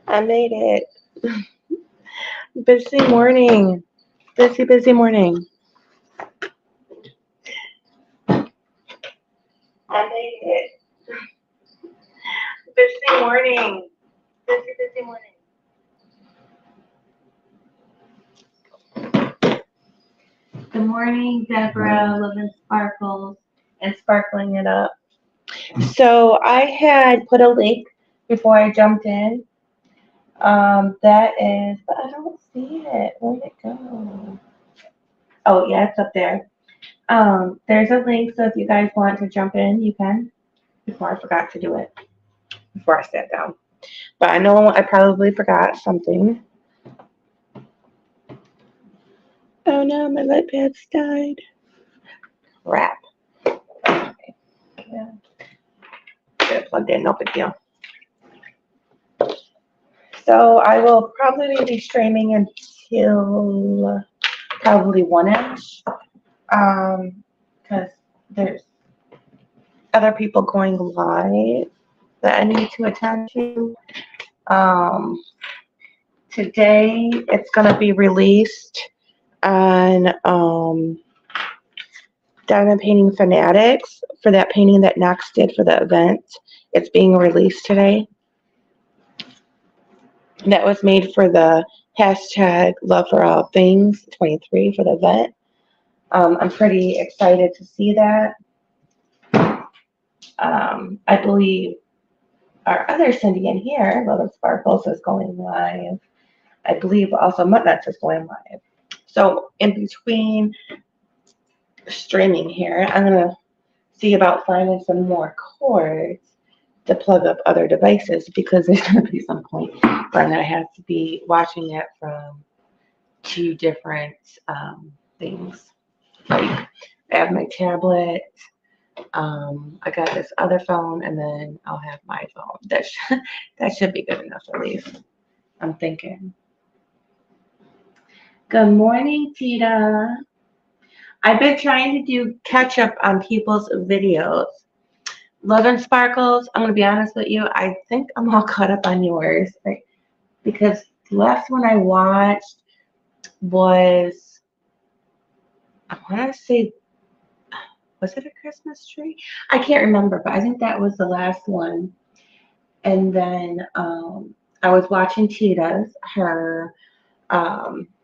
I made it. Busy morning. Busy morning. I made it. Busy morning. Busy morning. Good morning, Deborah, loving sparkles and sparkling it up. So I had put a link before I jumped in. That is, but I don't see it. Where'd it go? Oh, yeah, it's up there. There's a link, so if you guys want to jump in, you can. Before I forgot to do it, before I sat down. But I know I probably forgot something. Oh no, my light pads died. Crap. Okay. Yeah, get it plugged in, no big deal. So I will probably be streaming until probably 1-ish. Because there's other people going live that I need to attend to. Um, Today it's gonna be released on Diamond Painting Fanatics for that painting that Knox did for the event. It's being released today. That was made for the hashtag Love for All Things 23 for the event. I'm pretty excited to see that. I believe our other Cindy in here, Love and Sparkles, is going live. I believe also Muttnuts is going live. So in between streaming here, I'm gonna see about finding some more cords to plug up other devices because there's gonna be some point where I'm gonna have to be watching it from two different things. Like I have my tablet, I got this other phone, and then I'll have my phone. That should be good enough at least. I'm thinking. Good morning, Tita. I've been trying to do catch up on people's videos. Love and Sparkles, I'm gonna be honest with you, I think I'm all caught up on yours, right? Because the last one I watched was, I wanna say, was it a Christmas tree? I can't remember, but I think that was the last one. And then I was watching Tita's, her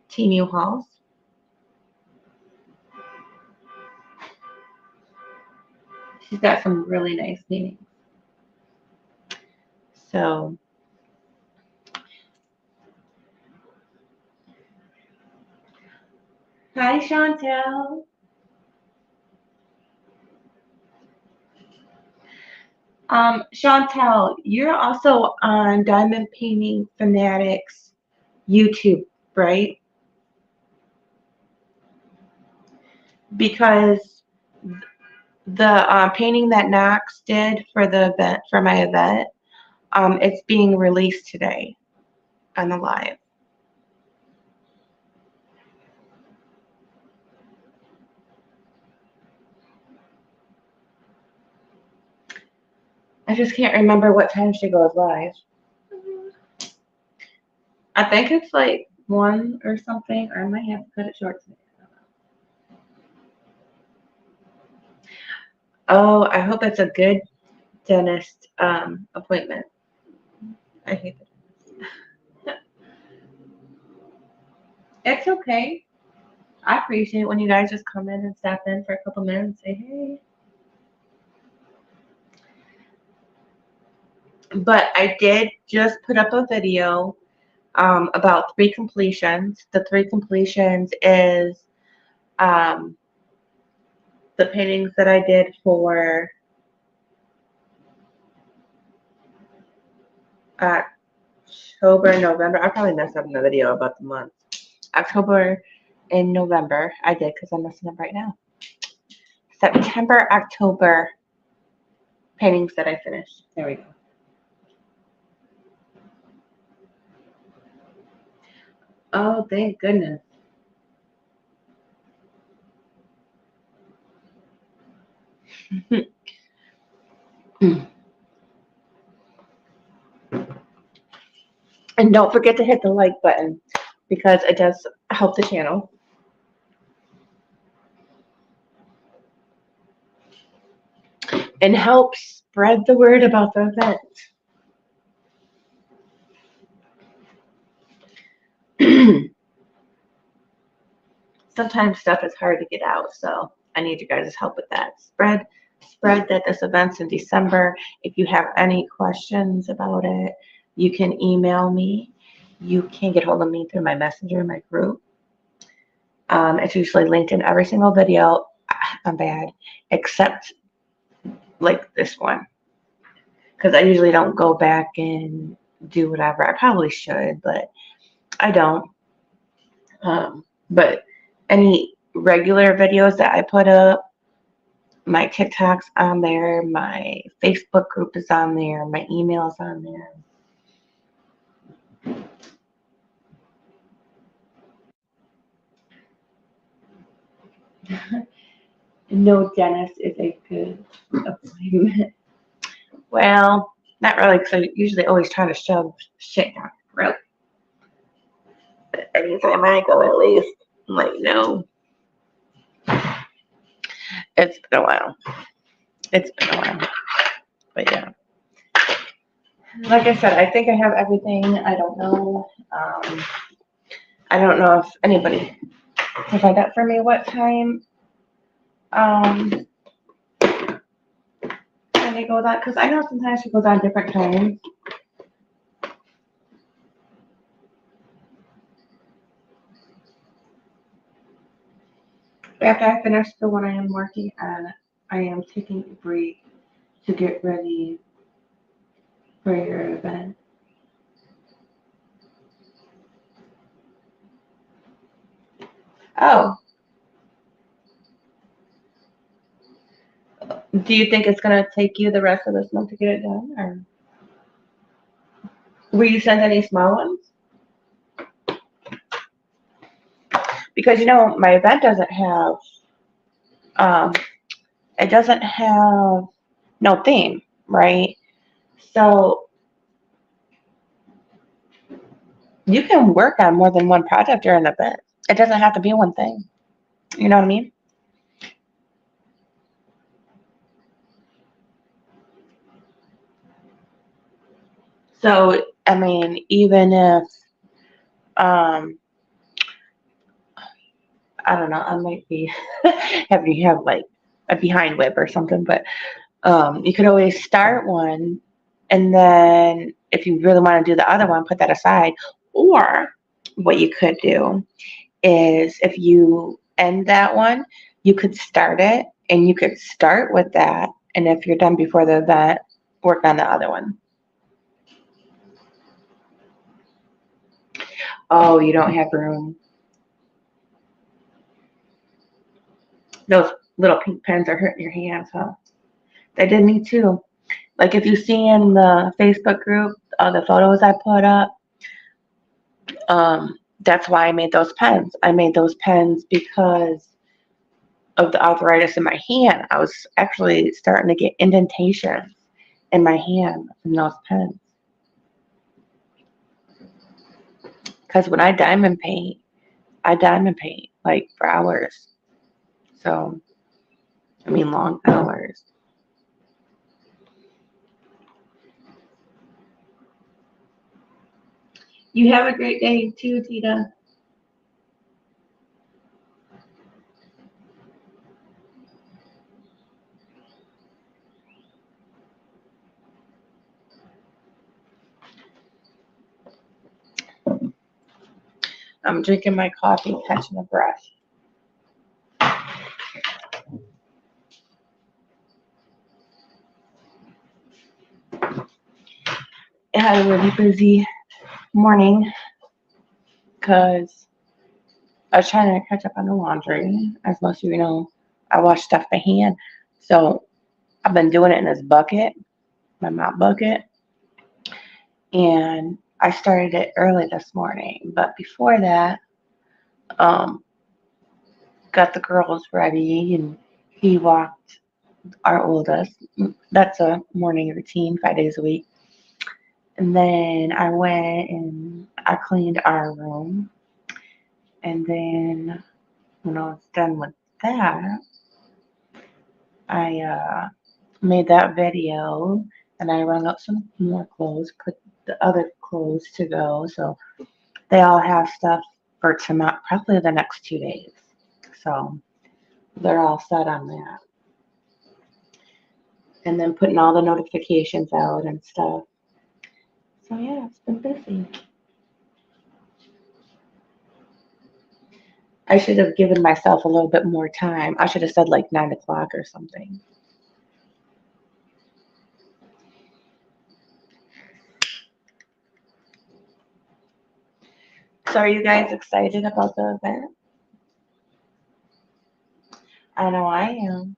Team U-Hauls. She's got some really nice paintings. So, hi Chantel. Chantel, you're also on Diamond Painting Fanatics YouTube, right? Because the painting that Knox did for the event, for my event, it's being released today on the live. I just can't remember what time she goes live. I think it's like 1 or something, or I might have to cut it short today. Oh, I hope it's a good dentist appointment. I hate that. It's okay. I appreciate it when you guys just come in and stop in for a couple minutes and say, hey. But I did just put up a video about 3 completions. The 3 completions is um, the paintings that I did for October, November. I probably messed up in the video about the month. October and November. I did because I'm messing up right now. September, October paintings that I finished. There we go. Oh, thank goodness. And don't forget to hit the like button because it does help the channel. And help spread the word about the event. Sometimes stuff is hard to get out, so I need you guys' help with that. Spread that this event's in December. If you have any questions about it, you can email me. You can get hold of me through my messenger, my group. It's usually linked in every single video. I'm bad, except like this one, because I usually don't go back and do whatever. I probably should, but I don't. But any regular videos that I put up, my TikTok's on there, my Facebook group is on there, my email's on there. No dentist is a good appointment. Well, not really, because I usually always try to shove shit down your throat. But anytime I go, at least, I'm like, no. It's been a while. It's been a while. But yeah. Like I said, I think I have everything. I don't know. I don't know if anybody can find out for me what time when it goes on, because I know sometimes it goes on different times. After I finish the one I am working on, I am taking a break to get ready for your event. Oh, do you think it's gonna take you the rest of this month to get it done, or will you send any small ones? Because my event doesn't have um it doesn't have no theme, right? So you can work on more than one project during the event. It doesn't have to be one thing. You know what I mean? So I mean, even if I don't know, I might be having you have like a behind whip or something, but you could always start one, and then if you really want to do the other one, put that aside. Or what you could do is if you end that one, you could start it and you could start with that. And if you're done before the event, work on the other one. Oh, you don't have room. Those little pink pens are hurting your hands, huh? They did me too. Like if you see in the Facebook group, the photos I put up, that's why I made those pens. I made those pens because of the arthritis in my hand. I was actually starting to get indentations in my hand from those pens. Because when I diamond paint like for hours. So, I mean, long hours. You have a great day too, Tita. I'm drinking my coffee, catching a breath. I had a really busy morning because I was trying to catch up on the laundry. As most of you know, I wash stuff by hand. So I've been doing it in this bucket, my mop bucket. And I started it early this morning. But before that, um, got the girls ready and he walked our oldest. That's a morning routine, 5 days a week. And then I went and I cleaned our room. And then when I was done with that, I made that video and I rung up some more clothes, put the other clothes to go. So they all have stuff for tomorrow, probably the next 2 days. So they're all set on that. And then putting all the notifications out and stuff. So yeah, it's been busy. I should have given myself a little bit more time. I should have said like 9 o'clock or something. So are you guys excited about the event? I know I am.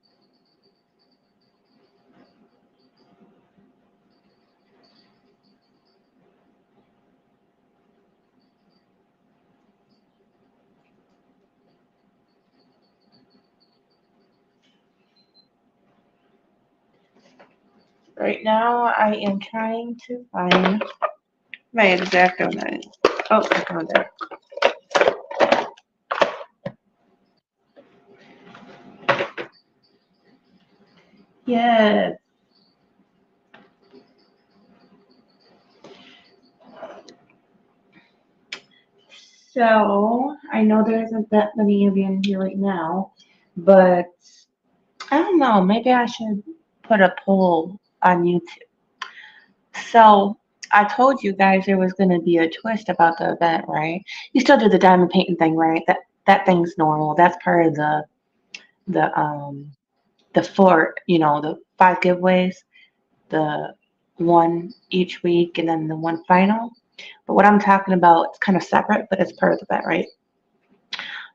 Right now I am trying to find my exact donut. Oh, I found it. Yes. So I know there isn't that many of you in here right now, but I don't know. Maybe I should put a poll on YouTube. So I told you guys there was going to be a twist about the event, right? You still do the diamond painting thing, right? That thing's normal. That's part of the the four, the 5 giveaways, the one each week and then the one final. But what I'm talking about, it's kind of separate, but it's part of the event, right?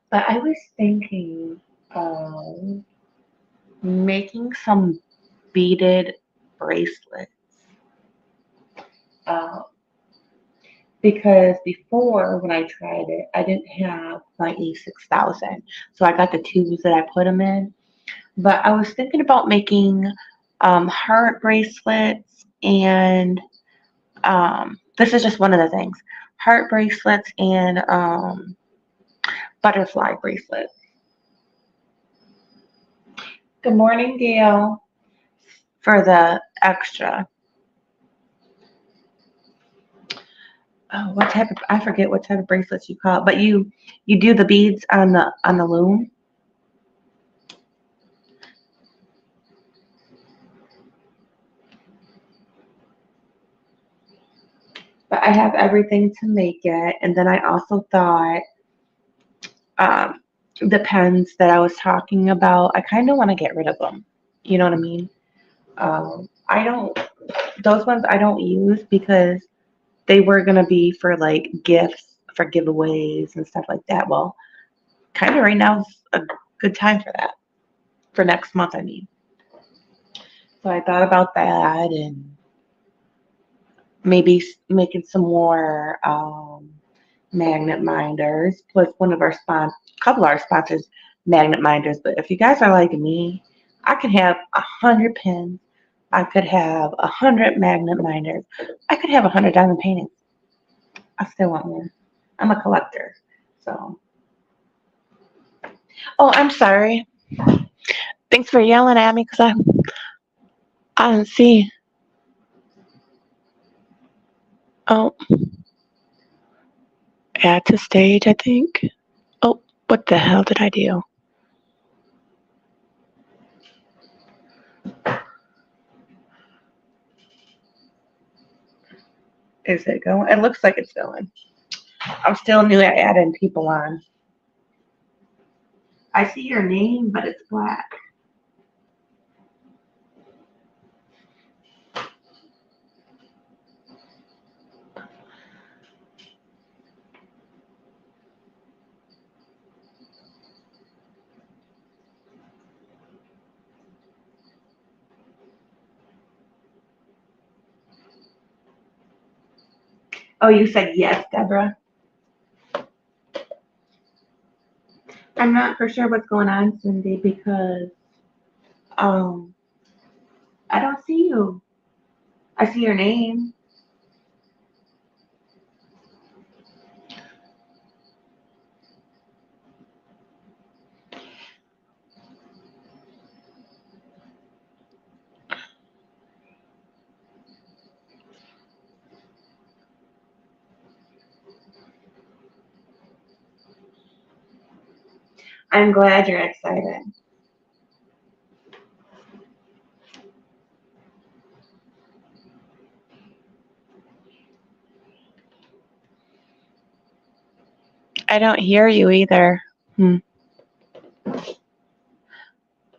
But I was thinking of making some beaded bracelets. Um, because before when I tried it, I didn't have my E6000. So I got the tubes that I put them in. But I was thinking about making heart bracelets and this is just one of the things. Heart bracelets and butterfly bracelets. Good morning, Gail, for the extra. Oh, what type of, I forget what type of bracelets you call it, but you do the beads on the loom. But I have everything to make it. And then I also thought um, the pens that I was talking about, I kind of want to get rid of them. You know what I mean? I don't, those ones I don't use because they were going to be for like gifts, for giveaways and stuff like that. Well, kind of right now is a good time for that, for next month, I mean. So I thought about that and maybe making some more magnet minders. Plus, one of our couple of our sponsors, magnet minders. But if you guys are like me, I could have 100 pins. I could have 100 magnet minders. I could have 100 diamond paintings. I still want more. I'm a collector. So, oh, I'm sorry. Thanks for yelling at me because I didn't see. Oh, add to stage, I think. Oh, what the hell did I do? Is it going? It looks like it's going. I'm still new at adding people on. I see your name, but it's black. Oh, you said yes, Deborah. I'm not for sure what's going on, Cindy, because um I don't see you. I see your name. I'm glad you're excited. I don't hear you either.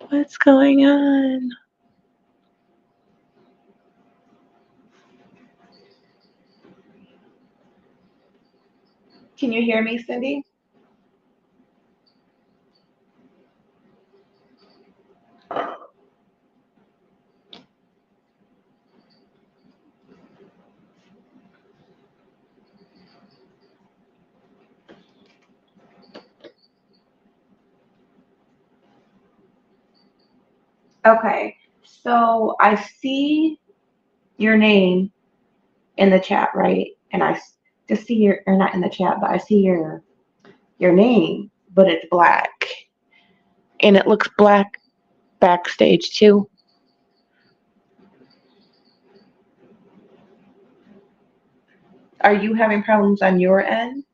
What's going on? Can you hear me, Cindy? Okay, so I see your name in the chat, right? And I just see your, or not in the chat, but I see your name, but it's black. And it looks black backstage too. Are you having problems on your end?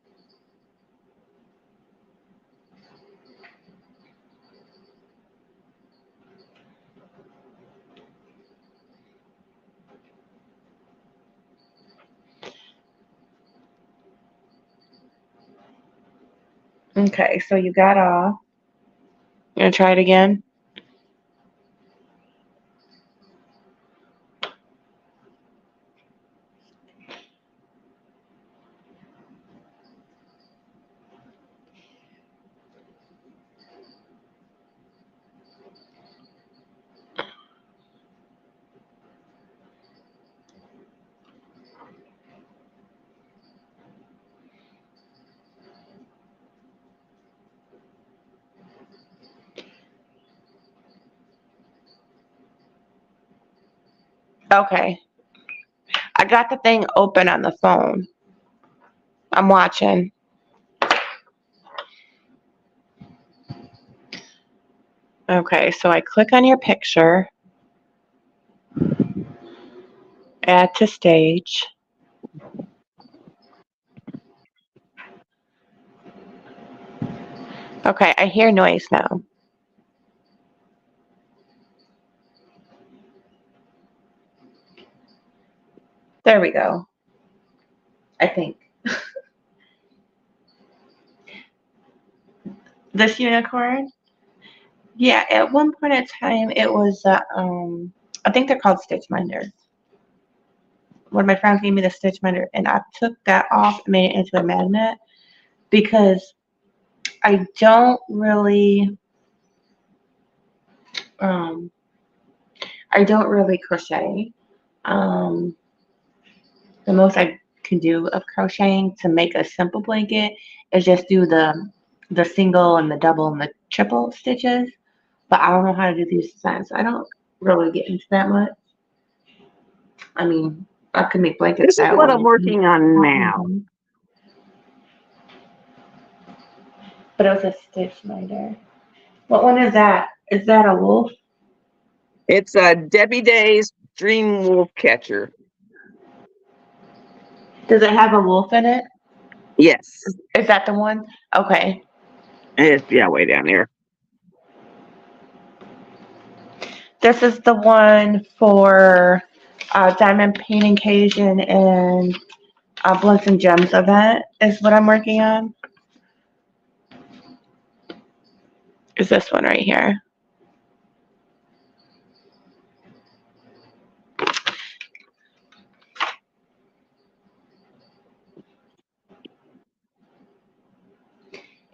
Okay, so you got off. You gonna try it again? Okay. I got the thing open on the phone. I'm watching. Okay, so I click on your picture, add to stage. Okay, I hear noise now. There we go. I think. This unicorn? Yeah, at one point in time it was I think they're called stitch minders. One of my friends gave me the stitch minder and I took that off and made it into a magnet because I don't really um I don't really crochet. Um the most I can do of crocheting to make a simple blanket is just do the single and the double and the triple stitches. But I don't know how to do these designs. I don't really get into that much. I mean, I could make blankets This is that what way. I'm working on now. But it was a stitch minder. What one is that? Is that a wolf? It's a Debbie Day's Dream Wolf Catcher. Does it have a wolf in it? Yes. Is that the one? Okay. It's, yeah, way down there. This is the one for Diamond Painting Cajun and Bloods and Gems event is what I'm working on. Is this one right here.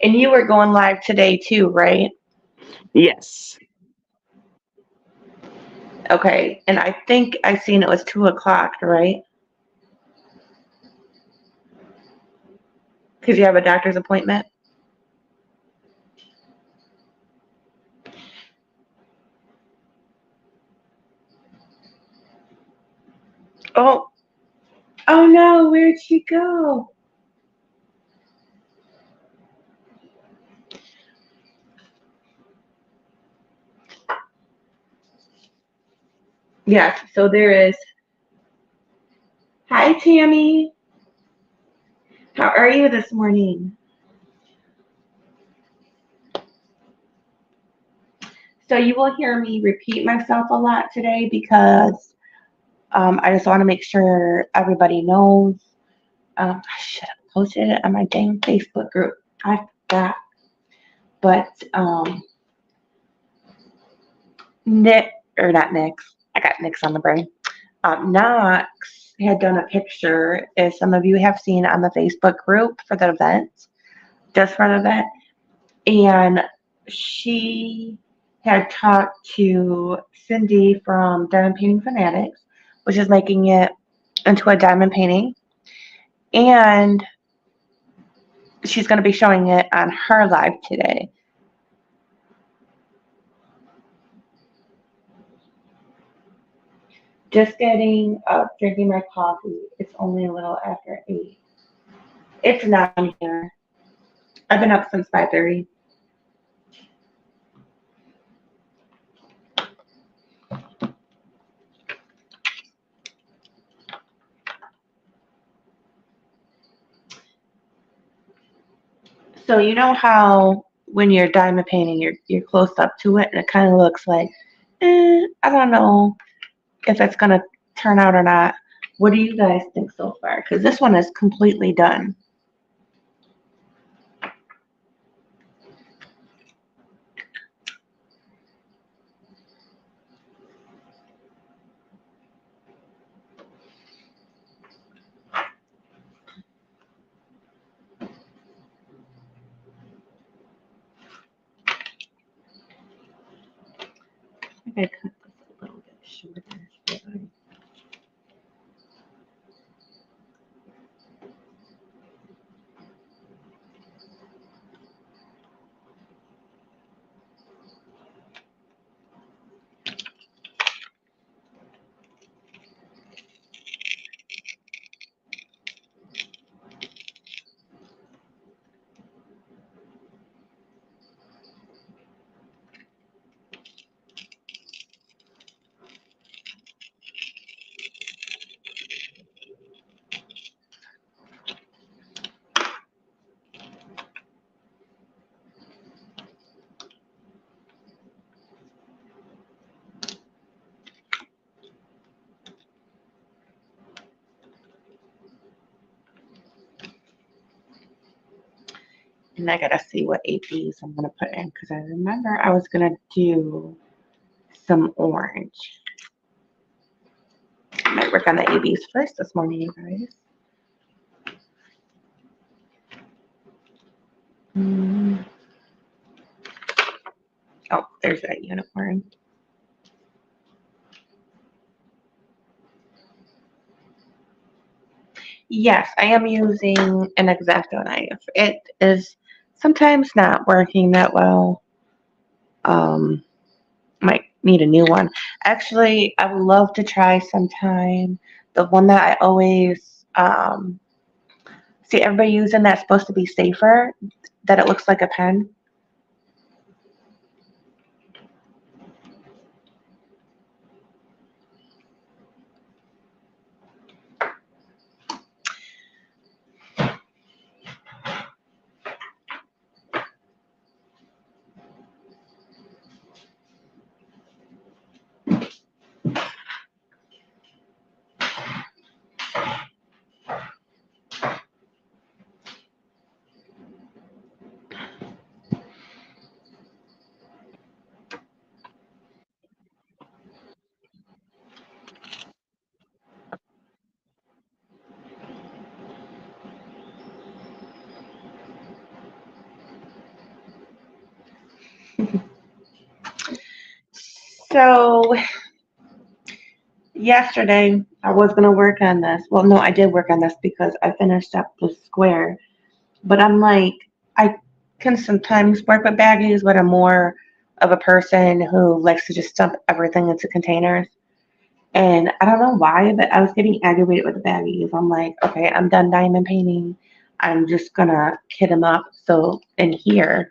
And you were going live today too, right? Yes. Okay. And I think I seen it was 2 o'clock, right? Because you have a doctor's appointment. Oh. Oh no, where'd she go? Yes, so there is. Hi, Tammy. How are you this morning? So you will hear me repeat myself a lot today because I just want to make sure everybody knows. I should have posted it on my dang Facebook group. I forgot. But Nick, or not Nick's, I got Nick's on the brain. Knox had done a picture, as some of you have seen on the Facebook group for the event, just for an event. And she had talked to Cindy from Diamond Painting Fanatics, which is making it into a diamond painting. And she's going to be showing it on her live today. Just getting up, drinking my coffee. It's only a little after 8. It's 9 here. I've been up since 5:30. So you know how when you're diamond painting, you're close up to it, and it kind of looks like, I don't know if it's gonna turn out or not. What do you guys think so far? Because this one is completely done. I gotta cut this a little bit shorter. And I gotta see what ABs I'm gonna put in because I remember I was gonna do some orange. I might work on the ABs first this morning, you guys. Mm. Oh, there's that unicorn. Yes, I am using an X-Acto knife. It is sometimes not working that well. Might need a new one. Actually, I would love to try sometime the one that I always see everybody using that's supposed to be safer, that it looks like a pen. So yesterday I was gonna work on this. Well, no, I did work on this because I finished up the square. But I'm like, I can sometimes work with baggies, but I'm more of a person who likes to just dump everything into containers. And I don't know why, but I was getting aggravated with the baggies. I'm like, okay, I'm done diamond painting. I'm just gonna kit them up. So in here,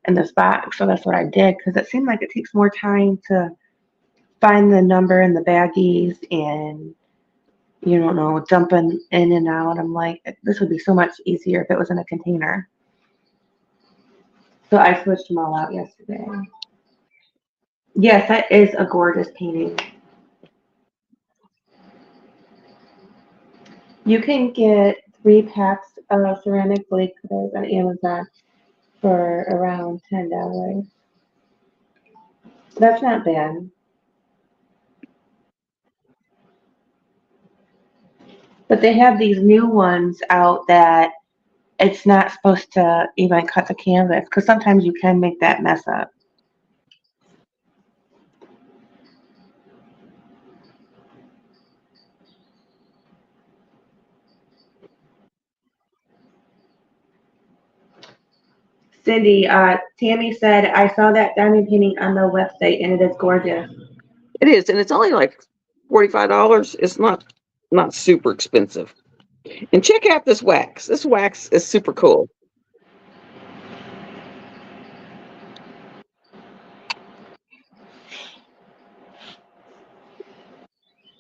in this box. So that's what I did because it seemed like it takes more time to find the number in the baggies and you don't know dumping in and out. I'm like, this would be so much easier if it was in a container. So I switched them all out yesterday. Yes, that is a gorgeous painting. You can get 3 packs of ceramic blade cutters on Amazon for around $10. That's not bad. But they have these new ones out that it's not supposed to even cut the canvas because sometimes you can make that mess up. Cindy, Tammy said, I saw that diamond painting on the website and it is gorgeous. It is, and it's only like $45. It's not super expensive. And check out this wax. This wax is super cool.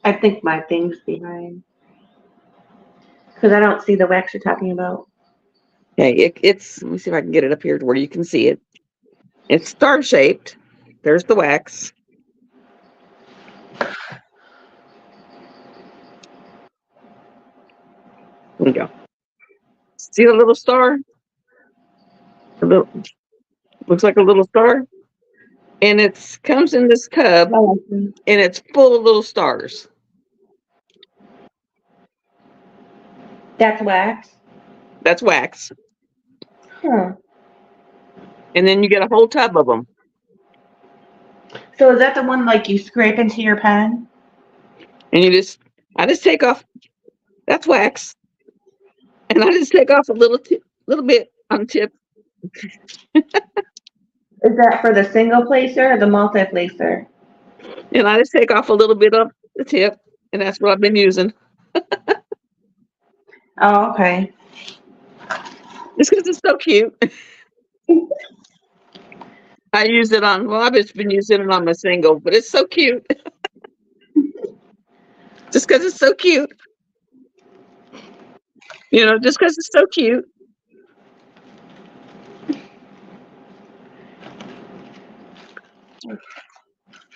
I think my thing's behind because I don't see the wax you're talking about. Okay, it's. Let me see if I can get it up here to where you can see it. It's star shaped. There's the wax. There you go. See the little star? A little, looks like a little star. And it comes in this tub, Oh, I see. and it's full of little stars. That's wax? That's wax. Huh. And then you get a whole tub of them. So is that the one like you scrape into your pen? And I just take off. That's wax. And I just take off a little bit on the tip. Is that for the single placer or the multi placer? And I just take off a little bit of the tip. And that's what I've been using. Oh, okay. Just because it's so cute. I use it on, well, I've just been using it on my single, but it's so cute. Just because it's so cute. Just because it's so cute.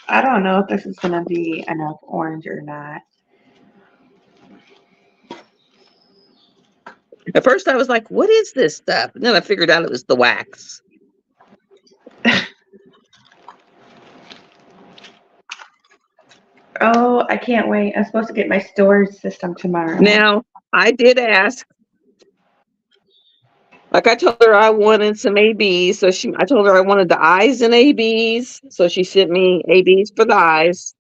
I don't know if this is going to be enough orange or not. At first I was like, what is this stuff? And then I figured out it was the wax. Oh, I can't wait. I'm supposed to get my storage system tomorrow. Now, I did ask, like I told her I wanted some ABs. So I told her I wanted the eyes in ABs. So she sent me ABs for the eyes.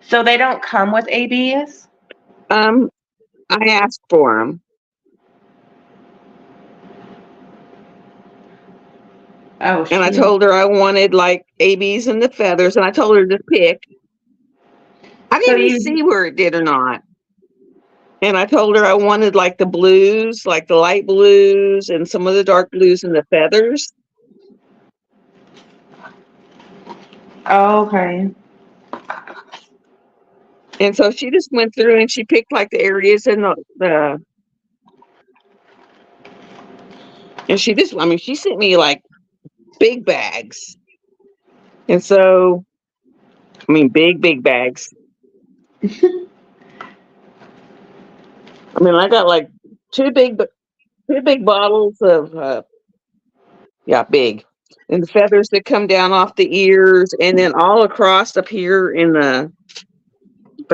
So they don't come with ABs? I asked for them. Oh, And I shoot. told her I wanted like ABs and the feathers. And I told her to pick. I So didn't even see where it did or not. And I told her I wanted like the blues, like the light blues and some of the dark blues and the feathers. Oh, okay. And so she just went through and she picked like the areas and and she sent me like big bags. And so, big bags. I got like two big bottles of, big. And the feathers that come down off the ears and then all across up here in the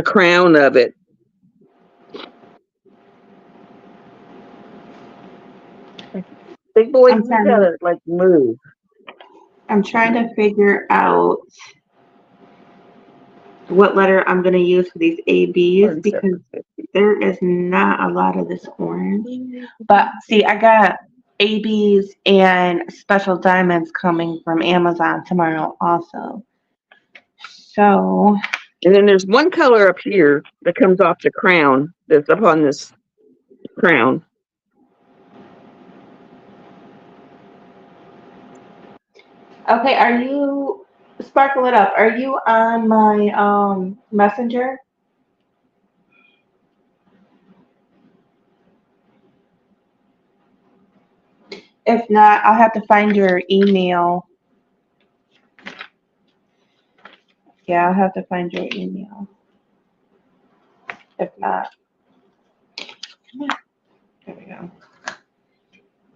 crown of it. Big boys gotta like move. I'm trying to figure out what letter I'm going to use for these ABs because there is not a lot of this orange. But see, I got ABs and special diamonds coming from Amazon tomorrow also. So. And then there's one color up here that comes off the crown that's up on this crown. Okay, are you, sparkle it up, are you on my messenger? If not, I'll have to find your email Yeah, I'll have to find your email. If not, there we go.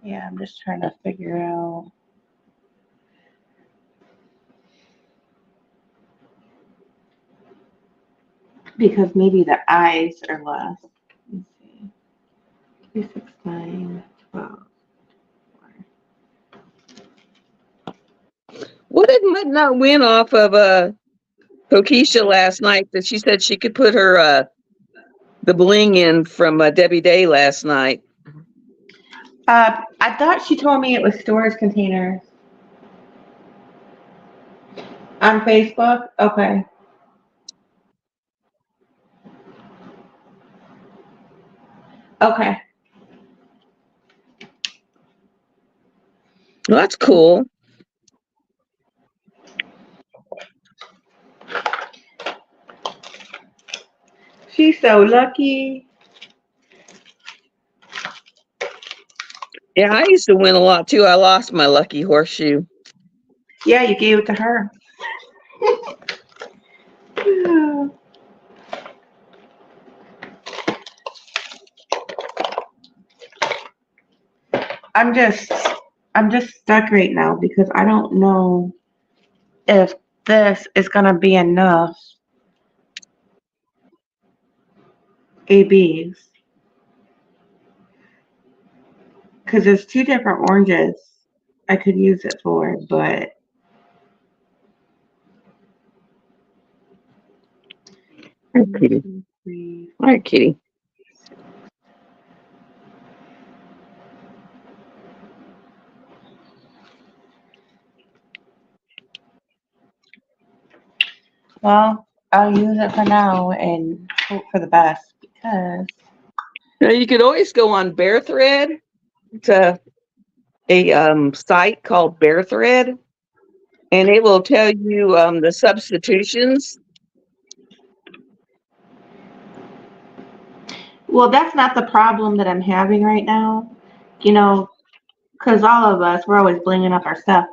Yeah, I'm just trying to figure out. Because maybe the eyes are less. Let's see. 369, 12. What did Mud not win off of Kokisha last night that she said she could put her the bling in from Debbie Day last night? I thought she told me it was storage containers on Facebook. Okay. Okay. Well, that's cool. She's so lucky. Yeah, I used to win a lot too. I lost my lucky horseshoe. Yeah, you gave it to her. I'm just I'm just stuck right now because I don't know if this is gonna be enough ABs. Because there's two different oranges I could use it for, but All right, 1, Kitty. 2, 3. All right, Kitty. Well, I'll use it for now and hope for the best because Now, you could always go on Bear Thread. It's a site called Bear Thread, and it will tell you the substitutions. well, that's not the problem that I'm having right now. You know, because all of us we're always blinging up our stuff.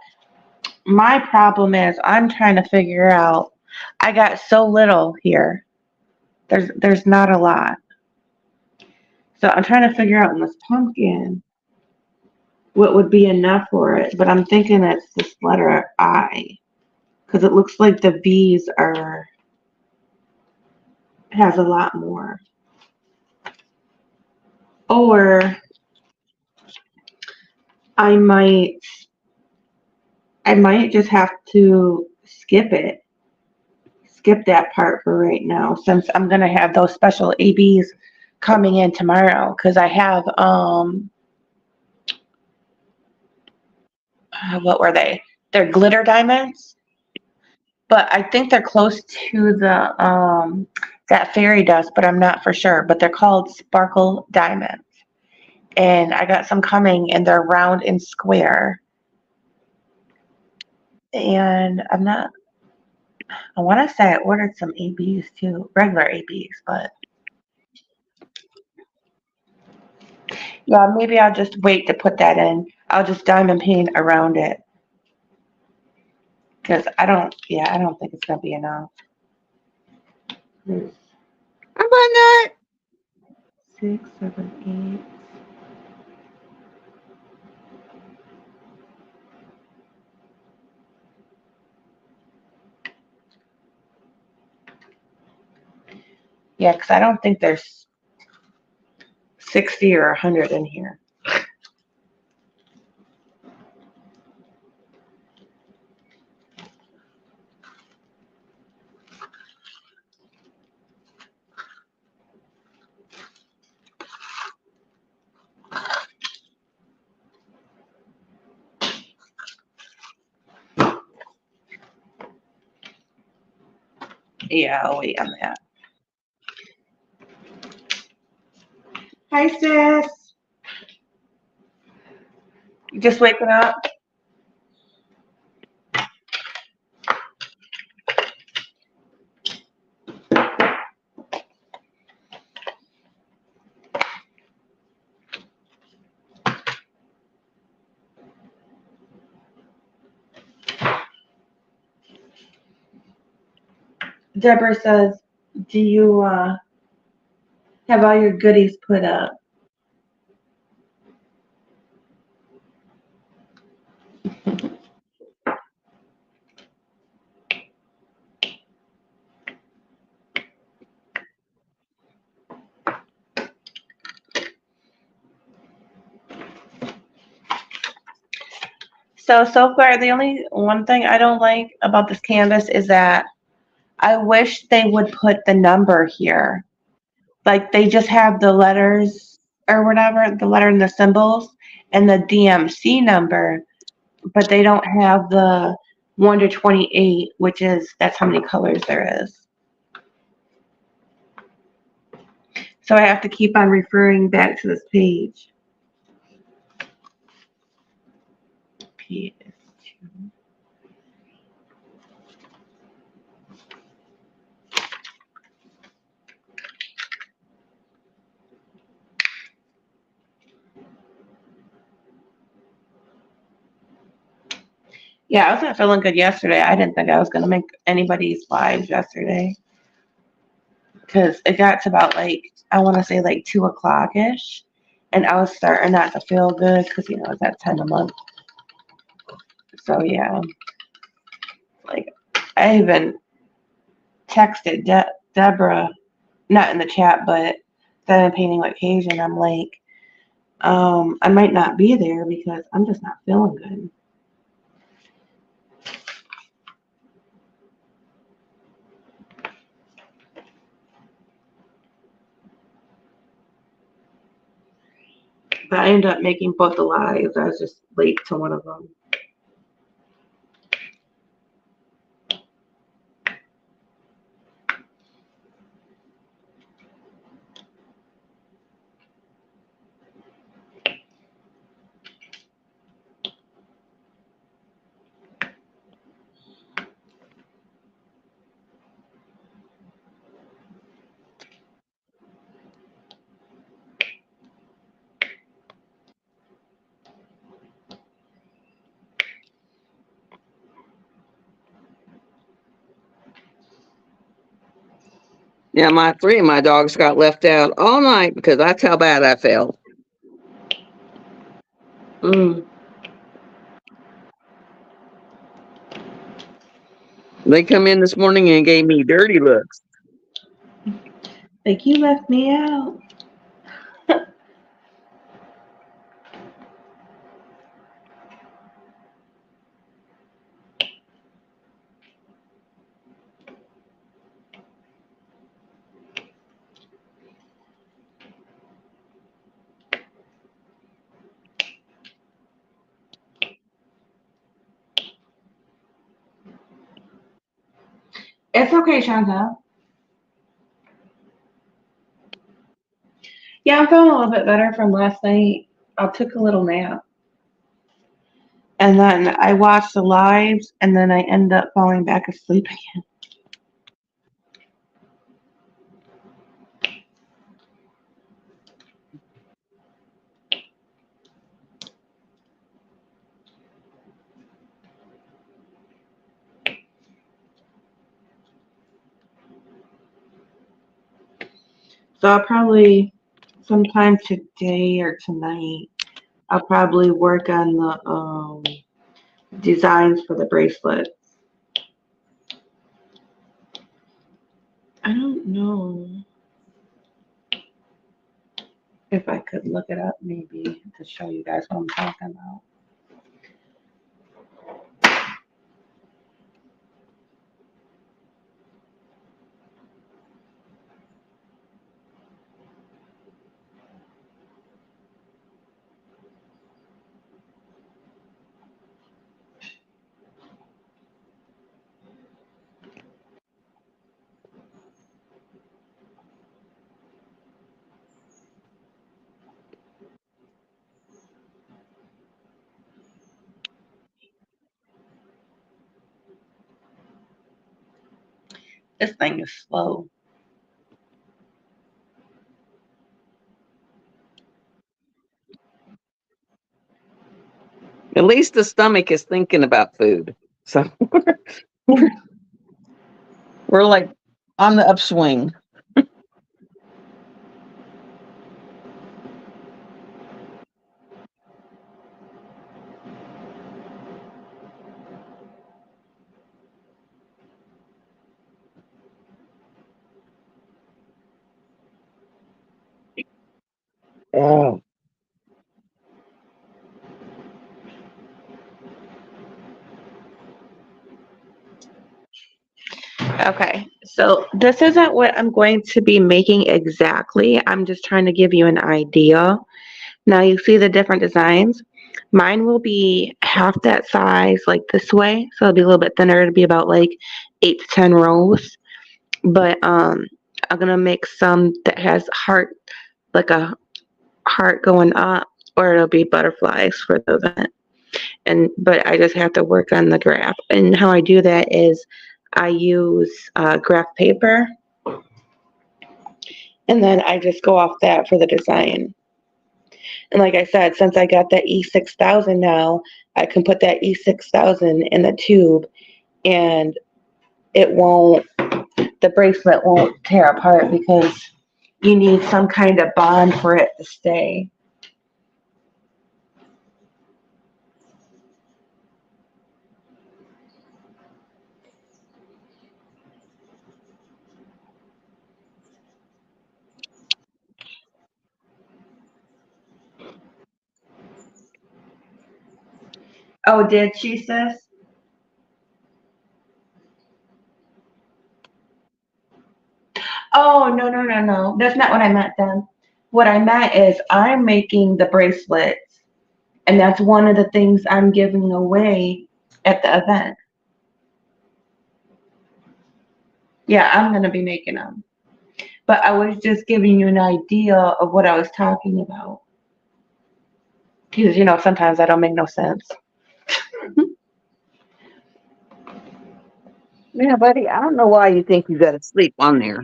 My problem is I'm trying to figure out. I got so little here. There's not a lot. So I'm trying to figure out in this pumpkin what would be enough for it. But I'm thinking it's this letter I because it looks like the V's are has a lot more. Or I might I might just have to skip it. Skip that part for right now since I'm gonna have those special ABs coming in tomorrow because I have what were they? They're glitter diamonds, but I think they're close to the that fairy dust, but I'm not for sure. But they're called sparkle diamonds, and I got some coming, and they're round and square. And I'm not. I want to say I ordered some ABs too, regular ABs, but yeah, maybe I'll just wait to put that in. I'll just diamond paint around it because I don't think it's gonna be enough. There's How about that? 6, 7, 8. Yeah, because I don't think there's 60 or 100 in here. Yeah, I'll wait on that. Hi, sis. You just waking up? Deborah says, do you have all your goodies put up? So far, the only one thing I don't like about this canvas is that I wish they would put the number here. Like they just have the letters or whatever, the letter and the symbols and the DMC number, but they don't have the 1 to 28, which is that's how many colors there is. So I have to keep on referring back to this page. PS2. Yeah, I wasn't feeling good yesterday. I didn't think I was going to make anybody's lives yesterday because it got to about like, I want to say like 2 o'clock ish. And I was starting not to feel good because, it's at 10 a month. So, yeah, like I even texted Deborah, not in the chat, but then in painting occasion, I'm like, I might not be there because I'm just not feeling good. But I ended up making both the lives. I was just late to one of them. Yeah, my 3 of my dogs got left out all night because that's how bad I felt. Mm. They come in this morning and gave me dirty looks. Like you left me out. It's okay, Chantal. Yeah, I'm feeling a little bit better from last night. I took a little nap. And then I watched the lives and then I end up falling back asleep again. So I'll probably sometime today or tonight, I'll probably work on the designs for the bracelet. I don't know if I could look it up maybe to show you guys what I'm talking about. This thing is slow. At least the stomach is thinking about food. So we're like on the upswing. Oh, Okay, so this isn't what I'm going to be making exactly. I'm just trying to give you an idea. Now you see the different designs. Mine will be half that size, like this way, so it'll be a little bit thinner. It'll be about like 8 to 10 rows. But I'm gonna make some that has heart, like a heart going up, or it'll be butterflies for the event. And but I just have to work on the graph. And how I do that is I use graph paper, and then I just go off that for the design. And like I said, since I got that E6000 now, I can put that E6000 in the tube, and it won't, the bracelet won't tear apart because you need some kind of bond for it to stay. Oh, did she, sis? Oh, no, no, no, no. That's not what I meant then. What I meant is I'm making the bracelets, and that's one of the things I'm giving away at the event. Yeah, I'm going to be making them. But I was just giving you an idea of what I was talking about. Because, sometimes I don't make no sense. yeah, buddy. I don't know why you think you got to sleep on there.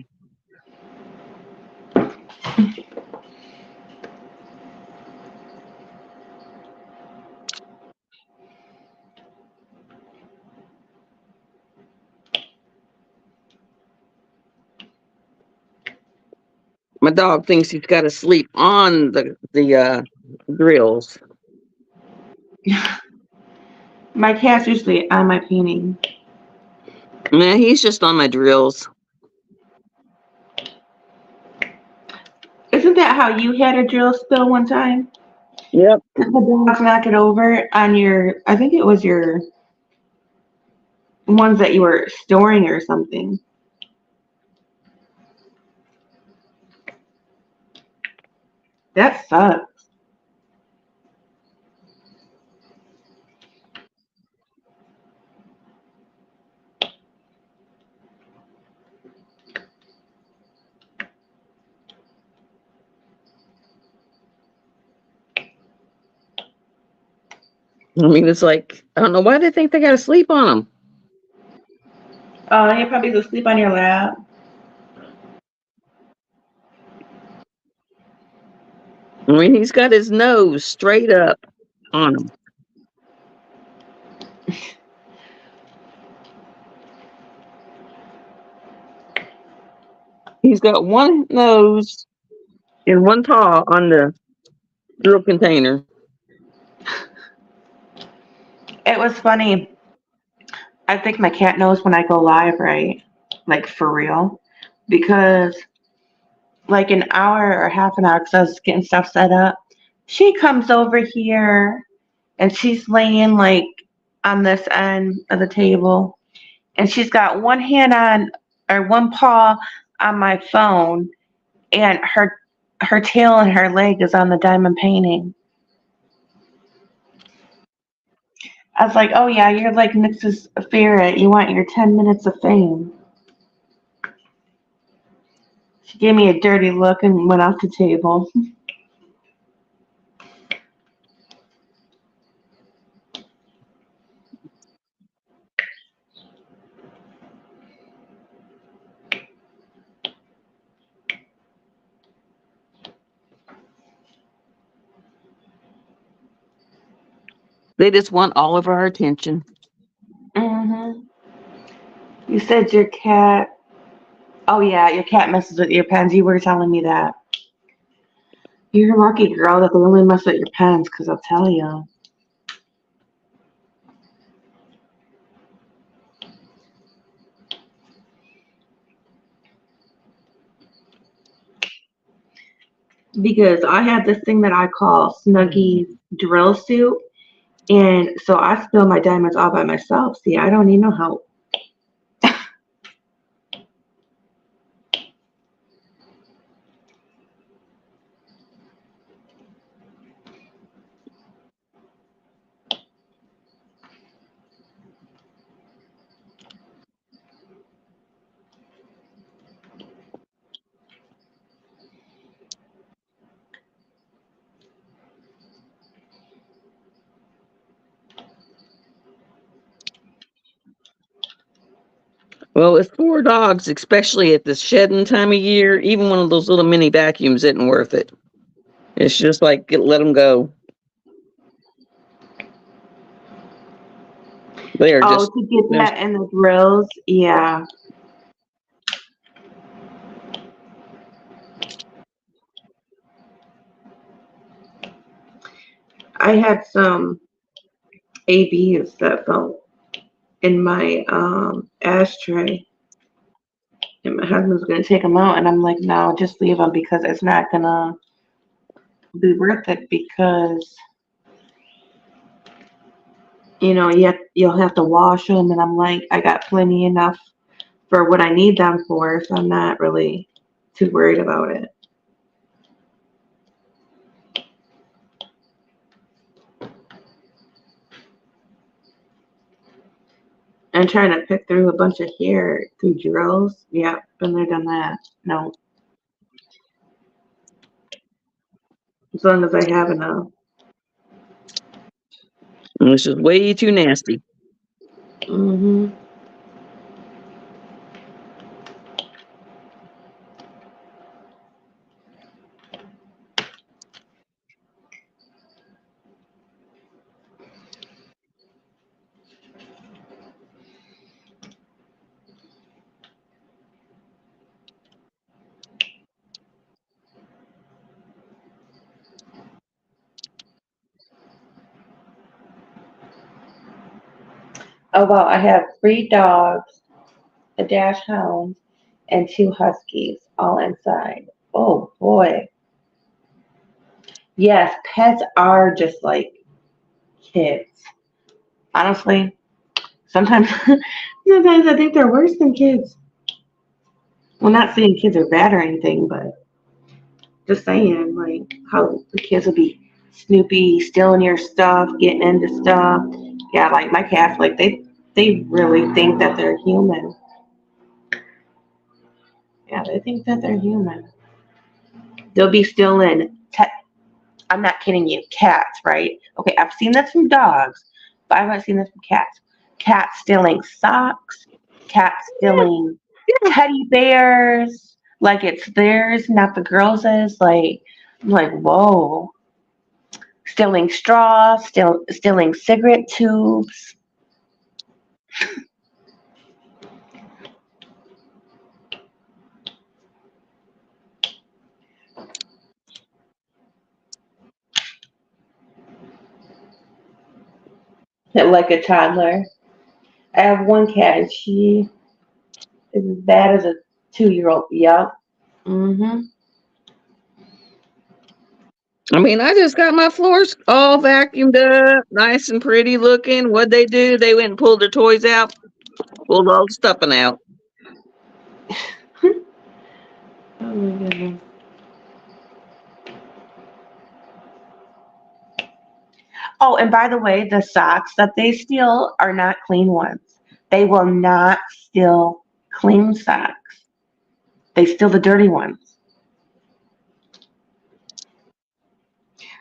My dog thinks he's got to sleep on the drills. My cat's usually on my painting. Man, he's just on my drills. Isn't that how you had a drill spill one time? Yep. Did the dogs knock it over on your, I think it was your ones that you were storing or something. That sucks. I mean, it's like I don't know why they think they got to sleep on him. Oh, you probably go sleep on your lap. I mean, he's got his nose straight up on him. He's got one nose and one paw on the drill container. It was funny. I think my cat knows when I go live, right? Like for real. Because like an hour or half an hour, because I was getting stuff set up, she comes over here and she's laying like on this end of the table, and she's got one hand on, or one paw on my phone, and her tail and her leg is on the diamond painting. I was like, oh yeah, you're like Nix's ferret. You want your 10 minutes of fame. She gave me a dirty look and went off the table. They just want all of our attention. You said your cat. Oh yeah, your cat messes with your pens. You were telling me that. You're a lucky girl that they only mess with your pens, because I'll tell you. Because I have this thing that I call Snuggie drill suit, and so I spill my diamonds all by myself. See, I don't need no help. Well, with 4 dogs, especially at the shedding time of year, even one of those little mini vacuums isn't worth it. It's just like let them go. They are Oh, just to get there's that in the drills, yeah. I had some ABs that fell in my ashtray, and my husband's gonna take them out, and I'm like, no, just leave them because it's not gonna be worth it because you'll have to wash them, and I'm like, I got plenty enough for what I need them for, so I'm not really too worried about it. I'm trying to pick through a bunch of hair through drills. Yeah, been there, done that. No, as long as I have enough. it's just way too nasty. Hmm. Oh wow, I have 3 dogs, a dash hound, and 2 huskies all inside. Oh boy. Yes, pets are just like kids. Honestly, sometimes sometimes I think they're worse than kids. Well, not saying kids are bad or anything, but just saying like how the kids will be Snoopy stealing your stuff, getting into stuff. Yeah, like my cats, like they really think that they're human. Yeah, they think that they're human. They'll be stealing. I'm not kidding you. Cats, right? Okay, I've seen this from dogs, but I haven't seen this from cats. Cats stealing socks. Cats stealing teddy bears, like it's theirs, not the girls'. Like, I'm like, whoa. Stealing straws, stealing cigarette tubes. Like a toddler. I have one cat, and she is as bad as a 2-year old. Yup. Mm-hmm. I mean, I just got my floors all vacuumed up, nice and pretty looking. What'd they do? They went and pulled their toys out, pulled all the stuffing out. Oh my goodness. Oh, and by the way, the socks that they steal are not clean ones. They will not steal clean socks. They steal the dirty ones.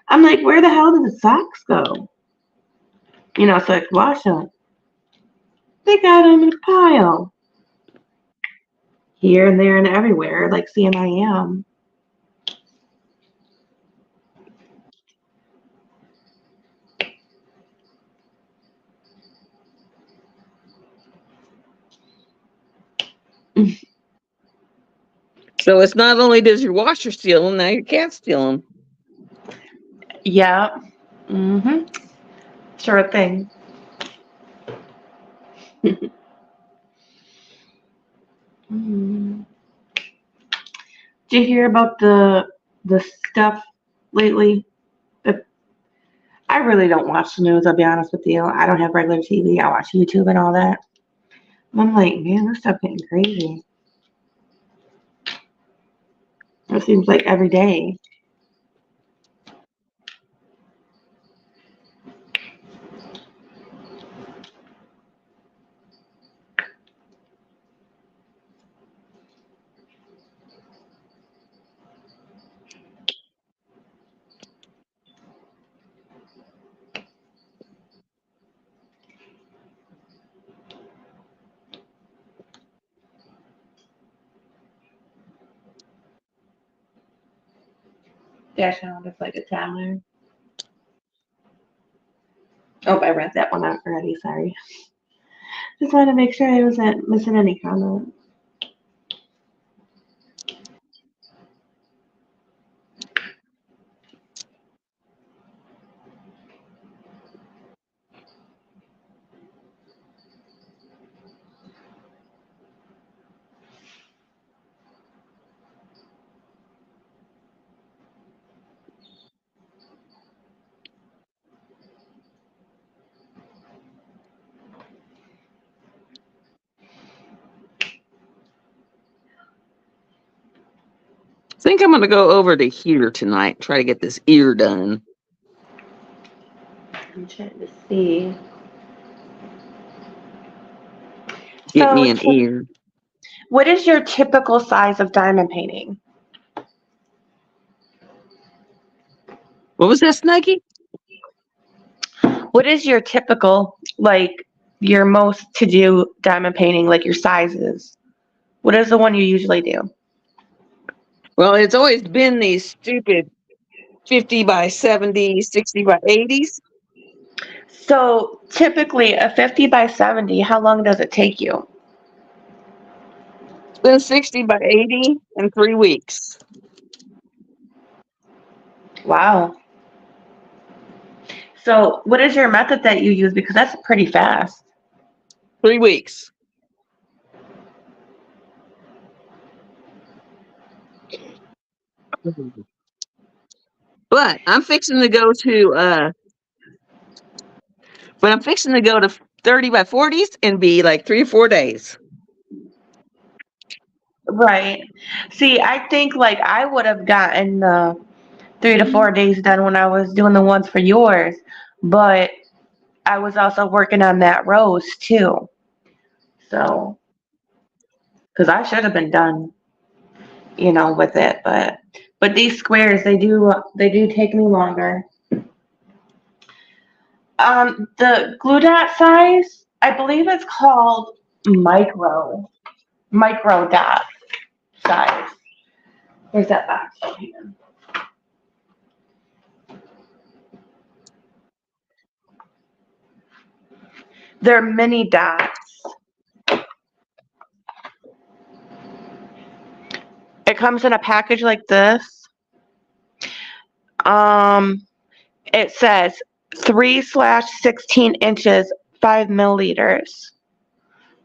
I'm like, where the hell did the socks go? So I could wash them. They got them in a pile here and there and everywhere, like seeing I am. So it's not only does your washer steal them, now your cat steal them. Yeah. Mm-hmm. Sure thing. Mm. Did you hear about the stuff lately? The- I really don't watch the news, I'll be honest with you. I don't have regular TV. I watch YouTube and all that. I'm like, man, this stuff getting crazy. It seems like every day. That sound is like a timer. Oh, I read that one out already. Sorry. Just wanted to make sure I wasn't missing any comment. I think I'm gonna go over to here tonight, try to get this ear done. I'm trying to see. Get me So, an ear. what is your typical size of diamond painting? What was that, Snuggie? What is your typical, like, your most to do diamond painting, like your sizes? What is the one you usually do? Well, it's always been these stupid 50 by 70, 60 by 80s. So, typically, a 50 by 70, how long does it take you? It's been 60 by 80 in 3 weeks. Wow. So, what is your method that you use? Because that's pretty fast. 3 weeks. But I'm fixing to go to 30 by 40s and be like 3 or 4 days. Right. See, I think like I would have gotten 3 to 4 days done when I was doing the ones for yours, but I was also working on that rose too. So, because I should have been done, with it, but these squares they do take me longer. The glue dot size, I believe it's called micro dot size. Where's that box? They're mini dots. It comes in a package like this. Um, it says 3/16 inches, 5 milliliters.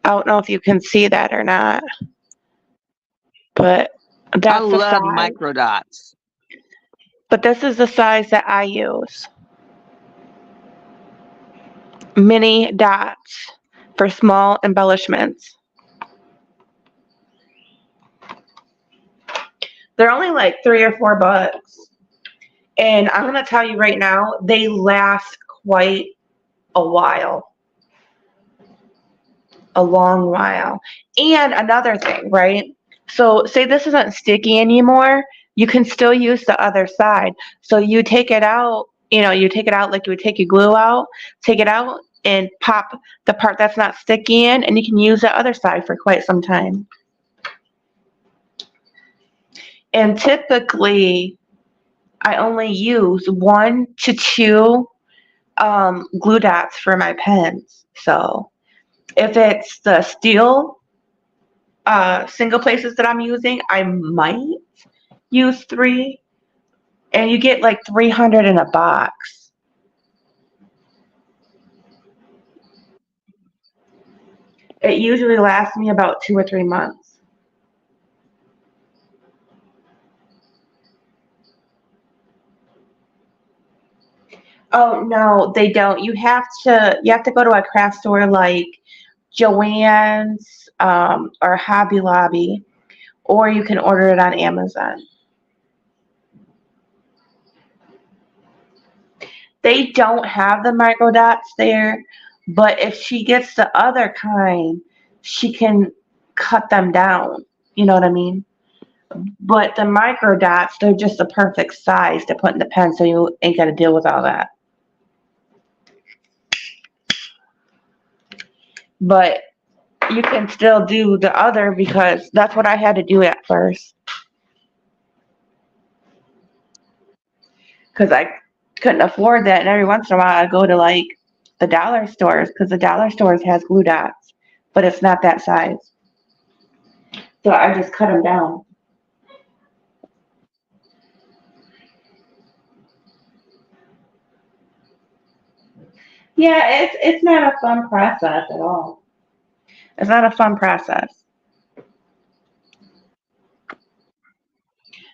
I don't know if you can see that or not, but I that's the love size. micro dots. But this is the size that I use. Mini dots for small embellishments. They're only like $3 or $4. And I'm going to tell you right now, they last quite a while. A long while. And another thing, right? So say this isn't sticky anymore, you can still use the other side. So you take it out, you take it out like you would take your glue out, take it out and pop the part that's not sticky in, and you can use the other side for quite some time. And typically, I only use 1 to 2 glue dots for my pens. So if it's the steel single places that I'm using, I might use 3, and you get like 300 in a box. It usually lasts me about 2 or 3 months. Oh no, they don't. You have to go to a craft store like Joann's, or Hobby Lobby, or you can order it on Amazon. They don't have the micro dots there, but if she gets the other kind, she can cut them down. You know what I mean? But the micro dots, they're just the perfect size to put in the pen, so you ain't got to deal with all that. But you can still do the other because that's what I had to do at first. Because I couldn't afford that, and every once in a while I go to like the dollar stores because the dollar stores has glue dots, but it's not that size. So I just cut them down. Yeah, it's not a fun process at all. It's not a fun process.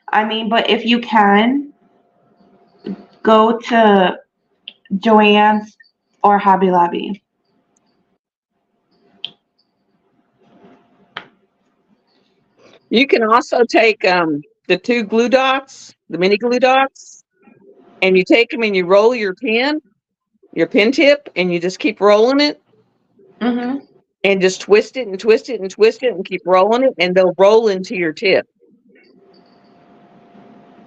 I mean, but if you can go to Joann's or Hobby Lobby. You can also take the two glue dots, the mini glue dots, and you take them and you roll your pen tip, and you just keep rolling it Mhm. and just twist it and twist it and twist it and keep rolling it, and they'll roll into your tip.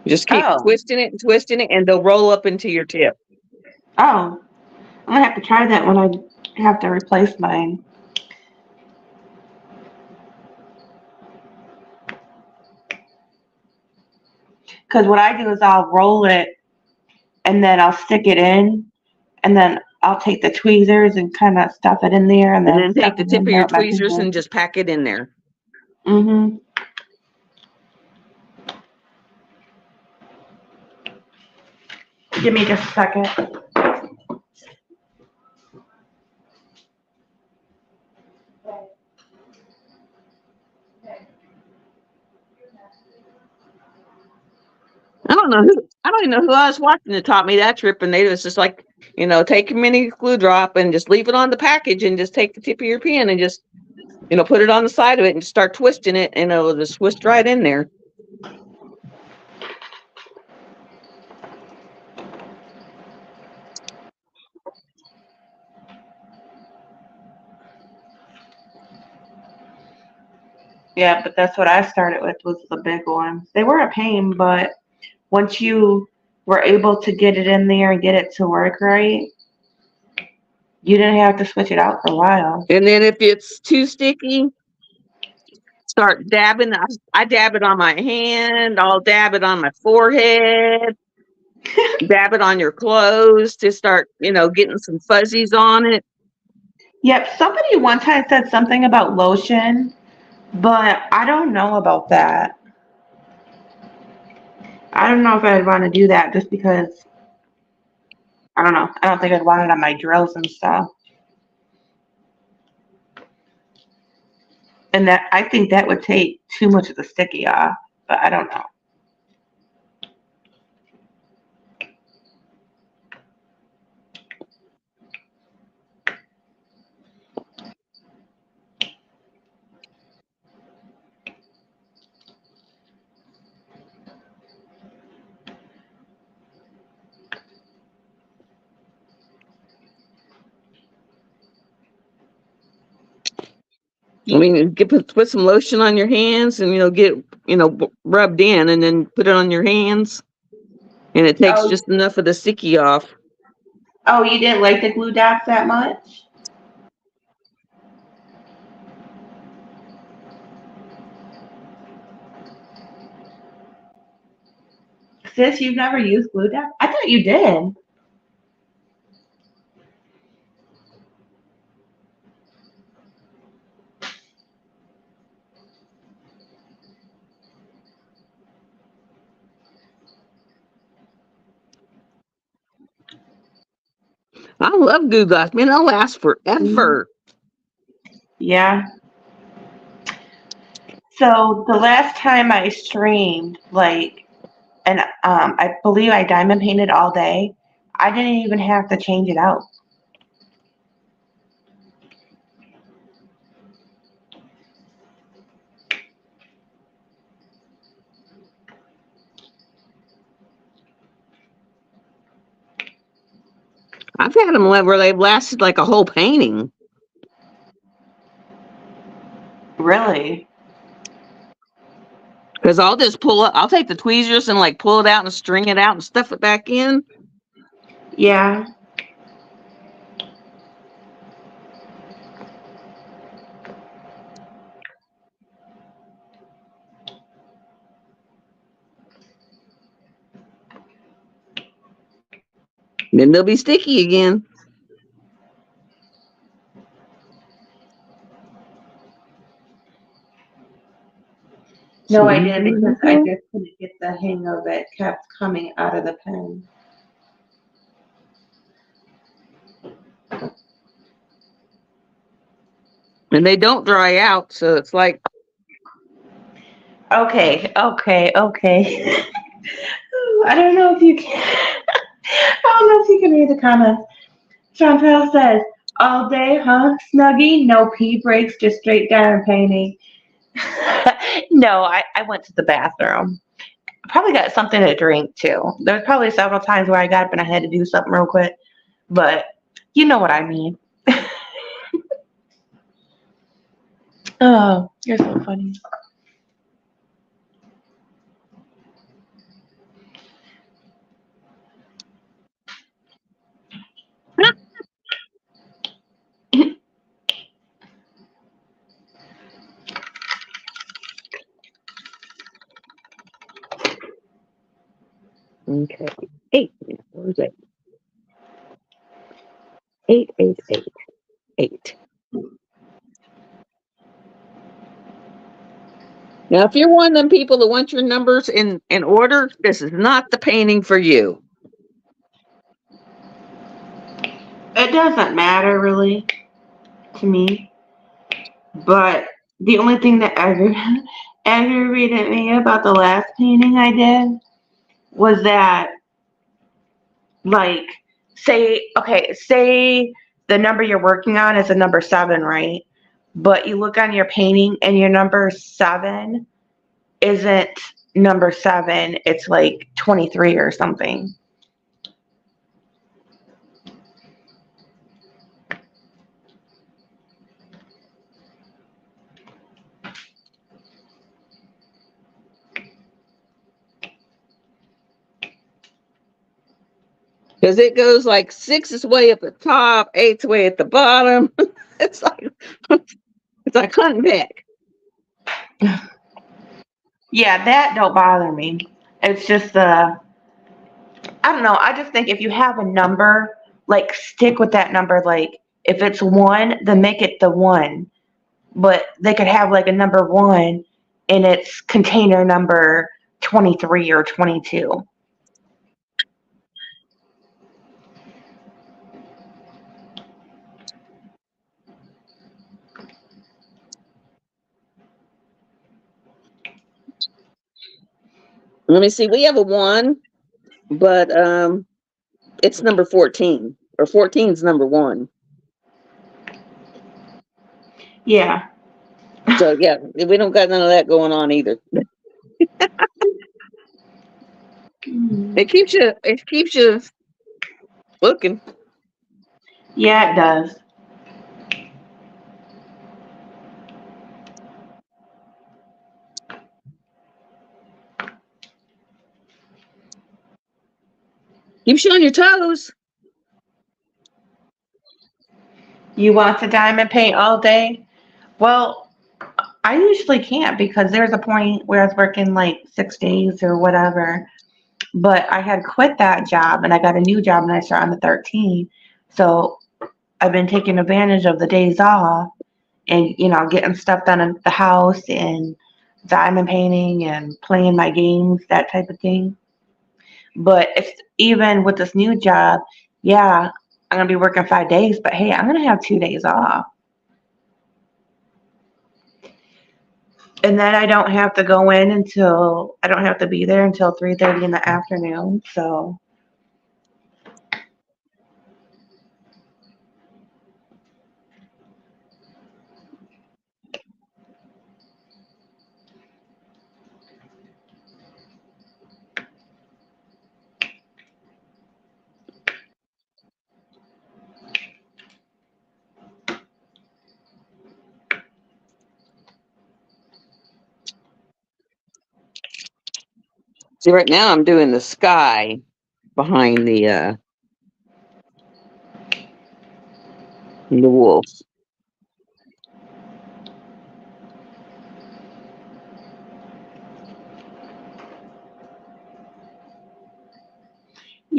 You just keep Oh. twisting it, and they'll roll up into your tip. Oh. I'm gonna have to try that when I have to replace mine. Because what I do is I'll roll it and then I'll stick it in, and then I'll take the tweezers and kind of stuff it in there, and And then then stuff take the it tip in of there your with my tweezers fingers. and just pack it in there. Mhm. Give me just a second. I don't even know who I was watching that taught me that trip, and they was just like, take a mini glue drop and just leave it on the package and just take the tip of your pen and just, put it on the side of it and start twisting it, and it'll just twist right in there. Yeah, but that's what I started with was the big ones. They were a pain, but once you were able to get it in there and get it to work right, you didn't have to switch it out for a while. And then if it's too sticky, start dabbing. I dab it on my hand. I'll dab it on my forehead. Dab it on your clothes to start, getting some fuzzies on it. Yep, somebody one time said something about lotion, but I don't know about that. I don't know if I'd want to do that just because I don't know. I don't think I'd want it on my drills and stuff. And that I think that would take too much of the sticky off, but I don't know. I mean, put some lotion on your hands and get rubbed in, and then put it on your hands, and it takes Oh, just enough of the sticky off. oh, you didn't like the glue dots that much? Sis, you've never used glue dots? I thought you did. I love Goo Gosh. Man, they'll last Mhm. forever. Yeah. So the last time I streamed, like, and I believe I diamond painted all day. I didn't even have to change it out. I've had them where they've lasted like a whole painting. Really? Because I'll just I'll take the tweezers and like pull it out and string it out and stuff it back in. Yeah. Then they'll be sticky again. No, I didn't because I just couldn't get the hang of it. Kept coming out of the pen. And they don't dry out, so it's like Okay, okay. I don't know if you can. I don't know if you can read the comments. Chantel says, all day, huh? Snuggie? No pee breaks, just straight down painting. No, I went to the bathroom. I probably got something to drink too. There's probably several times where I got up and I had to do something real quick, but you know what I mean. Oh, you're so funny. okay. 8. Where's it? 8, 8, 8, 8. Now, if you're one of them people that want your numbers in order, this is not the painting for you. It doesn't matter really to me, but the only thing that aggravated me about the last painting I did was that, like, say the number you're working on is a number 7, right? But you look on your painting and your number 7 isn't number 7, it's like 23 or something. Because it goes like 6 is way at the top, 8's way at the bottom. it's like hunting back. Yeah, that don't bother me. It's just I don't know. I just think if you have a number, like, stick with that number. Like, if it's 1, then make it the 1. But they could have like a number 1 in its container number 23 or 22. Let me see. We have a 1, but it's number 14. Or 14 is number 1. Yeah. So yeah, we don't got none of that going on either. It keeps you looking. Yeah, it does. Keeps you on your toes. You want to diamond paint all day? Well, I usually can't because there's a point where I was working like 6 days or whatever. But I had quit that job and I got a new job and I start on the 13th. So I've been taking advantage of the days off and, getting stuff done in the house and diamond painting and playing my games, that type of thing. But it's even with this new job, yeah, I'm gonna be working 5 days, but hey, I'm gonna have 2 days off. And then I don't have to go in until I don't have to be there until 3:30 in the afternoon. So See, right now I'm doing the sky behind the wolf.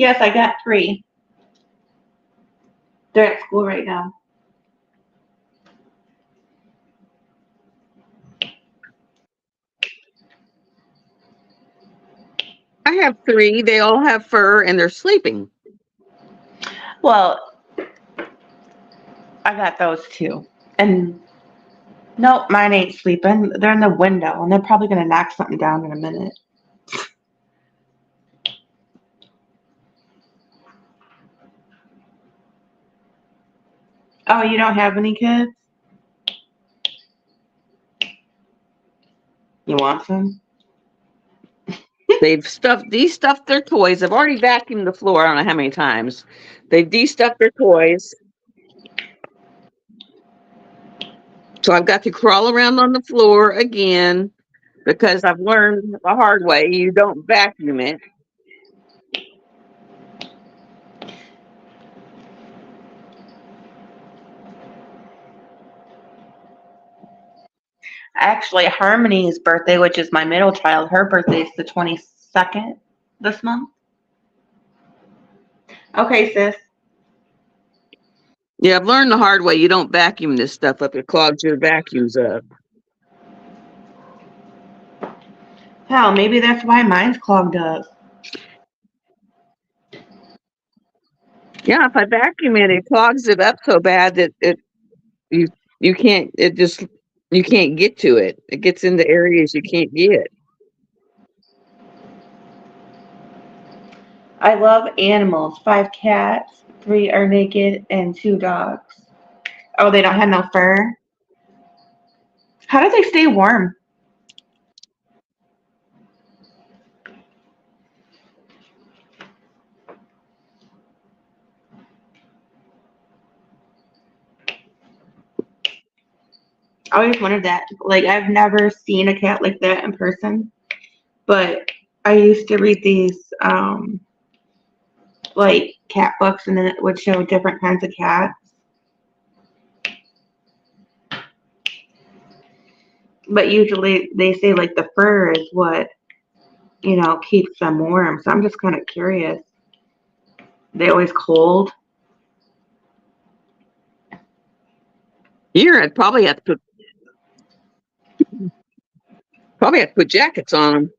yes, I got 3. They're at school right now. I have 3. They all have fur and they're sleeping. Well, I got those 2. And nope, mine ain't sleeping. They're in the window and they're probably gonna knock something down in a minute. Oh, you don't have any kids? You want some? They've de-stuffed their toys. I've already vacuumed the floor. I don't know how many times. They've de-stuffed their toys. So I've got to crawl around on the floor again because I've learned the hard way. You don't vacuum it. Actually, Harmony's birthday, which is my middle child, her birthday is the 22nd this month. Okay, sis. Yeah, I've learned the hard way. You don't vacuum this stuff up. It clogs your vacuums up. Hell, maybe that's why mine's clogged up. Yeah, if I vacuum it, it clogs it up so bad that you you can't it just you can't get to it. It gets into areas you can't get. I love animals. 5 cats, 3 are naked, and 2 dogs. Oh, they don't have no fur? How do they stay warm? I always wondered that. Like, I've never seen a cat like that in person, but I used to read these, like, cat books, and then it would show different kinds of cats. But usually they say, like, the fur is what, keeps them warm. So I'm just kind of curious. They always cold? Here, I'd probably have to put jackets on them.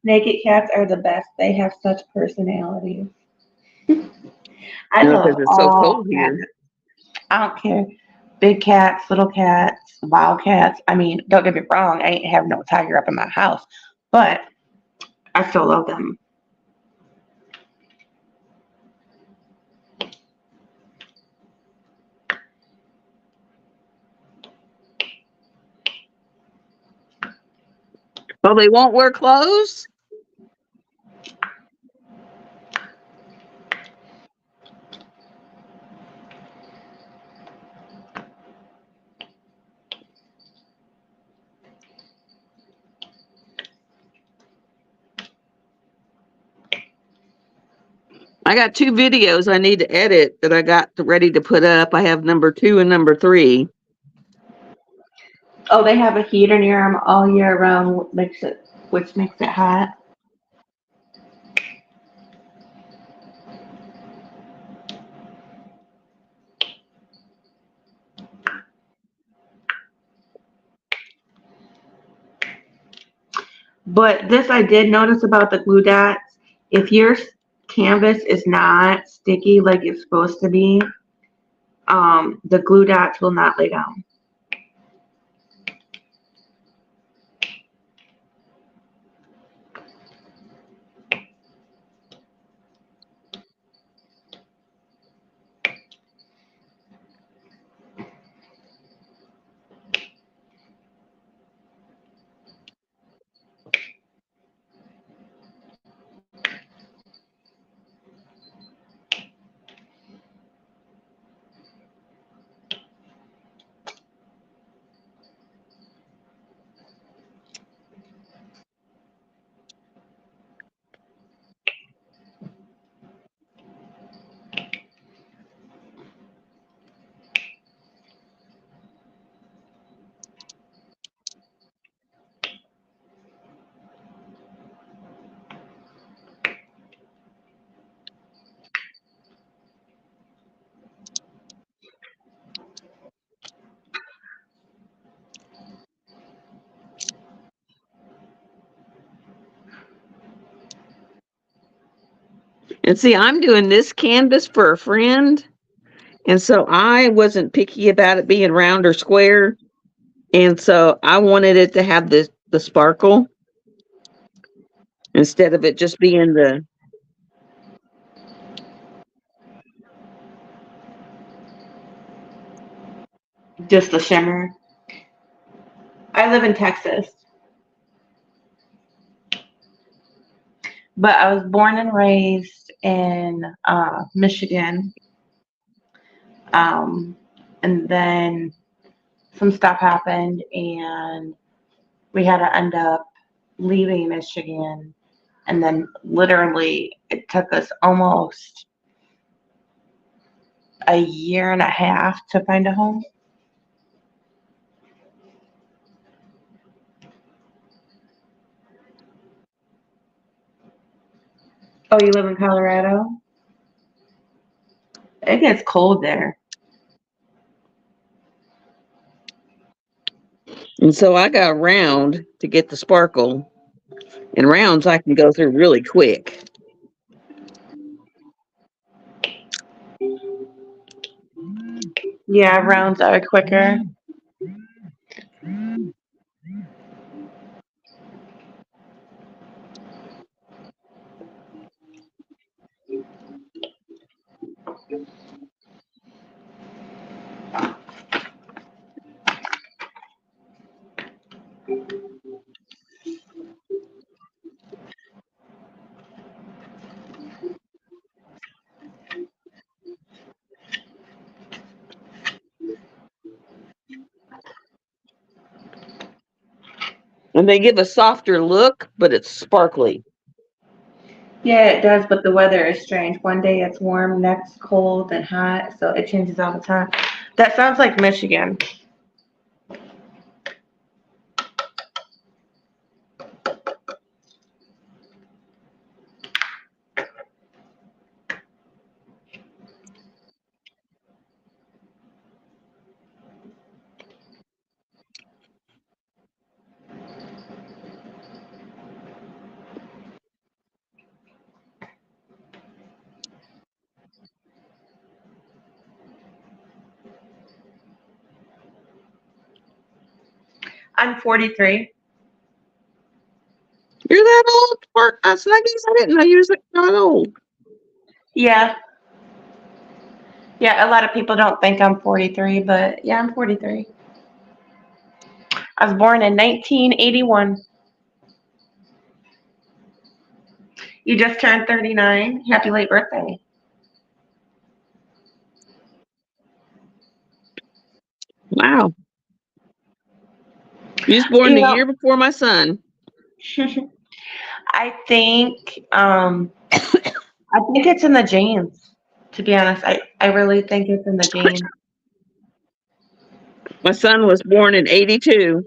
Naked cats are the best. They have such personalities. I You know, love because it's so all cold cats. here. I don't care. Big cats, little cats, wild cats. I mean, don't get me wrong, I ain't have no tiger up in my house, but I still love them. Oh, they won't wear clothes? I got 2 videos I need to edit that I got ready to put up. I have number 2 and number 3. Oh, they have a heater near them all year round, which makes it hot. But this I did notice about the glue dots. If your canvas is not sticky like it's supposed to be, the glue dots will not lay down. And see, I'm doing this canvas for a friend. And so I wasn't picky about it being round or square. And so I wanted it to have the sparkle instead of it just being the Just the shimmer. I live in Texas, but I was born and raised in Michigan. Um, and then some stuff happened, and we had to end up leaving Michigan. And then literally, it took us almost a year and a half to find a home. Oh, you live in Colorado? It gets cold there. and so I got round to get the sparkle. And rounds I can go through really quick. Yeah, rounds are quicker. And they give a softer look, but it's sparkly. Yeah, it does, but the weather is strange. One day it's warm, next cold and hot, so it changes all the time. That sounds like Michigan. I'm 43. You're that old, Spark. I guess I didn't know you was that old. Yeah. Yeah, a lot of people don't think I'm 43, but yeah, I'm 43. I was born in 1981. You just turned 39. Happy late birthday. Wow. You was born You the know, year before my son. I think I think it's in the genes. To be honest, I really think it's in the genes. My son was born in 82.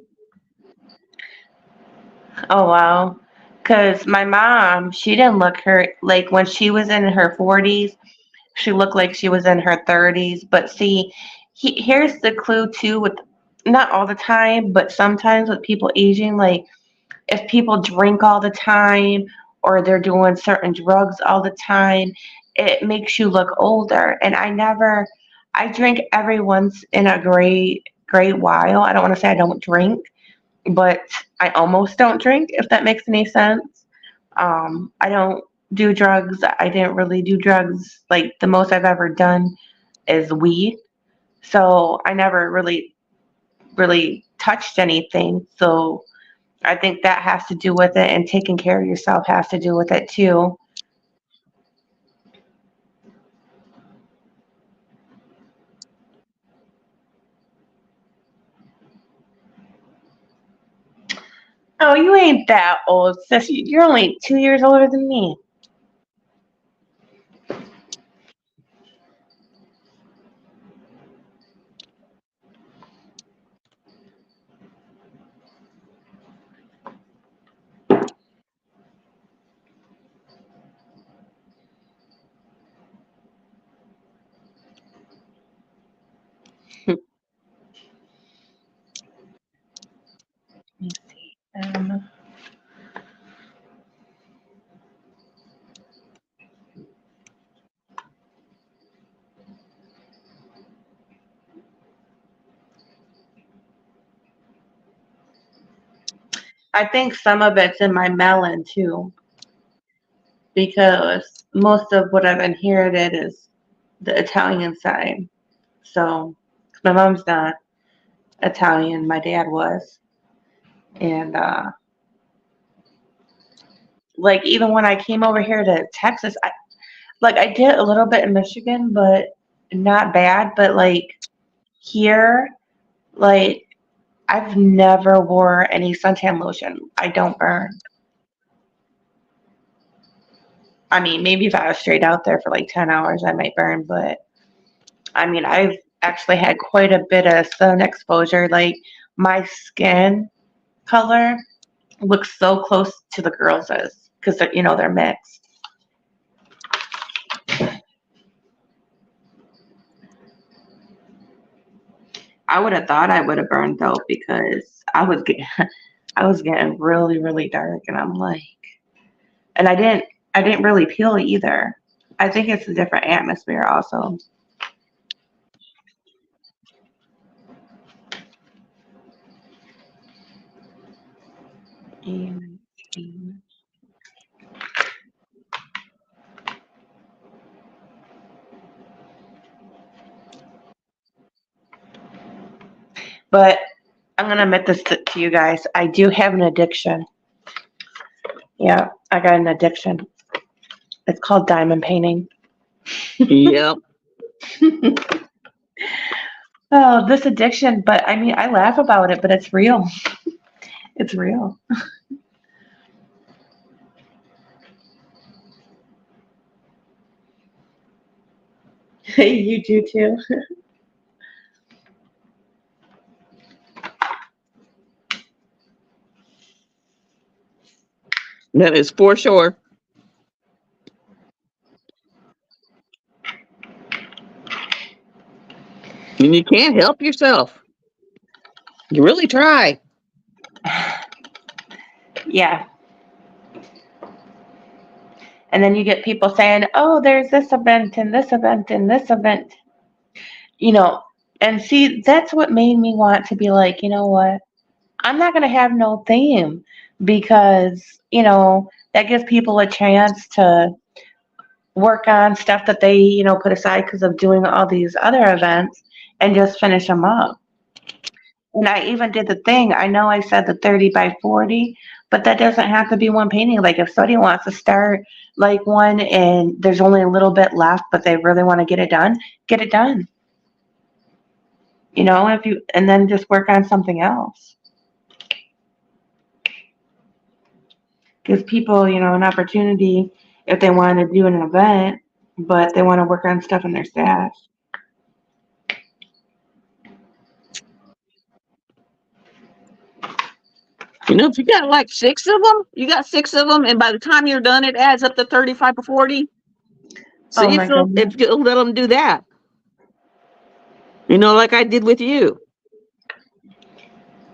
Oh wow. Cause my mom, she didn't look her like when she was in her 40s, she looked like she was in her 30s. But see, here's the clue too with not all the time, but sometimes with people aging, like if people drink all the time or they're doing certain drugs all the time, it makes you look older. And I drink every once in a great while. I don't want to say I don't drink, but I almost don't drink, if that makes any sense. I don't do drugs. I didn't really do drugs. Like the most I've ever done is weed. So I never really touched anything. So I think that has to do with it, and taking care of yourself has to do with it too. Oh, you ain't that old, sis. You're only 2 years older than me. Let me see. I think some of it's in my melon too, because most of what I've inherited is the Italian side. So my mom's not Italian, my dad was, and like even when I came over here to Texas, I did a little bit in Michigan, but not bad. But like here, like I've never wore any suntan lotion. I don't burn. I mean, maybe if I was straight out there for like 10 hours, I might burn, but I mean, I've actually had quite a bit of sun exposure. Like my skin color looks so close to the girls' because they're mixed. I would have thought I would have burned though because I was getting really dark, and I'm like, and I didn't really peel either. I think it's a different atmosphere also. And- But I'm gonna admit this to you guys. I do have an addiction. Yeah, I got an addiction. It's called diamond painting. Yep. Oh, this addiction, but I mean, I laugh about it, but it's real. It's real. You do too. That is for sure. And you can't help yourself. You really try. Yeah. And then you get people saying, oh, there's this event and this event and this event, you know. And see, that's what made me want to be like, you know what? I'm not going to have no theme because, that gives people a chance to work on stuff that they, put aside because of doing all these other events and just finish them up. And I even did the thing. I know I said the 30 by 40, but that doesn't have to be one painting. Like if somebody wants to start like one and there's only a little bit left, but they really want to get it done, get it done. And then just work on something else. Gives people, an opportunity if they want to do an event, but they want to work on stuff in their stash. If you got like you got 6 of them, and by the time you're done, it adds up to 35 or 40. Oh See my goodness. if you'll let them do that. Like I did with you.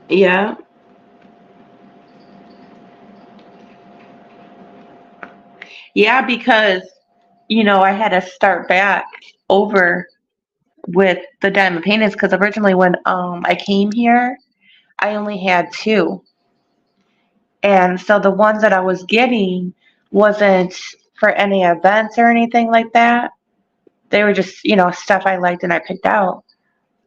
Yeah. Yeah, because I had to start back over with the diamond paintings because originally when I came here, I only had two, and so the ones that I was getting wasn't for any events or anything like that. They were just stuff I liked and I picked out.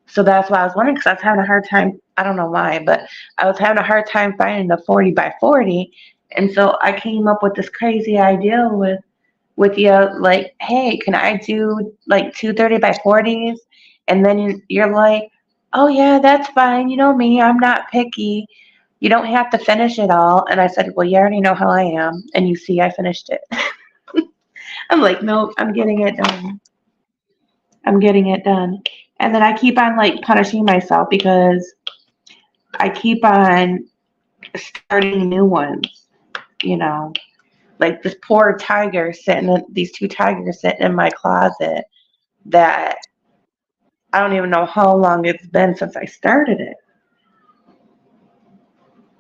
So that's why I was wondering because I was having a hard time. I don't know why, but I was having a hard time finding the 40 by 40, and so I came up with this crazy idea with you, like, hey, can I do like two 30 by 40s? And then you're like, oh, yeah, that's fine. You know me, I'm not picky. You don't have to finish it all. And I said, well, you already know how I am. And you see, I finished it. I'm like, nope, I'm getting it done. I'm getting it done. And then I keep on like punishing myself because I keep on starting new ones, you know, like this poor tiger these two tigers sitting in my closet that I don't even know how long it's been since I started it.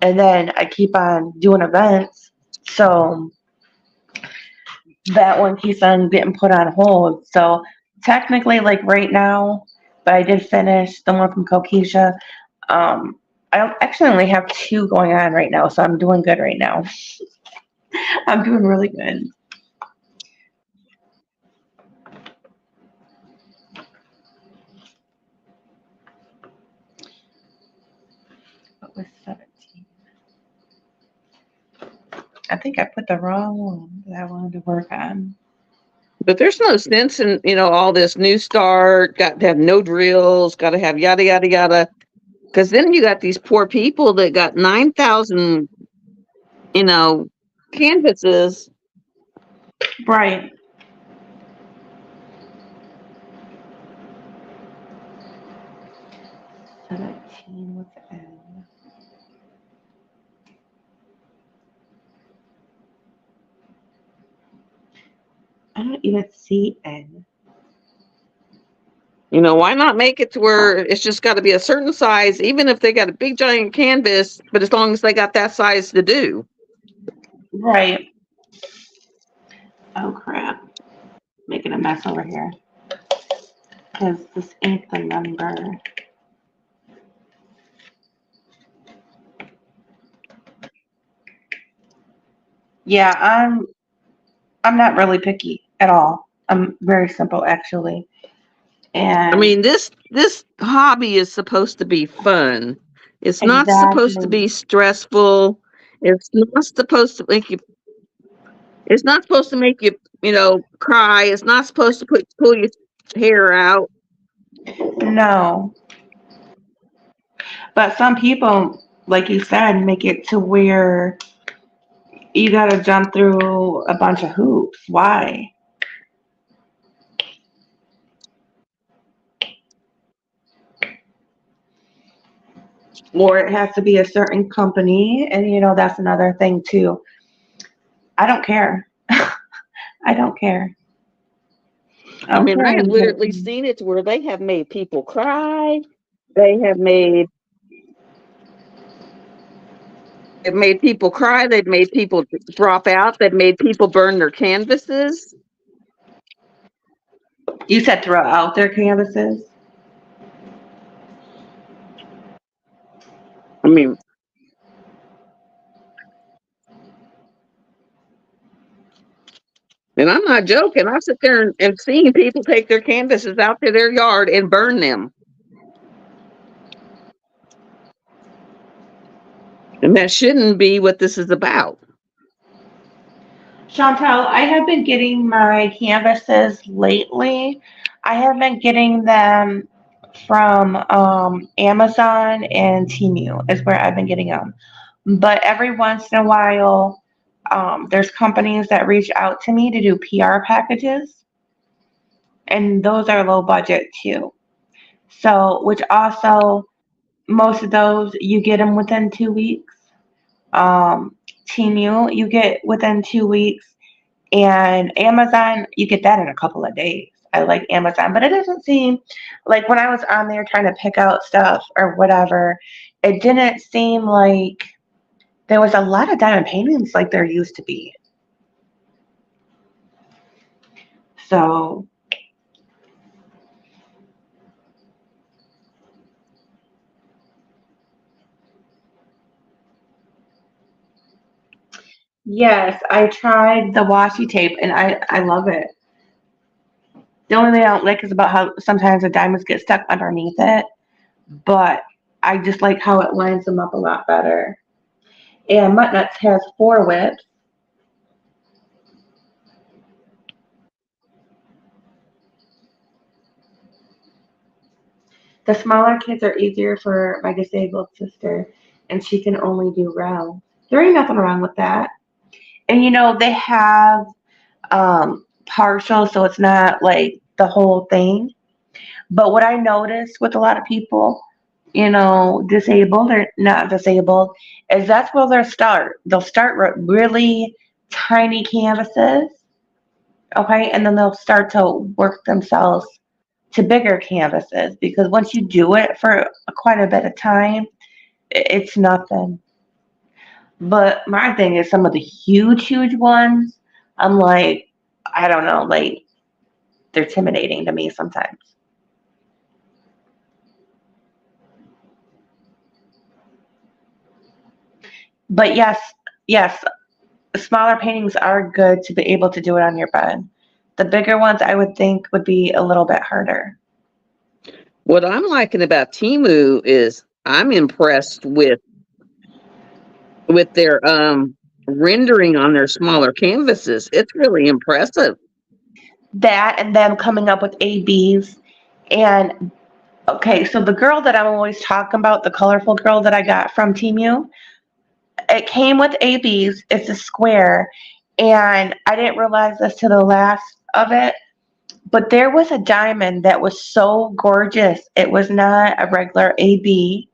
And then I keep on doing events. So that one keeps on getting put on hold. So technically, like right now, but I did finish the one from Kokesha. I actually only have two going on right now, so I'm doing good right now. I'm doing really good. What was 17? I think I put the wrong one that I wanted to work on. But there's no sense in, all this new start, got to have no drills, got to have yada, yada, yada. Because then you got these poor people that got 9,000, canvases. Right. 17 with N. I don't even see N. Why not make it to where it's just got to be a certain size, even if they got a big giant canvas, but as long as they got that size to do. Right. Oh crap. Making a mess over here. Because this ain't the number. Yeah, I'm not really picky at all. I'm very simple actually. I And mean, this hobby is supposed to be fun. It's not supposed to exactly. be stressful. It's not supposed to make you it's not supposed to make you, cry. It's not supposed to pull your hair out. No. But some people, like you said, make it to where you gotta jump through a bunch of hoops. Why? Or it has to be a certain company, and that's another thing too. I don't care. I don't care. I I don't mean, care I have who's literally making. seen it to where they have made people cry. They have made people cry. They've made people drop out. They've made people burn their canvases. You said throw out their canvases. I mean, and I'm not joking. I sit there and seen people take their canvases out to their yard and burn them. And that shouldn't be what this is about. Chantel, I have been getting my canvases lately. I have been getting them from Amazon and Temu is where I've been getting them. But every once in a while, there's companies that reach out to me to do PR packages, and those are low budget too. So, which also most of those you get them within 2 weeks. Um, Temu you get within 2 weeks, and Amazon you get that in a couple of days. I like Amazon, but it doesn't seem like when I was on there trying to pick out stuff or whatever, it didn't seem like there was a lot of diamond paintings like there used to be. So yes, I tried the washi tape and I love it. The only thing I don't like is about how sometimes the diamonds get stuck underneath it, but I just like how it lines them up a lot better. And Mutt Nuts has 4 whips. The smaller kids are easier for my disabled sister, and she can only do round. There ain't nothing wrong with that. And they have partial, so it's not like the whole thing. But what I noticed with a lot of people, disabled or not disabled, is that's where they'll start. They'll start with really tiny canvases, okay, and then they'll start to work themselves to bigger canvases because once you do it for quite a bit of time, it's nothing. But my thing is some of the huge, huge ones, I'm like, I don't know, like they're intimidating to me sometimes. But yes, yes, smaller paintings are good to be able to do it on your bed. The bigger ones I would think would be a little bit harder. What I'm liking about Timu is I'm impressed with their rendering on their smaller canvases. It's really impressive. That and them coming up with ABs. And okay, so the girl that I'm always talking about, the colorful girl that I got from Temu, it came with ABs. It's a square. And I didn't realize this to the last of it, but there was a diamond that was so gorgeous. It was not a regular AB,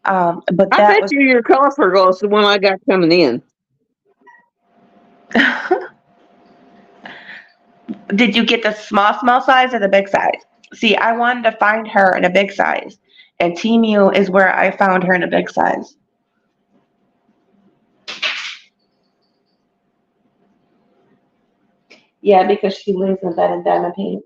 but I that bet was. you your colorful girl is the one I got coming in. Did you get the small size or the big size? See, I wanted to find her in a big size, and Temu is where I found her in a big size. Yeah, because she lives in bed and diamond paint.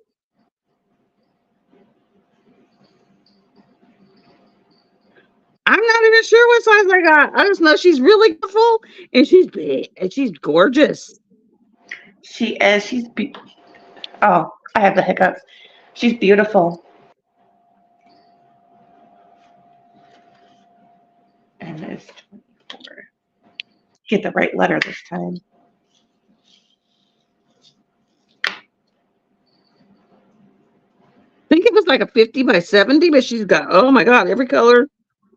I'm not even sure what size I got. I just know she's really beautiful and she's big and she's gorgeous. She is. Oh, I have the hiccups. She's beautiful. And it's 24. Get the right letter this time. I think it was like a 50 by 70, but she's got, oh my God, every color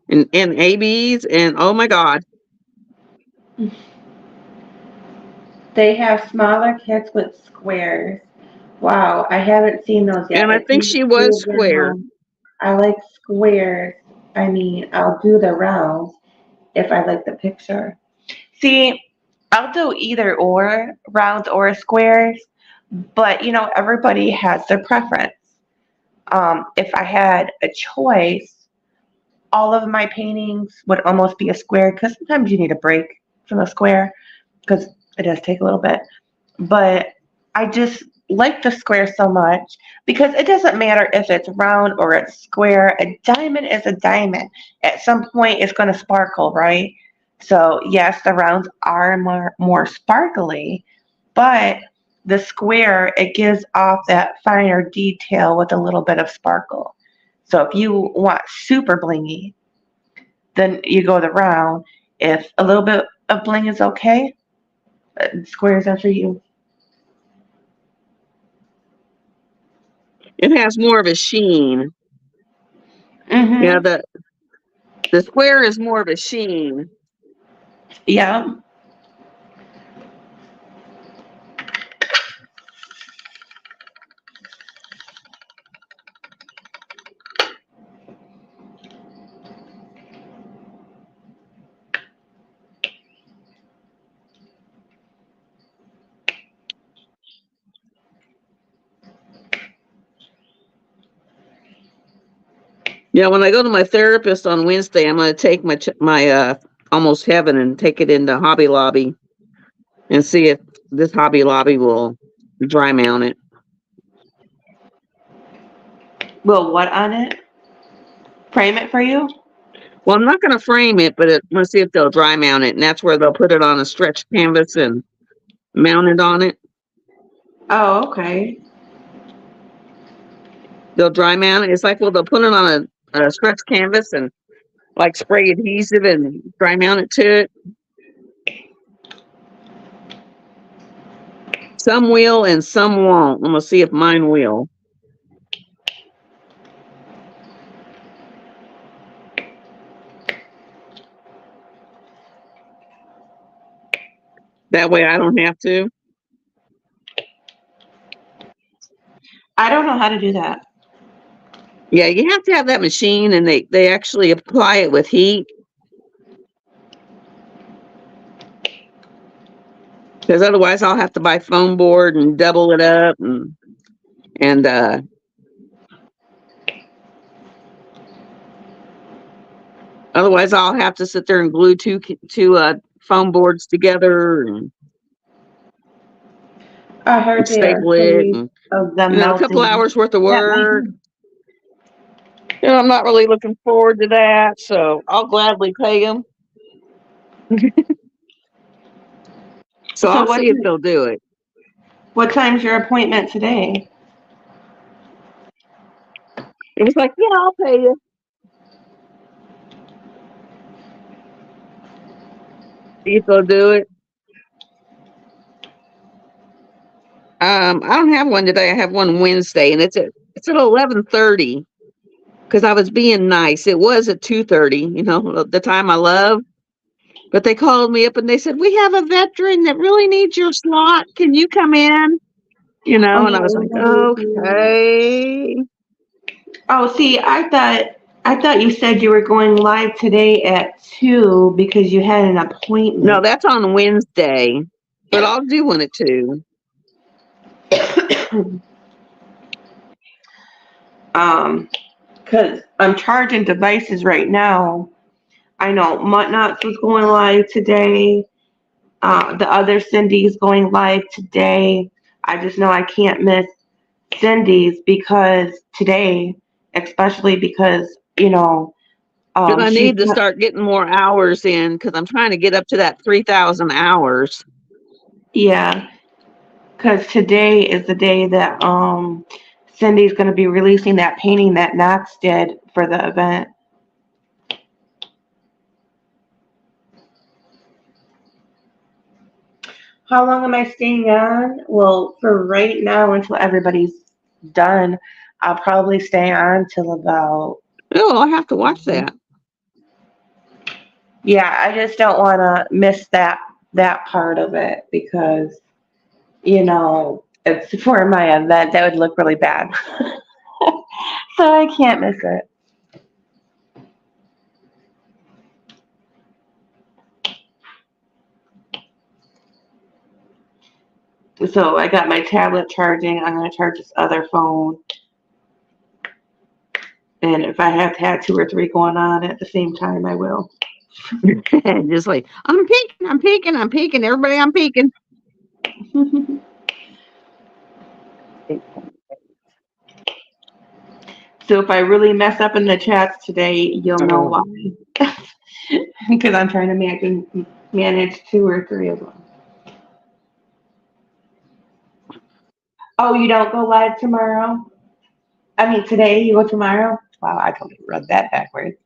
and ABs and oh my God. They have smaller kits with squares. Wow, I haven't seen those yet. And I If think you she see was again, square. Mom, I like squares. I mean, I'll do the rounds if I like the picture. See, I'll do either or, rounds or squares, but everybody has their preference. If I had a choice, all of my paintings would almost be a square because sometimes you need a break from a square because it does take a little bit. But I just like the square so much because it doesn't matter if it's round or it's square. A diamond is a diamond. At some point, it's going to sparkle, right? So yes, the rounds are more sparkly, but the square it gives off that finer detail with a little bit of sparkle. So if you want super blingy, then you go the round. If a little bit of bling is okay, squares are for you. It has more of a sheen. Yeah, Mm-hmm. the square is more of a sheen. Yeah. Yeah, when I go to my therapist on Wednesday, I'm going to take my almost heaven and take it into Hobby Lobby and see if this Hobby Lobby will dry mount it. Will what on it? Frame it for you? Well, I'm not going to frame it, but I'm going to see if they'll dry mount it. And that's where they'll put it on a stretch canvas and mount it on it. Oh, okay. They'll dry mount it. It's like, well, they'll put it on a stretch canvas and like spray adhesive and dry mount it to it. Some will and some won't. I'm going to see if mine will. That way I don't have to. I don't know how to do that. Yeah, you have to have that machine, and they actually apply it with heat. Because otherwise I'll have to buy foam board and double it up and otherwise I'll have to sit there and glue two foam boards together and I heard they are staple it afraid and of them a couple melting. hours worth of That might work. be. I'm not really looking forward to that, so I'll gladly pay them. So I'll see if they'll do it. What time's your appointment today? It was like, yeah, I'll pay you. See if they'll do it. I don't have one today. I have one Wednesday, and it's at 11:30. Because I was being nice. It was at 2:30. The time I love. But they called me up and they said, "We have a veteran that really needs your slot. Can you come in?" And I was like, okay. Oh, see, I thought you said you were going live today at 2 because you had an appointment. No, that's on Wednesday, but I'll do one at 2. Because I'm charging devices right now. I know Muttnuts was going live today. The other Cindy's going live today. I just know I can't miss Cindy's because today, especially because, Because I need to start getting more hours in because I'm trying to get up to that 3,000 hours. Yeah, because today is the day that Cindy's going to be releasing that painting that Knox did for the event. How long am I staying on? Well, for right now, until everybody's done, I'll probably stay on till about. Oh, I have to watch that. Yeah, I just don't want to miss that part of it because, it's for my event. That would look really bad. So I can't miss it. So I got my tablet charging. I'm going to charge this other phone. And if I have to have 2 or 3 going on at the same time, I will. Just like, I'm peeking. Everybody, I'm peeking. So if I really mess up in the chats today, you'll know why. Because I'm trying to manage 2 or 3 of them. Oh, you don't go live tomorrow? I mean, today you go tomorrow? Wow, I totally read that backwards.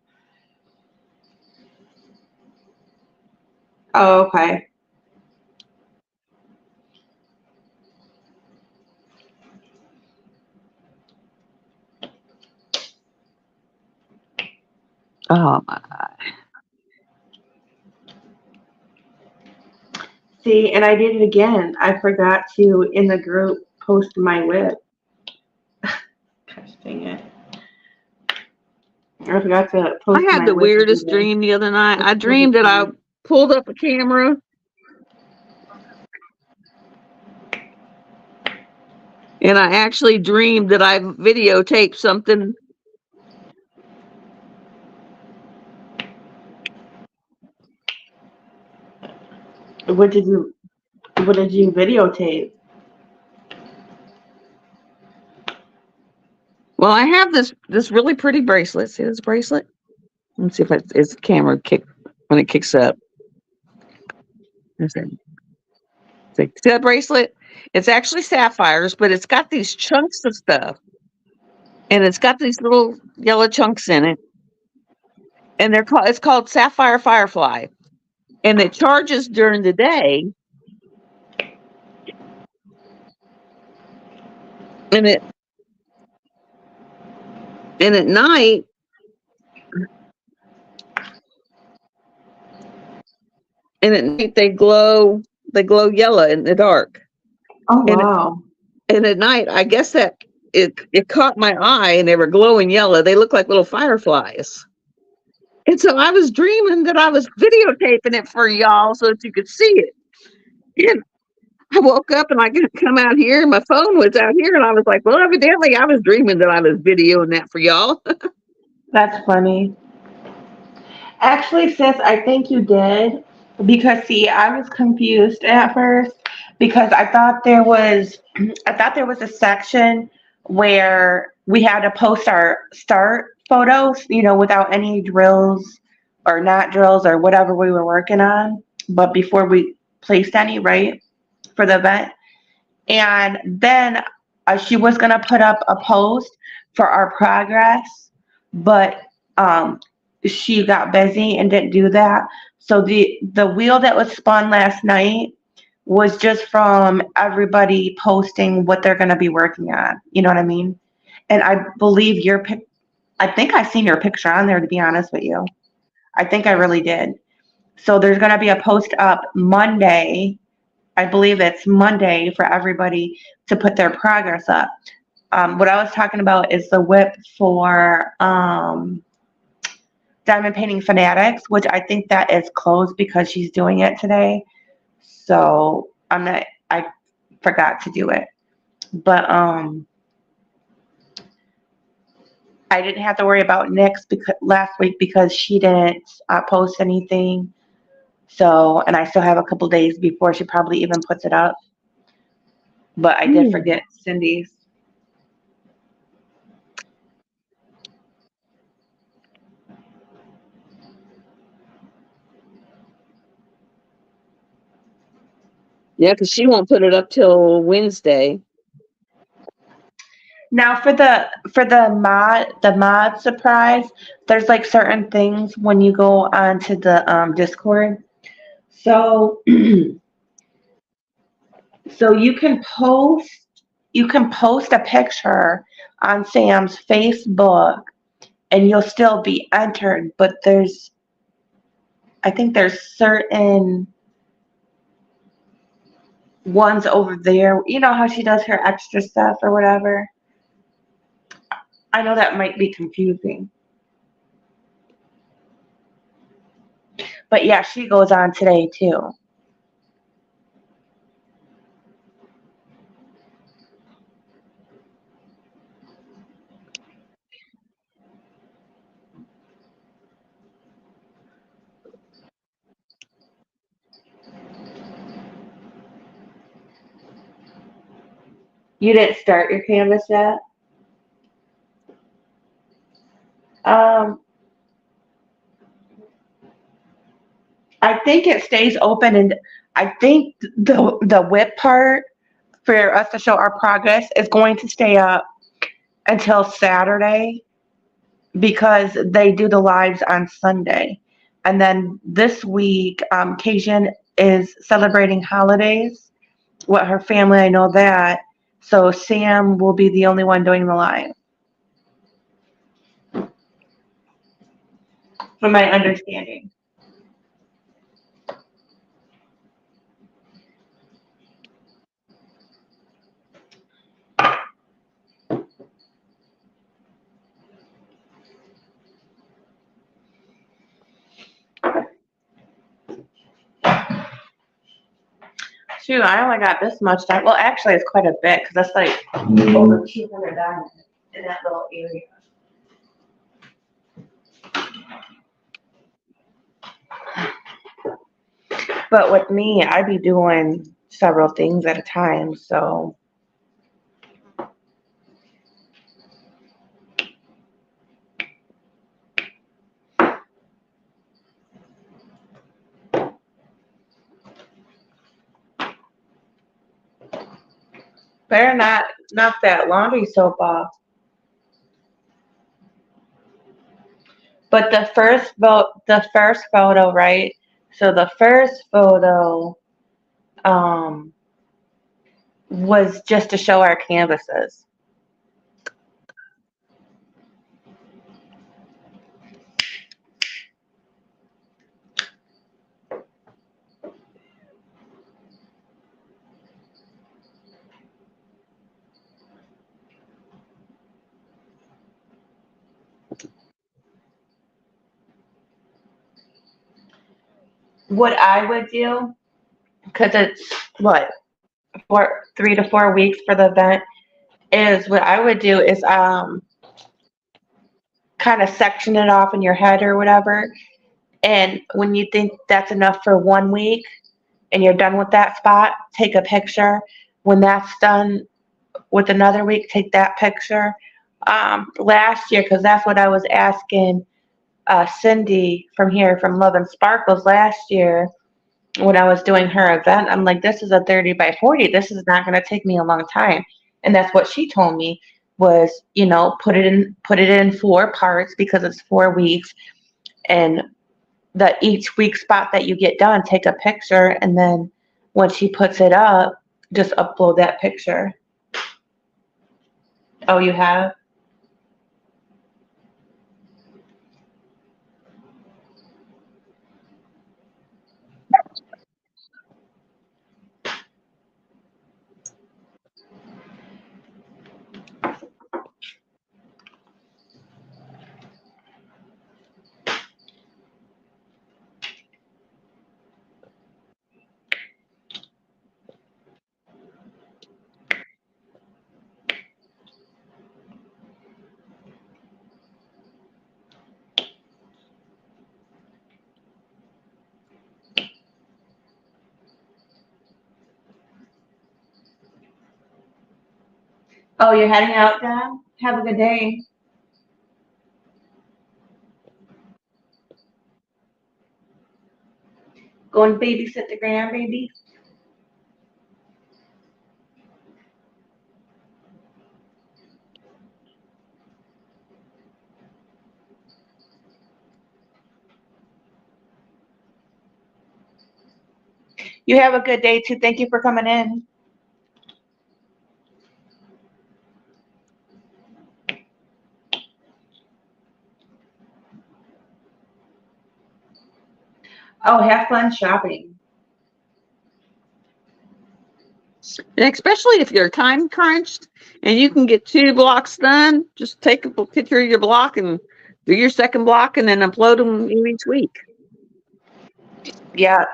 Oh, okay. Oh my. See, and I did it again. I forgot to, in the group, post my whip. Gosh dang it. I forgot to post I had my the whip weirdest again. dream the other night. I dreamed that I pulled up a camera and I actually dreamed that I videotaped something. What did you videotape? Well, I have this really pretty bracelet. See this bracelet? Let's see if it's camera kick when it kicks up. Let's see that bracelet? It's actually sapphires, but it's got these chunks of stuff, and it's got these little yellow chunks in it, and it's called Sapphire Firefly, and it charges during the day, and it and at night they glow yellow in the dark. Oh, And wow. and at night, I guess that it caught my eye, and they were glowing yellow. They look like little fireflies. And so I was dreaming that I was videotaping it for y'all so that you could see it. And I woke up and I could come out here, and my phone was out here, and I was like, well, evidently I was dreaming that I was videoing that for y'all. That's funny. Actually, sis, I think you did because see, I was confused at first because I thought there was a section where we had to post our start photos, without any drills or not drills or whatever we were working on, but before we placed any, right, for the event. And then she was going to put up a post for our progress, but um, she got busy and didn't do that. So the wheel that was spun last night was just from everybody posting what they're going to be working on. You know what I mean? And I believe I think I seen your picture on there, to be honest with you. I think I really did. So there's going to be a post up Monday. I believe it's Monday for everybody to put their progress up. What I was talking about is the whip for Diamond Painting Fanatics, which I think that is closed because she's doing it today. So I forgot to do it. But I didn't have to worry about Nyx because last week because she didn't post anything. So, and I still have a couple days before she probably even puts it up. But I did forget Cindy's. Yeah, because she won't put it up till Wednesday. Now for the mod surprise, there's like certain things when you go onto the Discord. So so you can post a picture on Sam's Facebook and you'll still be entered, but I think there's certain ones over there. You know how she does her extra stuff or whatever? I know that might be confusing. But yeah, she goes on today too. You didn't start your canvas yet? Um, I think it stays open, and I think the whip part for us to show our progress is going to stay up until Saturday because they do the lives on Sunday. And then this week, Cajun is celebrating holidays with her family. I know that. So Sam will be the only one doing the live, from my understanding. Shoot, I only got this much done. Well, actually, it's quite a bit because that's like over 200 diamonds in that little area. But with me, I be doing several things at a time. So Better not knock that laundry soap off. But the first photo, right? So the first photo um was just to show our canvases. What I would do, because it's what 3 to 4 weeks for the event, is what I would do is kind of section it off in your head or whatever. And when you think that's enough for 1 week and you're done with that spot, take a picture. When that's done with another week, take that picture. Last year, because that's what I was asking Cindy from here from Love and Sparkles last year when I was doing her event. I'm like, this is a 30 by 40. This is not going to take me a long time. And that's what she told me was, put it in 4 parts because it's 4 weeks. And the each week spot that you get done, take a picture. And then when she puts it up, just upload that picture. Oh, you have? Oh, you're heading out now? Have a good day. Go and babysit the grandbaby. You have a good day too. Thank you for coming in. Oh, have fun shopping. And especially if you're time crunched and you can get 2 blocks done, just take a picture of your block and do your second block and then upload them each week. Yeah.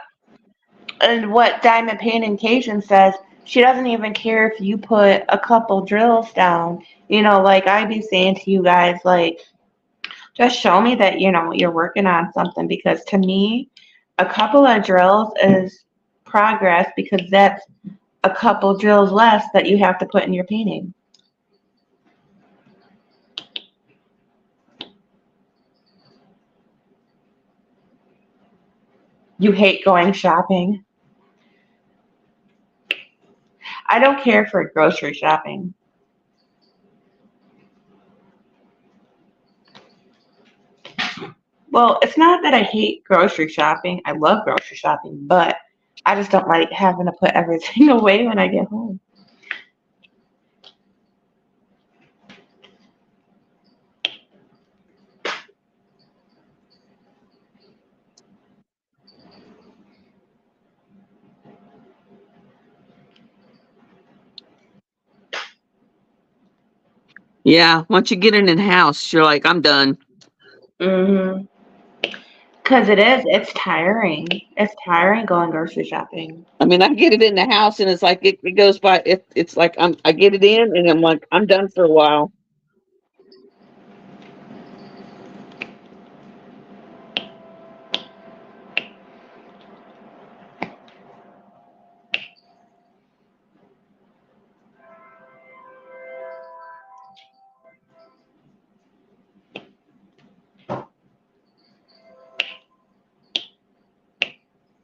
And what Diamond Painting Cajun says, she doesn't even care if you put a couple drills down. Like I be saying to you guys, like, just show me that, you're working on something because to me, a couple of drills is progress because that's a couple drills less that you have to put in your painting. You hate going shopping. I don't care for grocery shopping. Well, it's not that I hate grocery shopping. I love grocery shopping, but I just don't like having to put everything away when I get home. Yeah, once you get in the house, you're like, I'm done. Mm-hmm. Because it's tiring. It's tiring going grocery shopping. I mean, I get it in the house and it's like it goes by. It's like I get it in and I'm like I'm done for a while.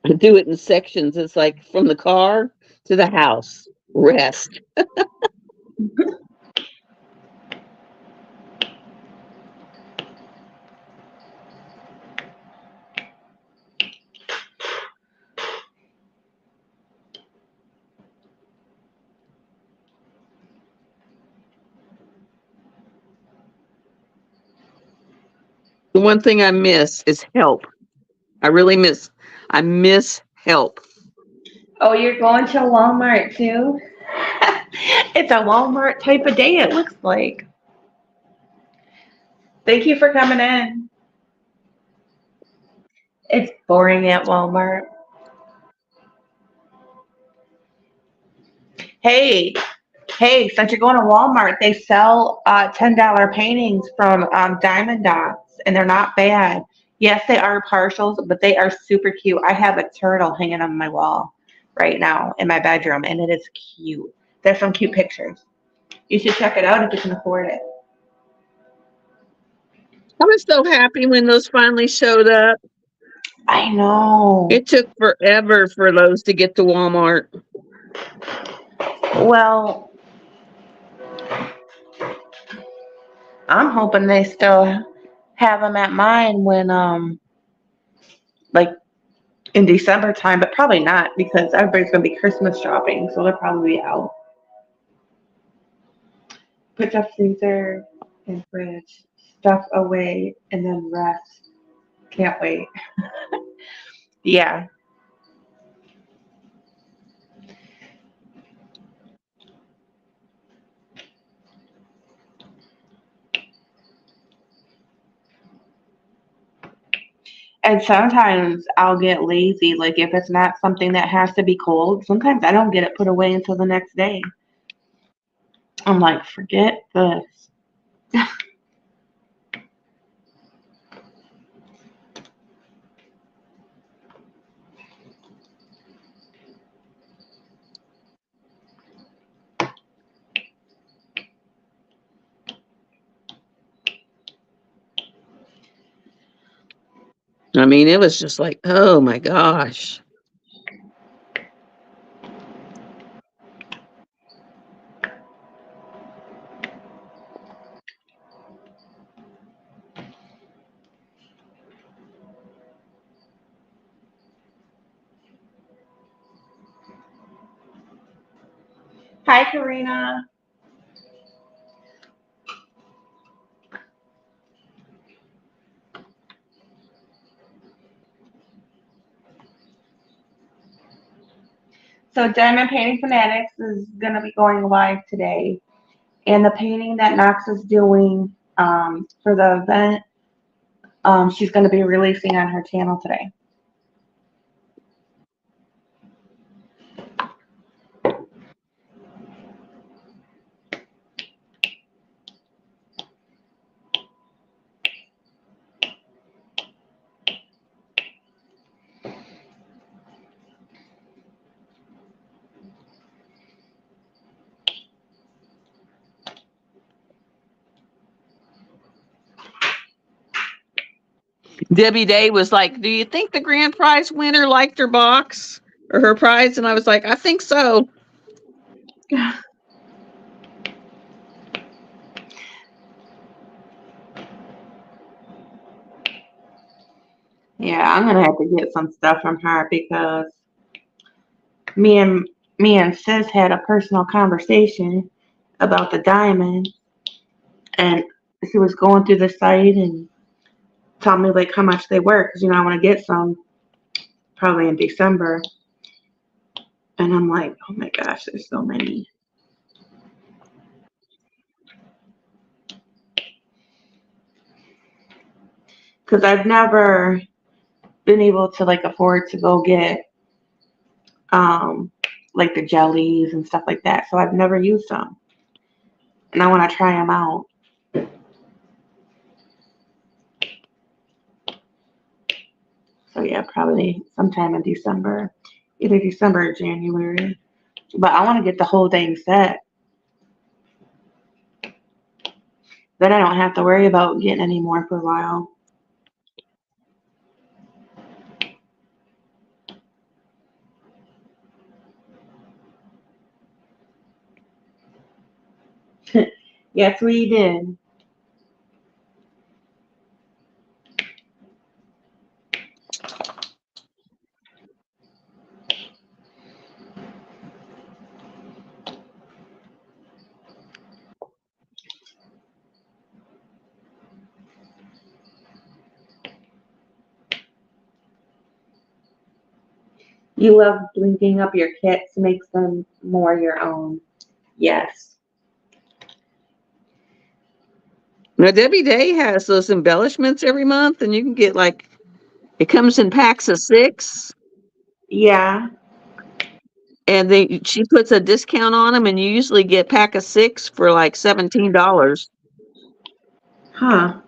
I do it in sections. It's like from the car to the house. Rest. The one thing I miss is help. I miss help. Oh, you're going to Walmart too? It's a Walmart type of day, it looks like. Thank you for coming in. It's boring at Walmart. Hey, hey, since you're going to Walmart, they sell $10 paintings from Diamond Dots, and they're not bad. Yes, they are partials, but they are super cute. I have a turtle hanging on my wall right now in my bedroom, and it is cute. There's some cute pictures. You should check it out if you can afford it. I was so happy when those finally showed up. I know. It took forever for those to get to Walmart. Well, I'm hoping they still have them at mine when, like in December time, but probably not because everybody's gonna be Christmas shopping, so they'll probably be out. Put the freezer and fridge, stuff away, and then rest. Can't wait. Yeah. And sometimes I'll get lazy, like if it's not something that has to be cold. Sometimes I don't get it put away until the next day. I'm like, forget this. I mean, it was just like, oh my gosh. Hi, Karina. So Diamond Painting Fanatics is gonna be going live today, and the painting that Knox is doing for the event, she's gonna be releasing on her channel today. Debbie Day was like, do you think the grand prize winner liked her box or her prize? And I was like, I think so. Yeah, I'm gonna have to get some stuff from her because me and me and Sis had a personal conversation about the diamond, and she was going through the site and telling me like how much they were because I want to get some probably in December, and I'm like, oh my gosh, there's so many. Because I've never been able to like afford to go get um like the jellies and stuff like that, so I've never used them, and I want to try them out. So yeah, probably sometime in December, either December or January. But I want to get the whole dang set. Then I don't have to worry about getting any more for a while. Yes, we did. You love blinking up your kits, makes them more your own. Yes. Now Debbie Day has those embellishments every month, and you can get like it comes in packs of 6, Yeah. and she puts a discount on them, and you usually get pack of 6 for like $17. Huh.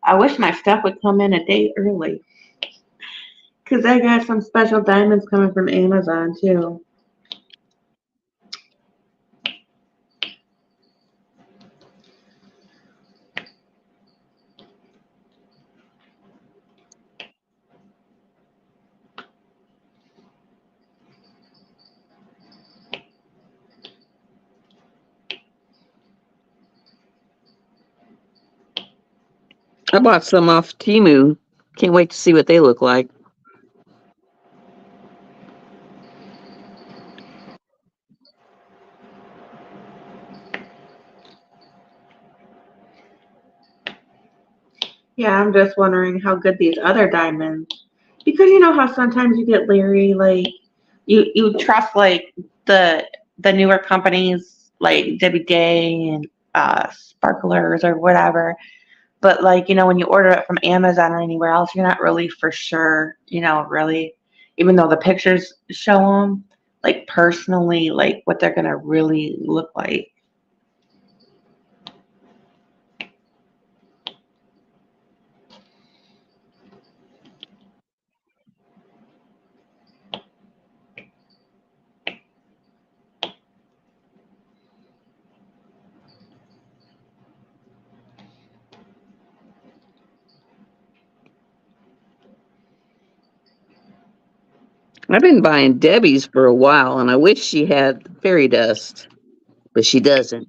I wish my stuff would come in a day early. Because I got some special diamonds coming from Amazon too. I bought some off Temu. Can't wait to see what they look like. Yeah, I'm just wondering how good these other diamonds. Because you know how sometimes you get leery, like you trust like the the newer companies like Debbie Day and Sparklers or whatever. But like, when you order it from Amazon or anywhere else, you're not really for sure, really, even though the pictures show them, like personally, like what they're gonna really look like. I've been buying Debbie's for a while, and I wish she had fairy dust, but she doesn't.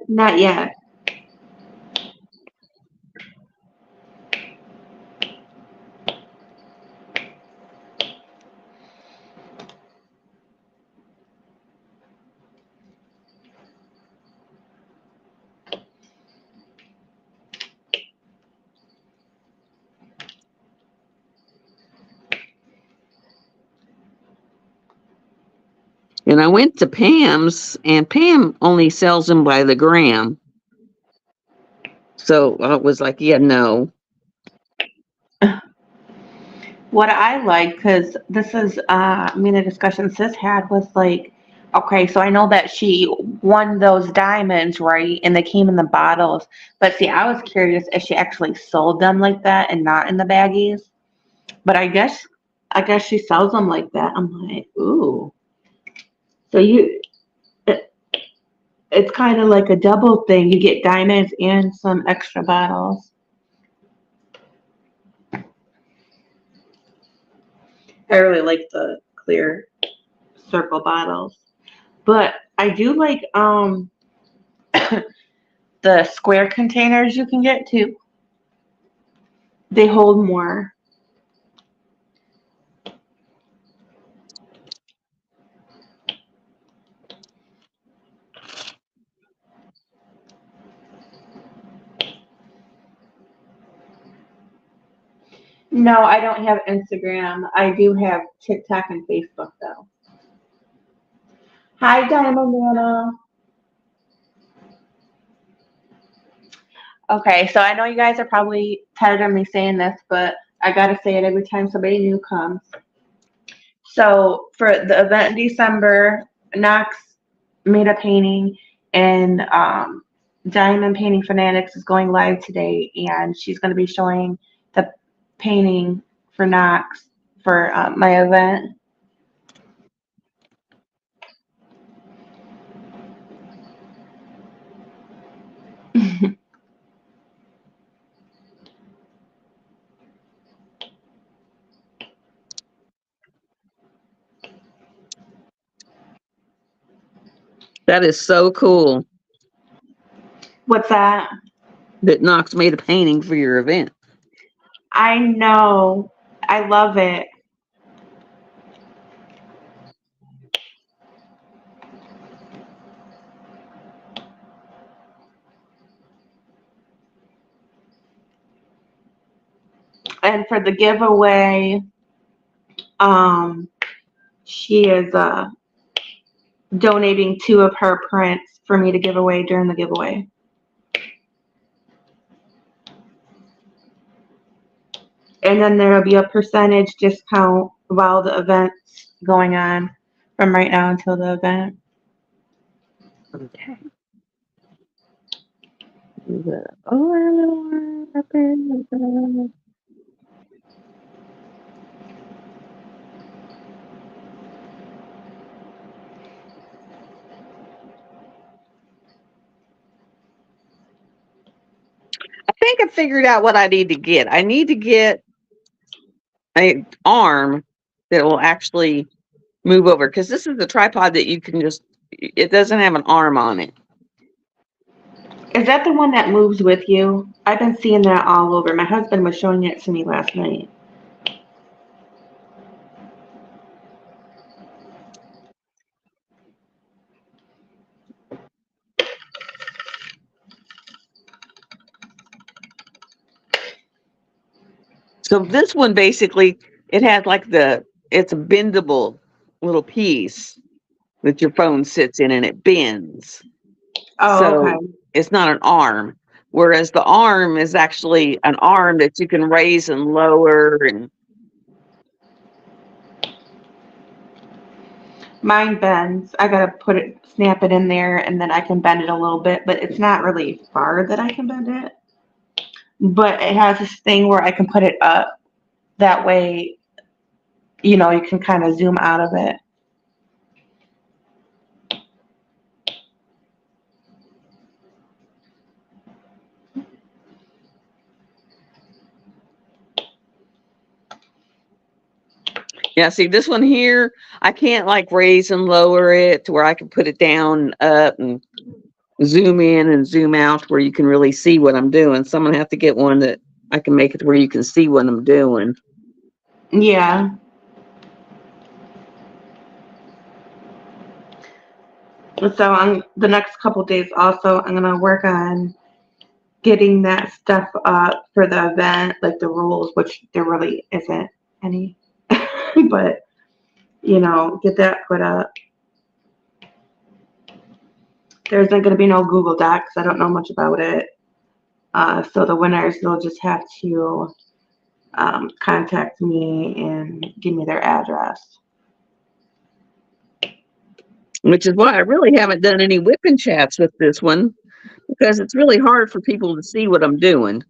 Not yet. And I went to Pam's, and Pam only sells them by the gram. So I was like, yeah, no. What I like, because this is, the discussion Sis had was like, okay, so I know that she won those diamonds, right? And they came in the bottles. But see, I was curious if she actually sold them like that and not in the baggies. But I guess she sells them like that. I'm like, ooh. So it, it's kind of like a double thing. You get diamonds and some extra bottles. I really like the clear circle bottles. But I do like the square containers you can get too. They hold more. No, I don't have Instagram. I do have TikTok and Facebook though. Hi, Diamond Nana. Okay, so I know you guys are probably tired of me saying this, but I gotta say it every time somebody new comes. So for the event in December, Knox made a painting, and Diamond Painting Fanatics is going live today, and she's going to be showing the painting for Knox for my event. That is so cool What's that? that Knox made a painting for your event. I know. I love it. And for the giveaway, um, she is donating 2 of her prints for me to give away during the giveaway. And then there will be a percentage discount while the event's going on from right now until the event. Okay. I think I figured out what I need to get. I need to get an arm that will actually move over, because this is the tripod that you can just, it doesn't have an arm on it. Is that the one that moves with you? I've been seeing that all over. My husband was showing it to me last night. So this one basically, it has like it's a bendable little piece that your phone sits in and it bends. Oh, okay. So it's not an arm. Whereas the arm is actually an arm that you can raise and lower. And Mine bends. I gotta snap it in there, and then I can bend it a little bit, but it's not really far that I can bend it. But it has this thing where I can put it up. That way, you can kind of zoom out of it. yeah, see this one here, I can't like raise and lower it to where I can put it down, up, and zoom in and zoom out where you can really see what I'm doing. So I'm gonna have to get one that I can make it where you can see what I'm doing. Yeah. So on the next couple days also, I'm gonna work on getting that stuff up for the event, like the rules, which there really isn't any. But, get that put up. There isn't going to be no Google Docs. I don't know much about it. So the winners, they'll just have to contact me and give me their address. Which is why I really haven't done any whipping chats with this one, because it's really hard for people to see what I'm doing.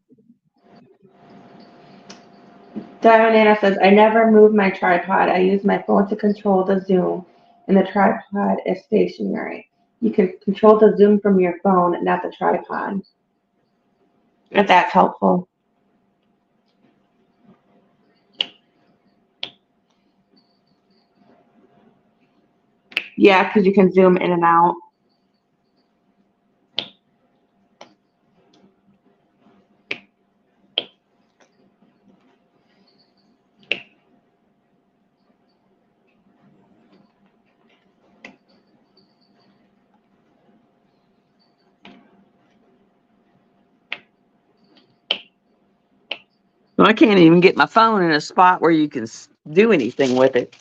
Diana says, I never move my tripod. I use my phone to control the zoom, and the tripod is stationary. You can control the zoom from your phone, not the tripod. If that's helpful. Yeah, because you can zoom in and out. I can't even get my phone in a spot where you can do anything with it.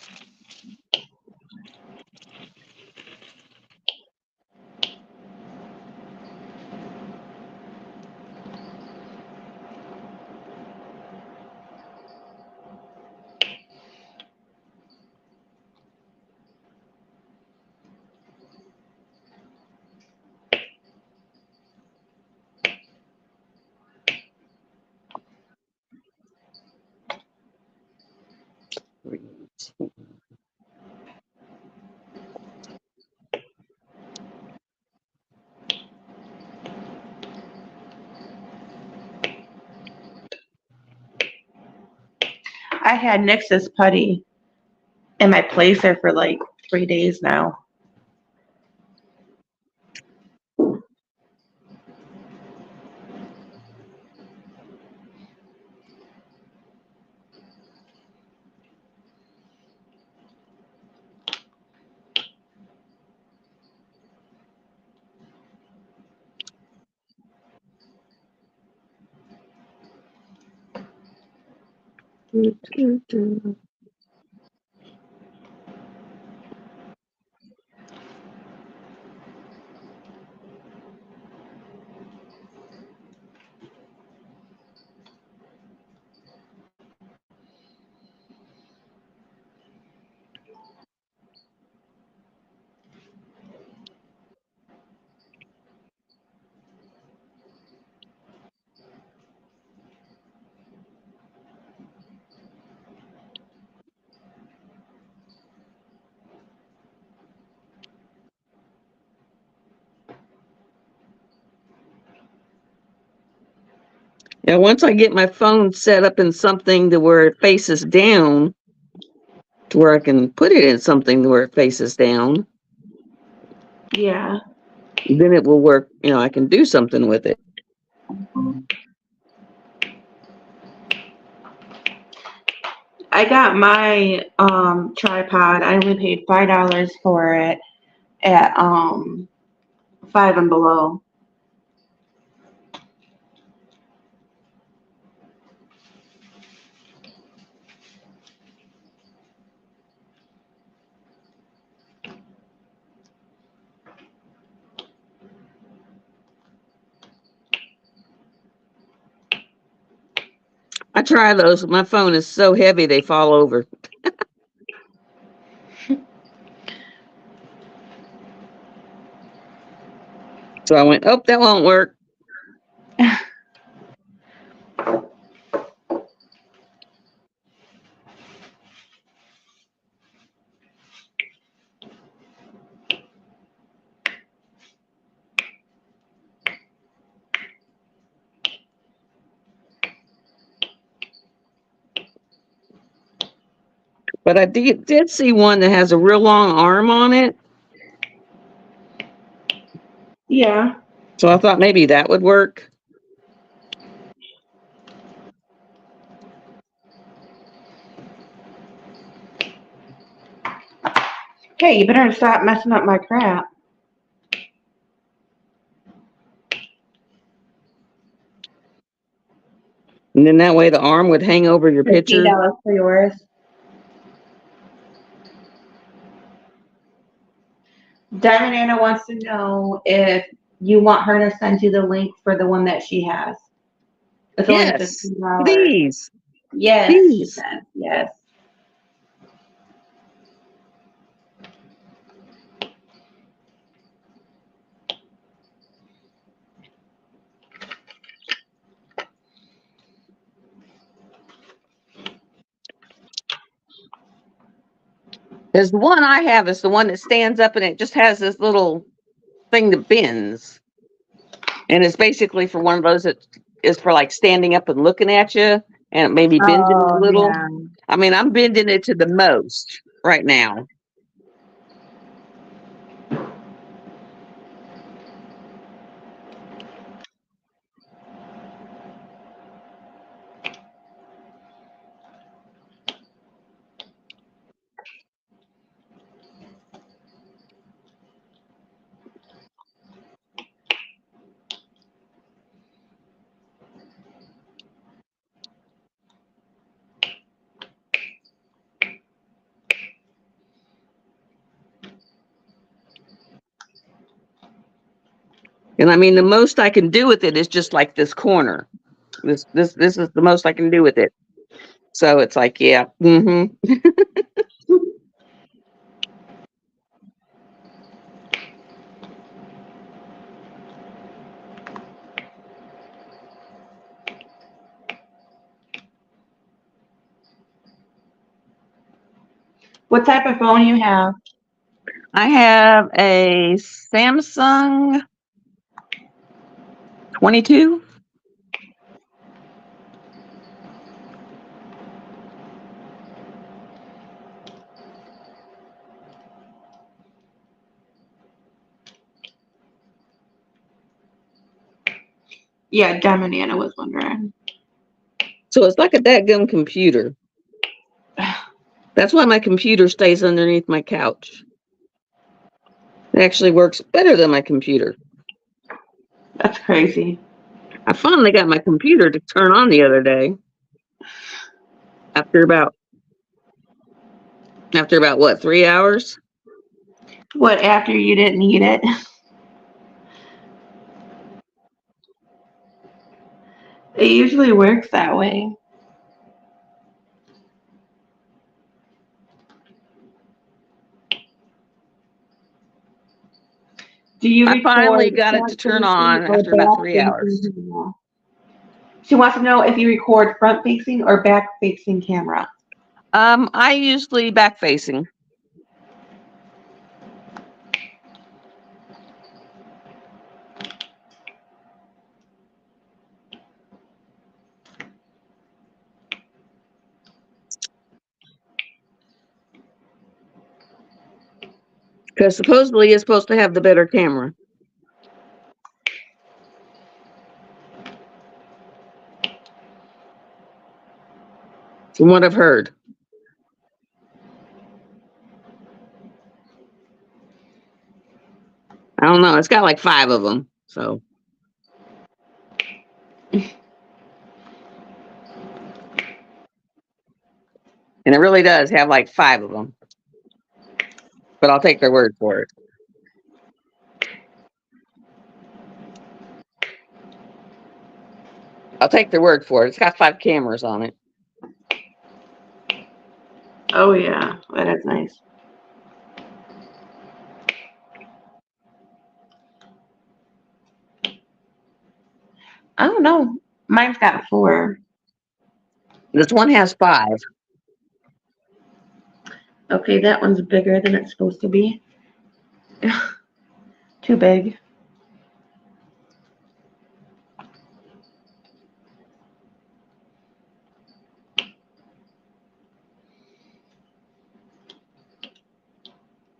I had Nix's putty in my placer for like 3 days now. Yeah, once I get my phone set up in something to where it faces down, to where I can put it in something to where it faces down, Yeah. then it will work. You know, I can do something with it. I got my tripod. I only paid $5 for it at Five and Below. I try those. My phone is so heavy they fall over. So I went, oh, that won't work. But I did see one that has a real long arm on it. Yeah. So I thought maybe that would work. Hey, you better stop messing up my crap. And then that way the arm would hang over your picture. $15 for yours. Diamond Anna wants to know if you want her to send you the link for the one that she has. It's only Yes, $15. please. Yes, she Please. said. Yes. There's the one I have is the one that stands up and it just has this little thing that bends. And it's basically for one of those that is for like standing up and looking at you and maybe bending it a little. Yeah. I mean, I'm bending it to the most right now. And I mean, the most I can do with it is just like this corner. This is the most I can do with it. So it's like, yeah. What type of phone you have? I have a Samsung 22. Yeah, Diamond Anna was wondering. So it's like a dadgum computer. That's why my computer stays underneath my couch. It actually works better than my computer. That's crazy. I finally got my computer to turn on the other day. after about what, 3 hours? What, after you didn't eat it? It usually works that way. Do you I finally record got it to front turn facing on or after about back 3 hours. facing camera? She wants to know if you record front facing or back facing camera. I usually back facing. Because supposedly it's supposed to have the better camera. From what I've heard. I don't know. It's got like 5 of them. So. And it really does have like 5 of them. But I'll take their word for it. I'll take their word for it. It's got 5 cameras on it. Oh yeah, that is nice. I don't know. Mine's got 4. This one has 5. Okay, that one's bigger than it's supposed to be. Too big.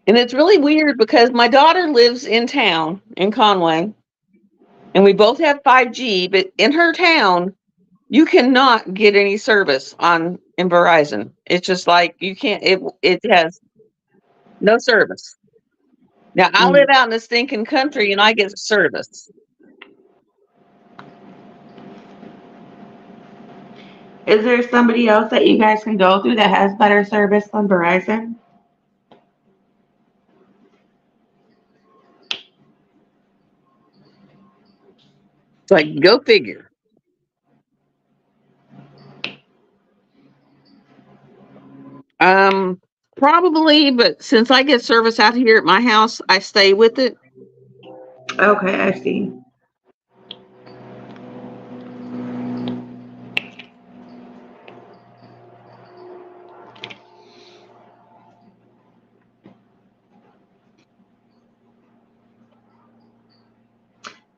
And it's really weird because my daughter lives in town in Conway. And we both have 5G, but in her town, you cannot get any service in Verizon. It's just like you can't, it has no service. Now I live out in the stinking country and I get service. Is there somebody else that you guys can go through that has better service than Verizon? It's like, go figure. Probably, but since I get service out here at my house, I stay with it. Okay, I see.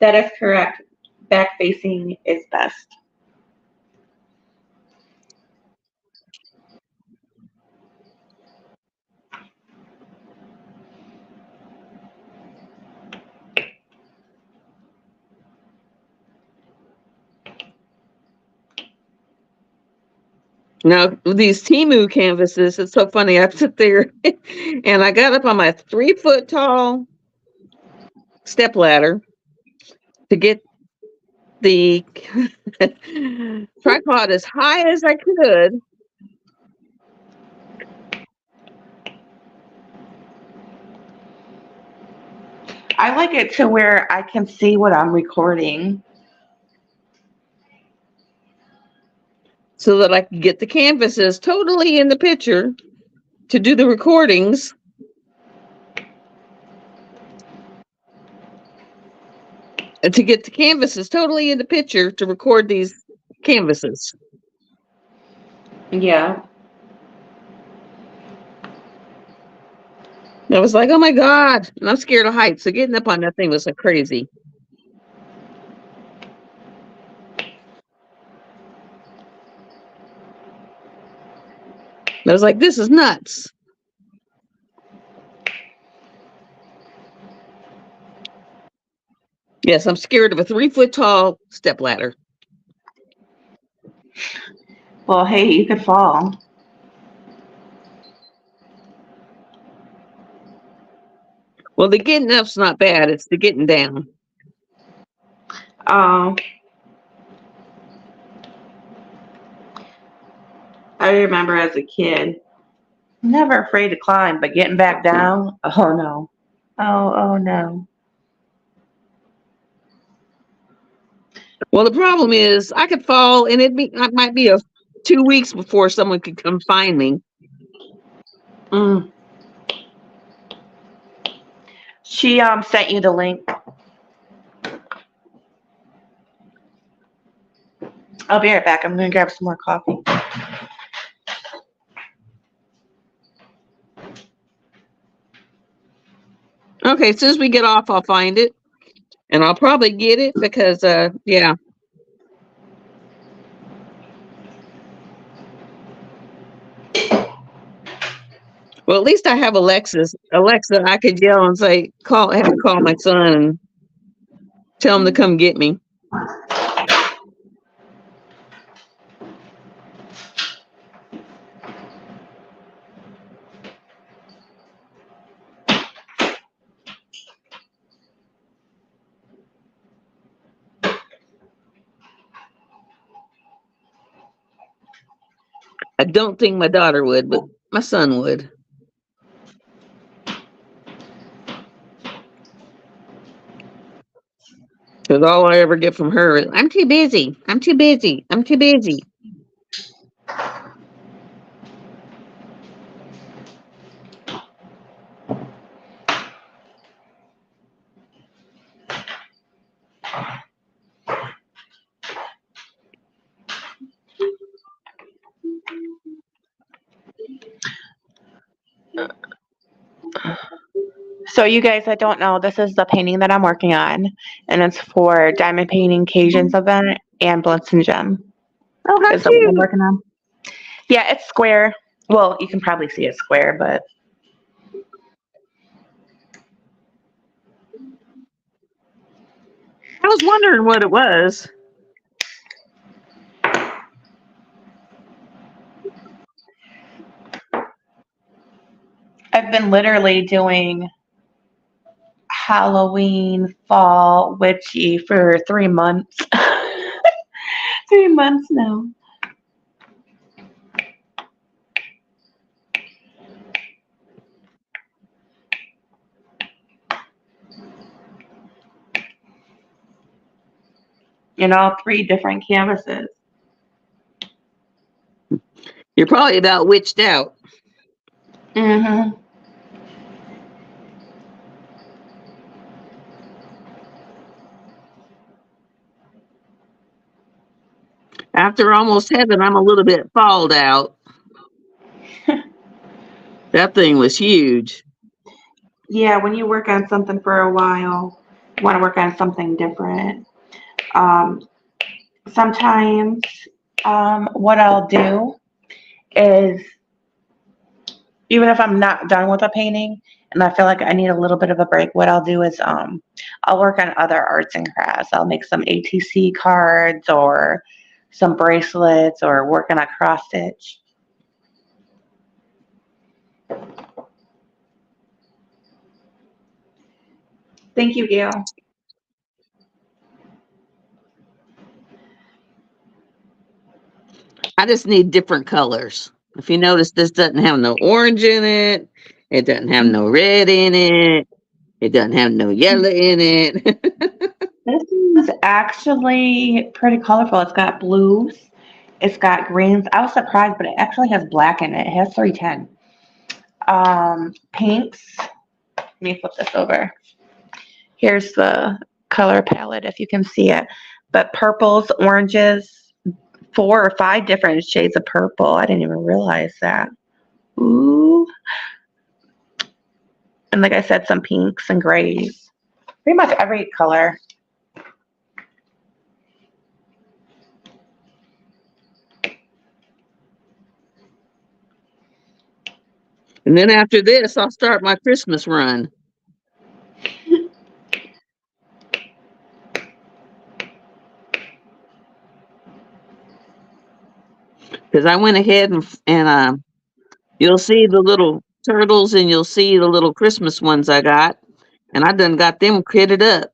That is correct. Back facing is best. Now, these Temu canvases, it's so funny. I sit there and I got up on my 3-foot tall step ladder to get the tripod as high as I could. I like it to where I can see what I'm recording. So that I can get the canvases totally in the picture to do the recordings. And to get the canvases totally in the picture to record these canvases. Yeah. I was like, oh my God. And I'm scared of heights. So getting up on that thing was like crazy. I was like, this is nuts. Yes, I'm scared of a 3-foot tall step ladder. Well, hey, you could fall. Well, the getting up's not bad. It's the getting down. Um, I remember as a kid, never afraid to climb, but getting back down, oh no. Oh no. Well, the problem is I could fall and it might be a 2 weeks before someone could come find me. Mm. She sent you the link. I'll be right back. I'm gonna grab some more coffee. Okay, as soon as we get off, I'll find it. And I'll probably get it because yeah. Well, at least I have Alexa, I could yell and say, have it call my son and tell him to come get me. I don't think my daughter would, but my son would. Because all I ever get from her is, I'm too busy. I'm too busy. I'm too busy. So you guys, I don't know, this is the painting that I'm working on, and it's for Diamond Painting Cajun's event and Blitz and Gem. Oh, how Is that what I'm cute. working on? Yeah, it's square. Well, you can probably see it square, but I was wondering what it was. I've been literally doing Halloween, fall, witchy for 3 months. 3 months now. In all 3 different canvases. You're probably about witched out. Mm-hmm. After almost heaven, I'm a little bit falled out. That thing was huge. Yeah, when you work on something for a while, you want to work on something different. Sometimes what I'll do is, even if I'm not done with a painting and I feel like I need a little bit of a break, what I'll do is I'll work on other arts and crafts. I'll make some ATC cards or some bracelets or work on a cross stitch. Thank you, Gail. I just need different colors. If you notice, this doesn't have no orange in it. It doesn't have no red in it. It doesn't have no yellow in it. This is actually pretty colorful. It's got blues. It's got greens. I was surprised, but it actually has black in it. It has 310. Pinks. Let me flip this over. Here's the color palette if you can see it. But purples, oranges, 4 or 5 different shades of purple. I didn't even realize that. Ooh. And like I said, some pinks and grays. Pretty much every color. And then after this, I'll start my Christmas run. Because I went ahead and you'll see the little turtles and you'll see the little Christmas ones I got. And I done got them kitted up.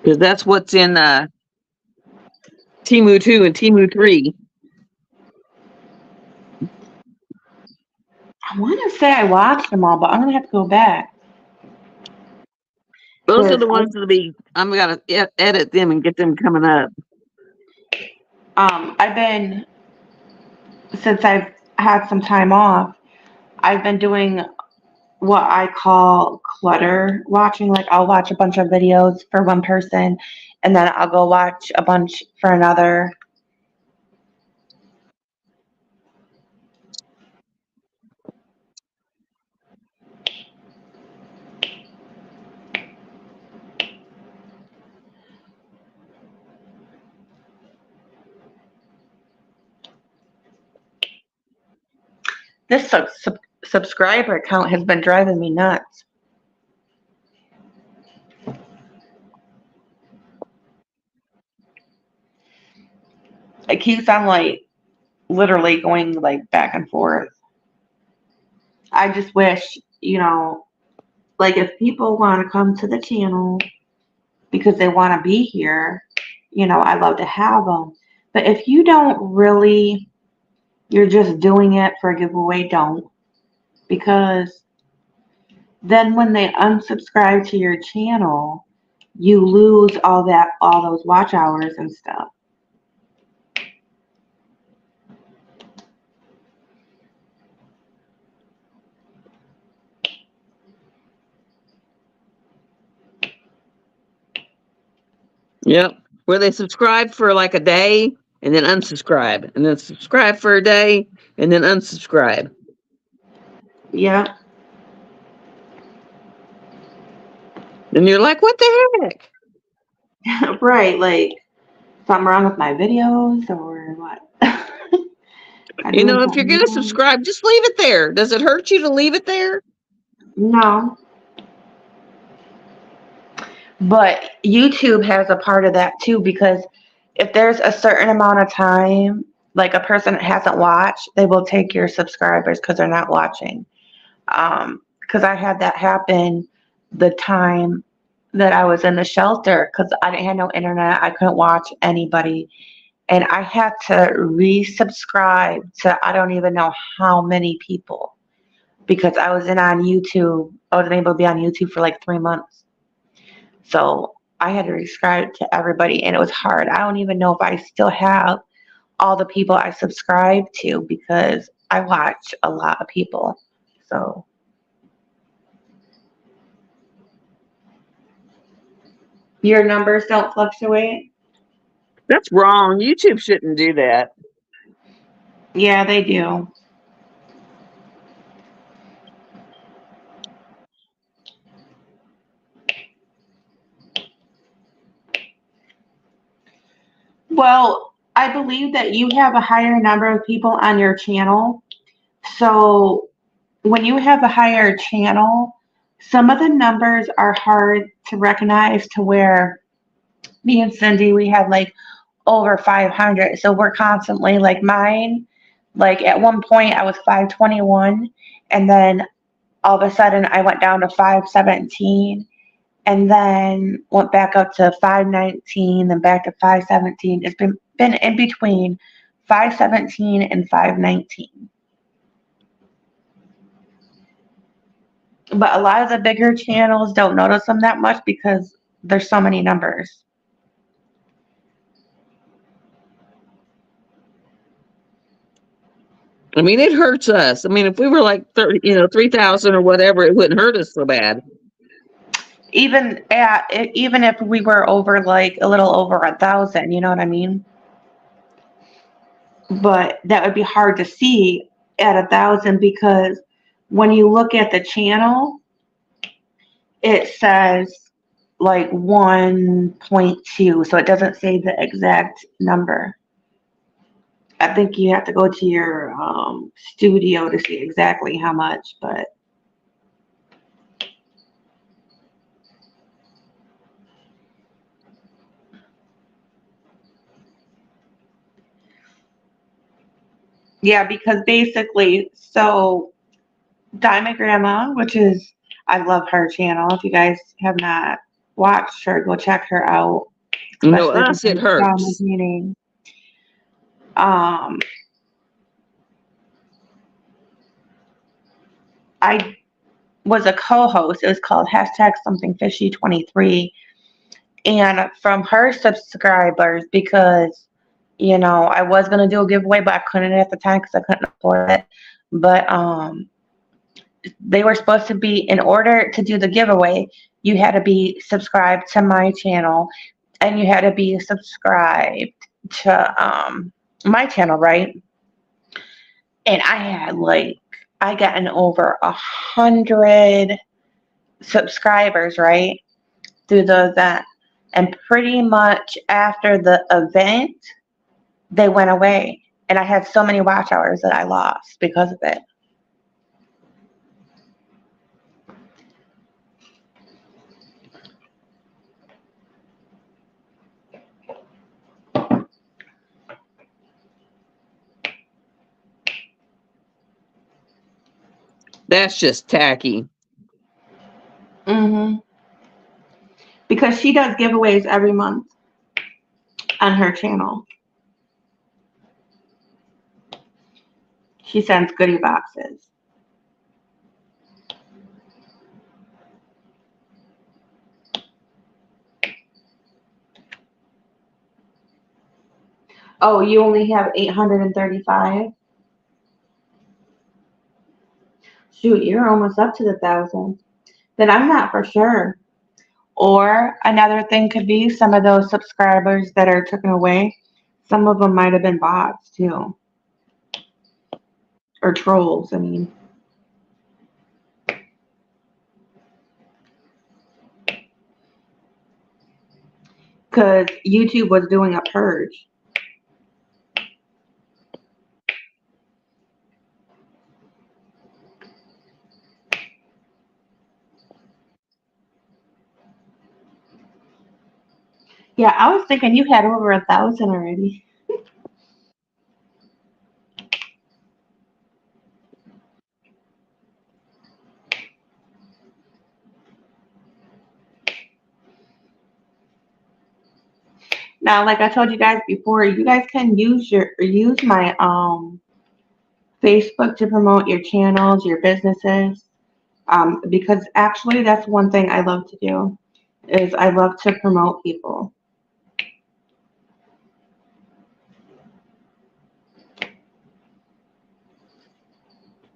Because that's what's in Timu 2 and Timu 3. I want to say I watched them all, but I'm gonna have to go back Those are because the ones that'll be. I'm gonna edit them and get them coming up. I've been since I've had some time off. I've been doing what I call clutter watching. Like I'll watch a bunch of videos for one person, and then I'll go watch a bunch for another. This subscriber count has been driving me nuts. It keeps on like literally going like back and forth. I just wish, like if people want to come to the channel because they want to be here, I'd love to have them. But if you don't really, you're just doing it for a giveaway, don't. Because then when they unsubscribe to your channel, you lose all those watch hours and stuff. Yep. Where they subscribe for like a day and then unsubscribe, and then subscribe for a day and then unsubscribe. Yeah. And you're like, what the Right. Like something wrong with my videos or what? heck? I'm doing If you're something gonna wrong. subscribe, just leave it there. Does it hurt you to leave it there? No. But YouTube has a part of that too because if there's a certain amount of time, like a person hasn't watched, they will take your subscribers because they're not watching. Because I had that happen the time that I was in the shelter because I didn't have no internet. I couldn't watch anybody. And I had to resubscribe to I don't even know how many people because I wasn't on YouTube. I wasn't able to be on YouTube for like 3 months. So I had to subscribe to everybody and it was hard. I don't even know if I still have all the people I subscribe to because I watch a lot of people. So your numbers don't fluctuate? That's wrong. YouTube shouldn't do that. Yeah, they do. Well, I believe that you have a higher number of people on your channel. So when you have a higher channel, some of the numbers are hard to recognize to where me and Cindy, we have like over 500. So we're constantly like mine, like at one point I was 521 and then all of a sudden I went down to 517 and then went back up to 519, then back to 517. It's been in between 517 and 519. But a lot of the bigger channels don't notice them that much because there's so many numbers. I mean, it hurts us. I mean, if we were like 30, 3,000 or whatever, it wouldn't hurt us so bad. Even if we were over like a little over 1,000, you know what I mean? But that would be hard to see at 1,000 because when you look at the channel, it says like 1.2, so it doesn't say the exact number. I think you have to go to your studio to see exactly how much, but yeah, because basically, so Diamond Grandma, which is, I love her channel. If you guys have not watched her, go check her out, especially Us, it the drama hurts. painting. Um, I was a co-host. It was called hashtag something fishy 23. And from her subscribers, because, I was going to do a giveaway, but I couldn't at the time because I couldn't afford it. But they were supposed to be, in order to do the giveaway, you had to be subscribed to my channel and you had to be subscribed to my channel, right? And I gotten over 100 subscribers, right, through the event. And pretty much after the event, they went away. And I had so many watch hours that I lost because of it. That's just tacky. Hmm. Because she does giveaways every month on her channel. She sends goodie boxes. Oh, you only have 835? Shoot, you're almost up to the 1,000. Then I'm not for sure. Or another thing could be some of those subscribers that are taken away. Some of them might have been bots too, or trolls. I mean, because YouTube was doing a purge. Yeah, I was thinking you had over 1,000 already. Now, like I told you guys before, you guys can use my Facebook to promote your channels, your businesses. Because actually that's one thing I love to do is I love to promote people.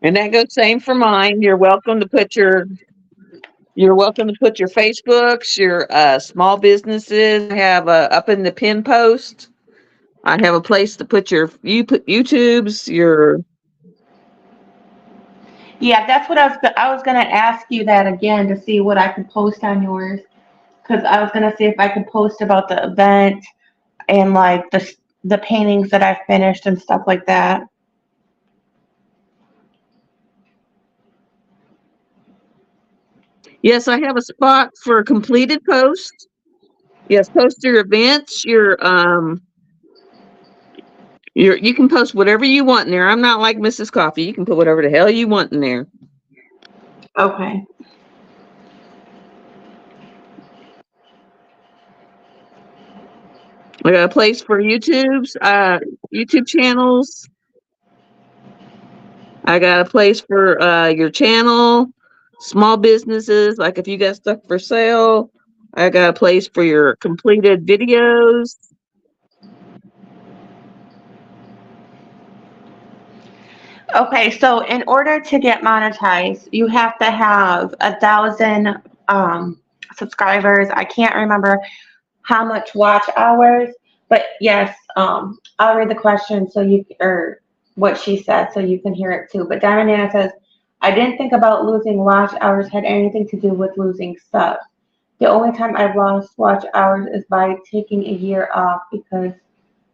And that goes same for mine. You're welcome to put your Facebooks, your small businesses. I have up in the pin post. I have a place to put YouTubes, your. Yeah, that's what I was gonna ask you that again to see what I could post on yours because I was gonna see if I could post about the event and like the paintings that I finished and stuff like that. Yes, I have a spot for completed posts. Yes, post your events, you can post whatever you want in there. I'm not like Mrs. Coffee. You can put whatever the hell you want in there. Okay. I got a place for YouTube channels. I got a place for your channel, small businesses, like if you got stuff for sale. I got a place for your completed videos. Okay, so in order to get monetized, you have to have 1,000 subscribers. I can't remember how much watch hours, but yes, I'll read the question so or what she said so you can hear it too. But Diamond Anna says, I didn't think about losing watch hours had anything to do with losing subs. The only time I've lost watch hours is by taking a year off because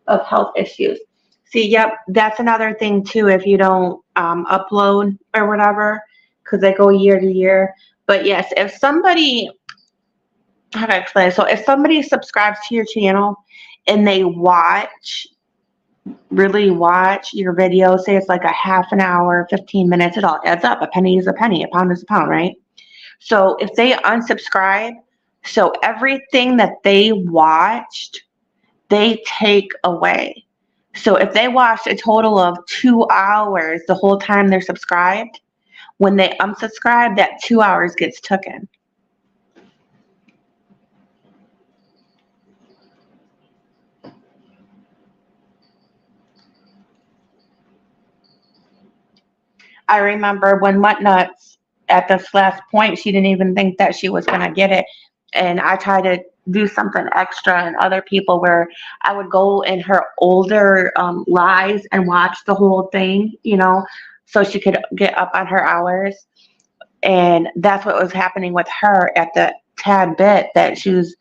of health issues. See, yep, that's another thing too. If you don't upload or whatever, because they go year to year. But yes, if somebody, how do I explain it? So if somebody subscribes to your channel and they really watch your video, say it's like a half an hour, 15 minutes, it all adds up. A penny is a penny, a pound is a pound, right? So if they unsubscribe, so everything that they watched, they take away. So if they watched a total of 2 hours the whole time they're subscribed, when they unsubscribe, that 2 hours gets taken. I remember when Muttnuts at this last point, she didn't even think that she was gonna get it. And I tried to do something extra and other people where I would go in her older lives and watch the whole thing, so she could get up on her hours. And that's what was happening with her at the tad bit that she was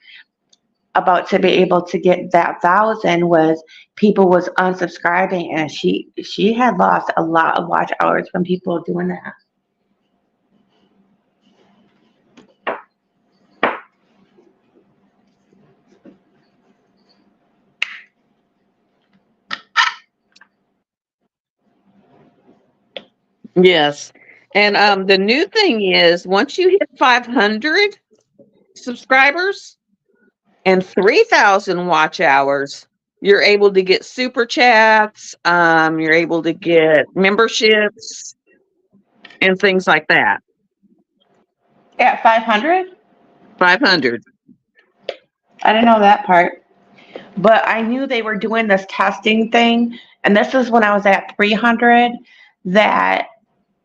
about to be able to get that 1,000 was people was unsubscribing, and she had lost a lot of watch hours from people doing that. Yes. And the new thing is once you hit 500 subscribers and 3,000 watch hours, you're able to get super chats, you're able to get memberships and things like that. At 500? 500. I didn't know that part. But I knew they were doing this testing thing, and this is when I was at 300 that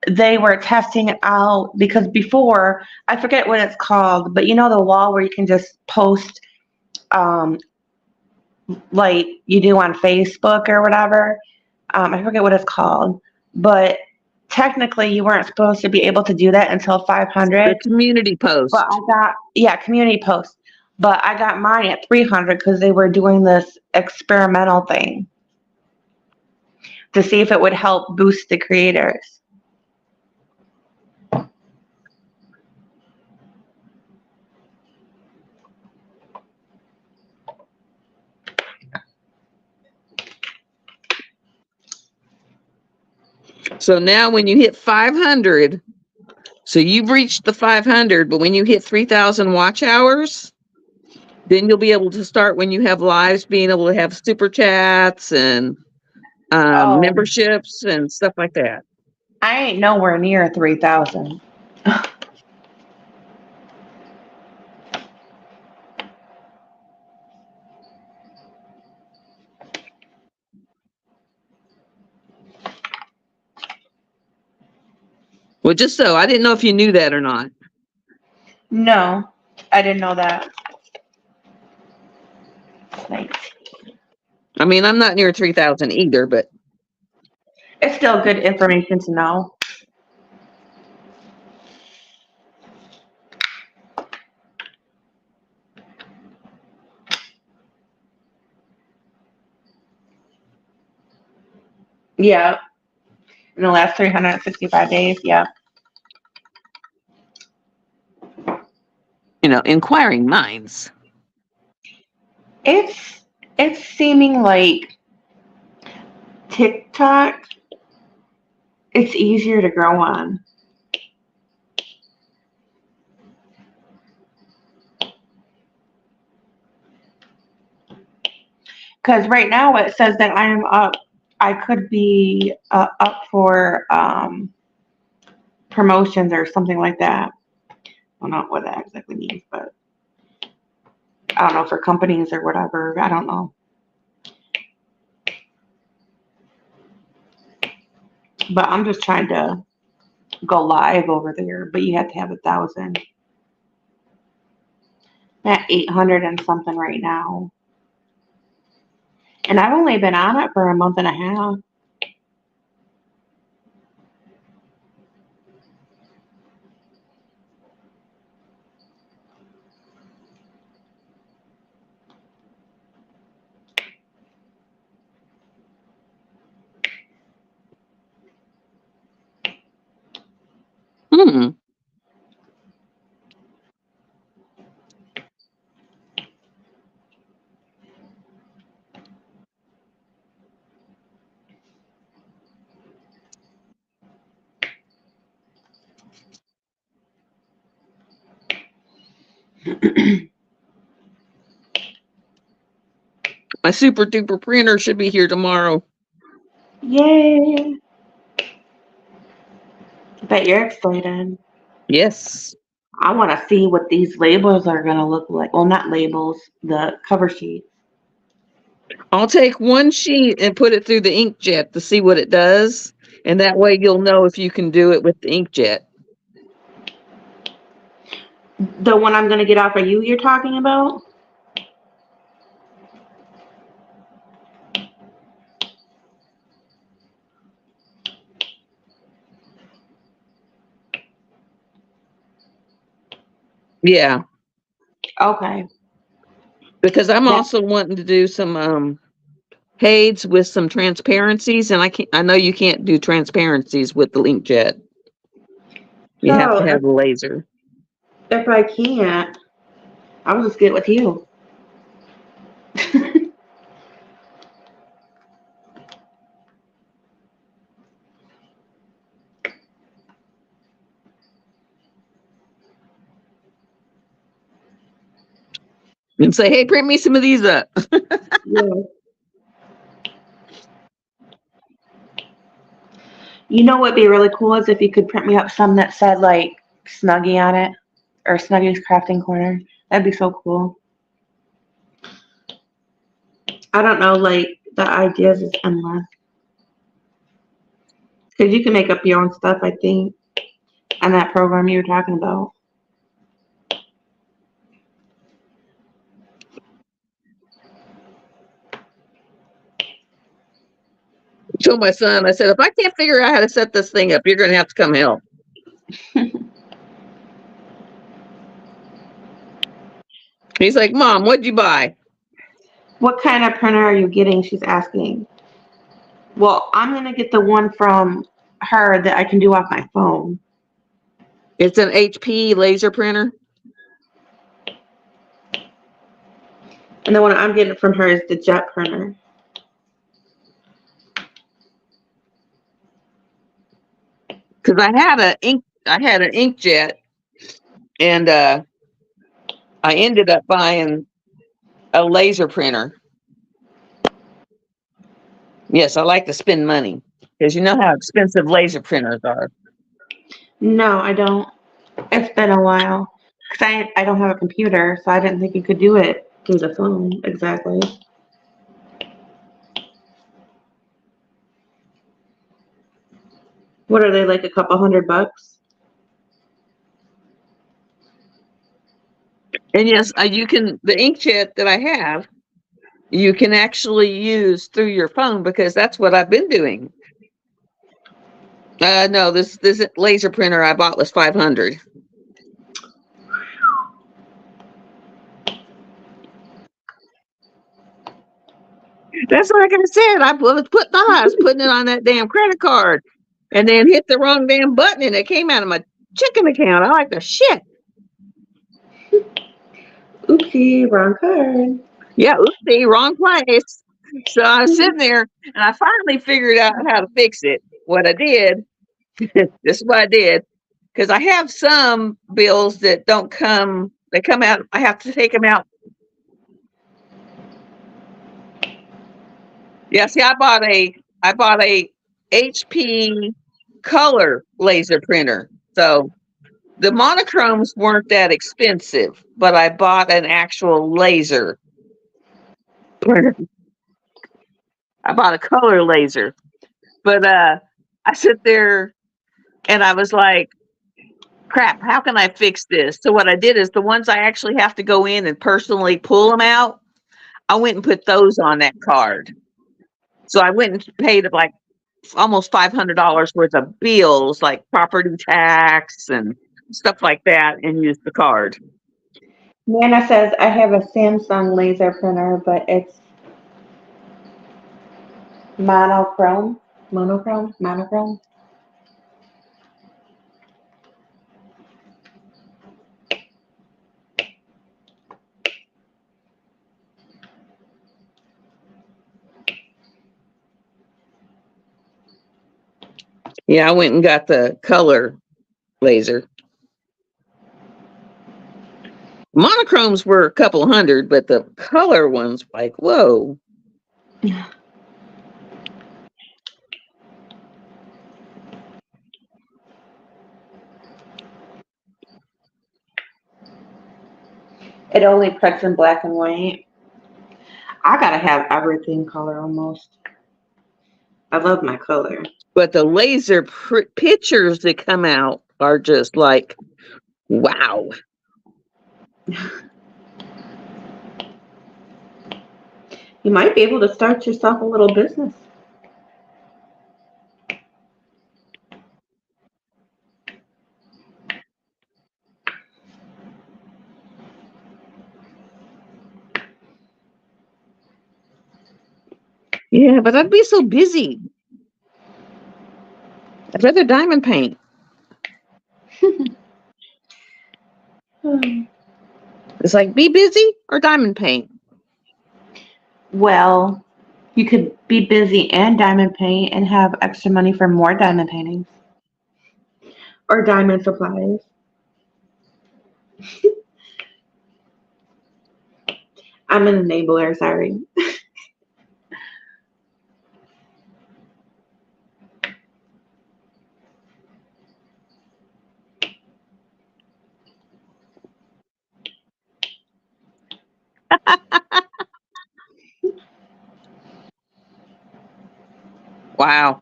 they were testing out because before, I forget what it's called, but the wall where you can just post um, like you do on Facebook or whatever. I forget what it's called, but technically you weren't supposed to be able to do that until The 500. community But post. I got, yeah, community post. But I got mine at 300 because they were doing this experimental thing to see if it would help boost the creators. So now when you hit 500, so you've reached the 500, but when you hit 3,000 watch hours, then you'll be able to start when you have lives, being able to have super chats and Oh, memberships and stuff like that. I ain't nowhere near 3,000. Well, just so I didn't know if you knew that or not. No, I didn't know that. Like, I mean, I'm not near 3,000 either, but it's still good information to know. Yeah, in the last 365 days. Yeah. inquiring minds. It's it's seeming like TikTok, it's easier to grow on. Because right now it says that I am up, I could be up for promotions or something like that. I don't know what that exactly means, but I don't know, for companies or whatever. I don't know. But I'm just trying to go live over there, but you have to have 1,000. At 800 and something right now. And I've only been on it for a month and a half. Hmm. My super duper printer should be here tomorrow. Yay! I bet you're excited. Yes. I want to see what these labels are going to look like. Well, not labels, the cover sheet. I'll take one sheet and put it through the inkjet to see what it does. And that way you'll know if you can do it with the inkjet. The one I'm going to get off of you're talking about? Yeah. Okay. Because I'm Yeah. also wanting to do some shades with some transparencies, and I know you can't do transparencies with the inkjet. You have So to have the laser. if I can't, I'll just get with you. And say, hey, print me some of these up. Yeah. You know what'd be really cool is if you could print me up some that said like Snuggie on it or Snuggie's Crafting Corner. That'd be so cool. I don't know, like the ideas is endless. Because you can make up your own stuff, I think, on that program you were talking about. Told my son, I said, if I can't figure out how to set this thing up, you're going to have to come help. He's like, Mom, what'd you buy? What kind of printer are you getting? She's asking. Well, I'm going to get the one from her that I can do off my phone. It's an HP laser printer. And the one I'm getting from her is the jet printer. Because I had an inkjet, and I ended up buying a laser printer. Yes, I like to spend money because you know how expensive laser printers are. No, I don't. It's been a while. Because I don't have a computer, so I didn't think you could do it through the phone exactly. What are they, like a couple $100? And yes, you can, the inkjet that I have, you can actually use through your phone because that's what I've been doing. No, this laser printer I bought was $500. That's like I said. I was putting it on that damn credit card, and then hit the wrong damn button, and it came out of my chicken account. I like the shit. Oopsie, wrong card. Yeah, oopsie, wrong place. So I was sitting there, and I finally figured out how to fix it. What I did, this is what I did, because I have some bills that don't come. They come out. I have to take them out. Yeah, see, I bought a HP color laser printer. So the monochromes weren't that expensive, but I bought an actual laser printer. I bought a color laser. But I sit there and I was like, crap, how can I fix this? So what I did is the ones I actually have to go in and personally pull them out, I went and put those on that card. So I went and paid like almost $500 worth of bills, like property tax and stuff like that, and used the card. Nana says, I have a Samsung laser printer, but it's monochrome. Monochrome? Monochrome? Yeah, I went and got the color laser. Monochromes were a couple hundred, but the color ones, like, whoa. It only prints in black and white. I gotta have everything color almost. I love my color. But the laser pictures that come out are just like, wow. You might be able to start yourself a little business. Yeah, but I'd be so busy. I'd rather diamond paint. It's like, be busy or diamond paint. Well, you could be busy and diamond paint and have extra money for more diamond paintings or diamond supplies. I'm an enabler, sorry. Wow.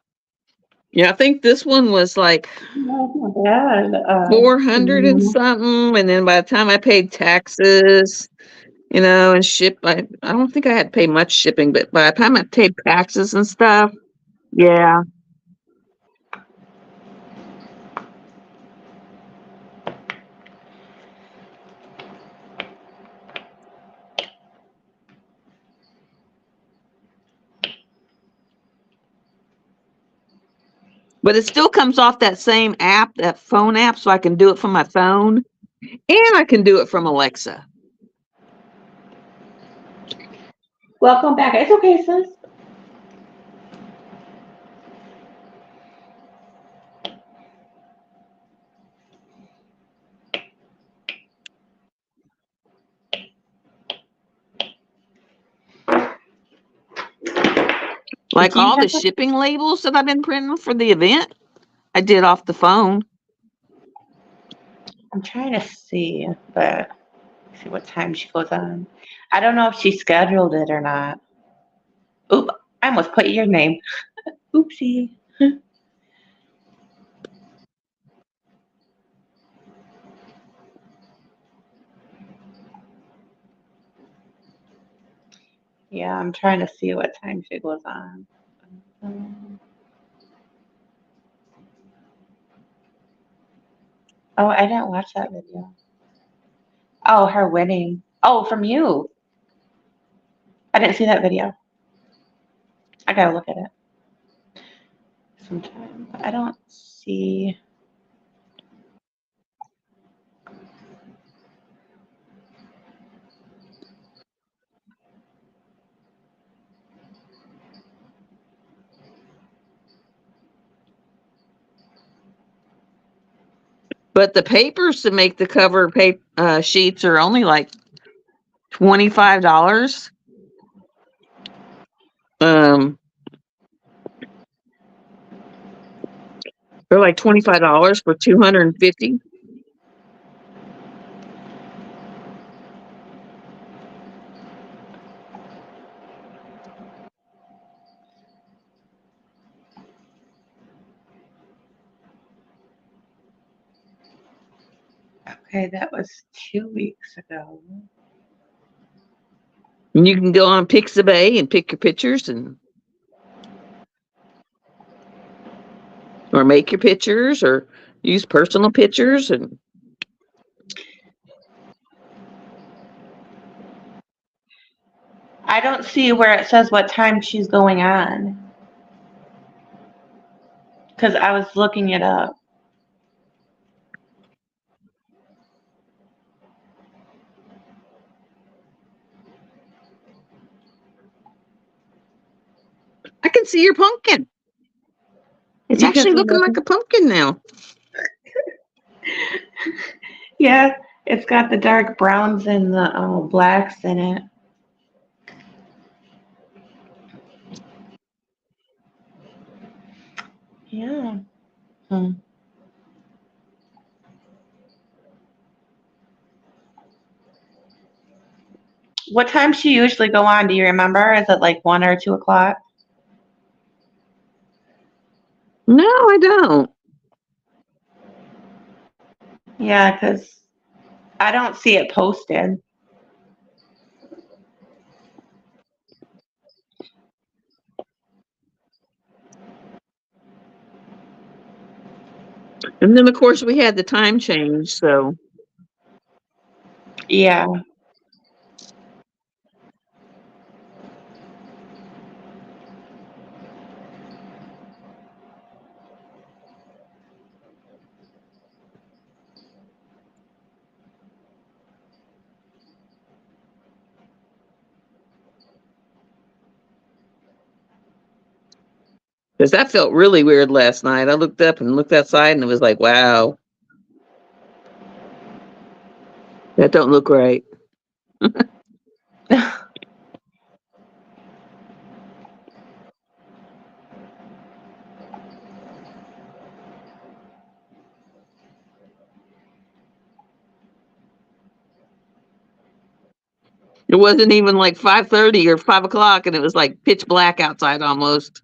Yeah, I think this one was like No, it's not bad. 400 and something. And then by the time I paid taxes, and ship, I don't think I had to pay much shipping, but by the time I paid taxes and stuff, yeah. But it still comes off that same app, that phone app, so I can do it from my phone and I can do it from Alexa. Welcome back. It's okay, sis. Like Do you all the have to? shipping labels that I've been printing for the event, I did off the phone. I'm trying to see, but see what time she goes on. I don't know if she scheduled it or not. Oop, I almost put your name. Oopsie. Yeah, I'm trying to see what time she goes on. Oh, I didn't watch that video. Oh, her wedding. Oh, from you. I didn't see that video. I gotta look at it sometime. I don't see. But the papers to make the cover sheets are only like $25. Um, they're like $25 for 250. Okay, that was 2 weeks ago. And you can go on Pixabay and pick your pictures or make your pictures or use personal pictures and I don't see where it says what time she's going on because I was looking it up. I can see your pumpkin. It's You can actually see looking like nothing. a pumpkin now. Yeah, it's got the dark browns and the blacks in it. Yeah. Hmm. What time she usually go on? Do you remember? Is it like 1 or 2 o'clock? No, I don't. Yeah, because I don't see it posted. And then of course we had the time change, so Yeah. because that felt really weird last night. I looked up and looked outside and it was like, wow, that don't look right. It wasn't even like 5:30 or 5 o'clock, and it was like pitch black outside almost.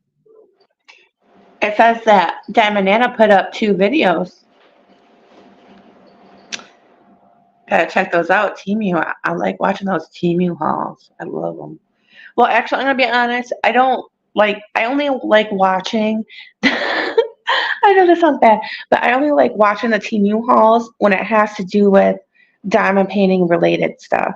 It says that Diamond Anna put up 2 videos. Gotta check those out. Temu. I like watching those Temu hauls. I love them. Well, actually, I'm gonna be honest. I don't like. I only like watching. I know this sounds bad, but I only like watching the Temu hauls when it has to do with diamond painting related stuff.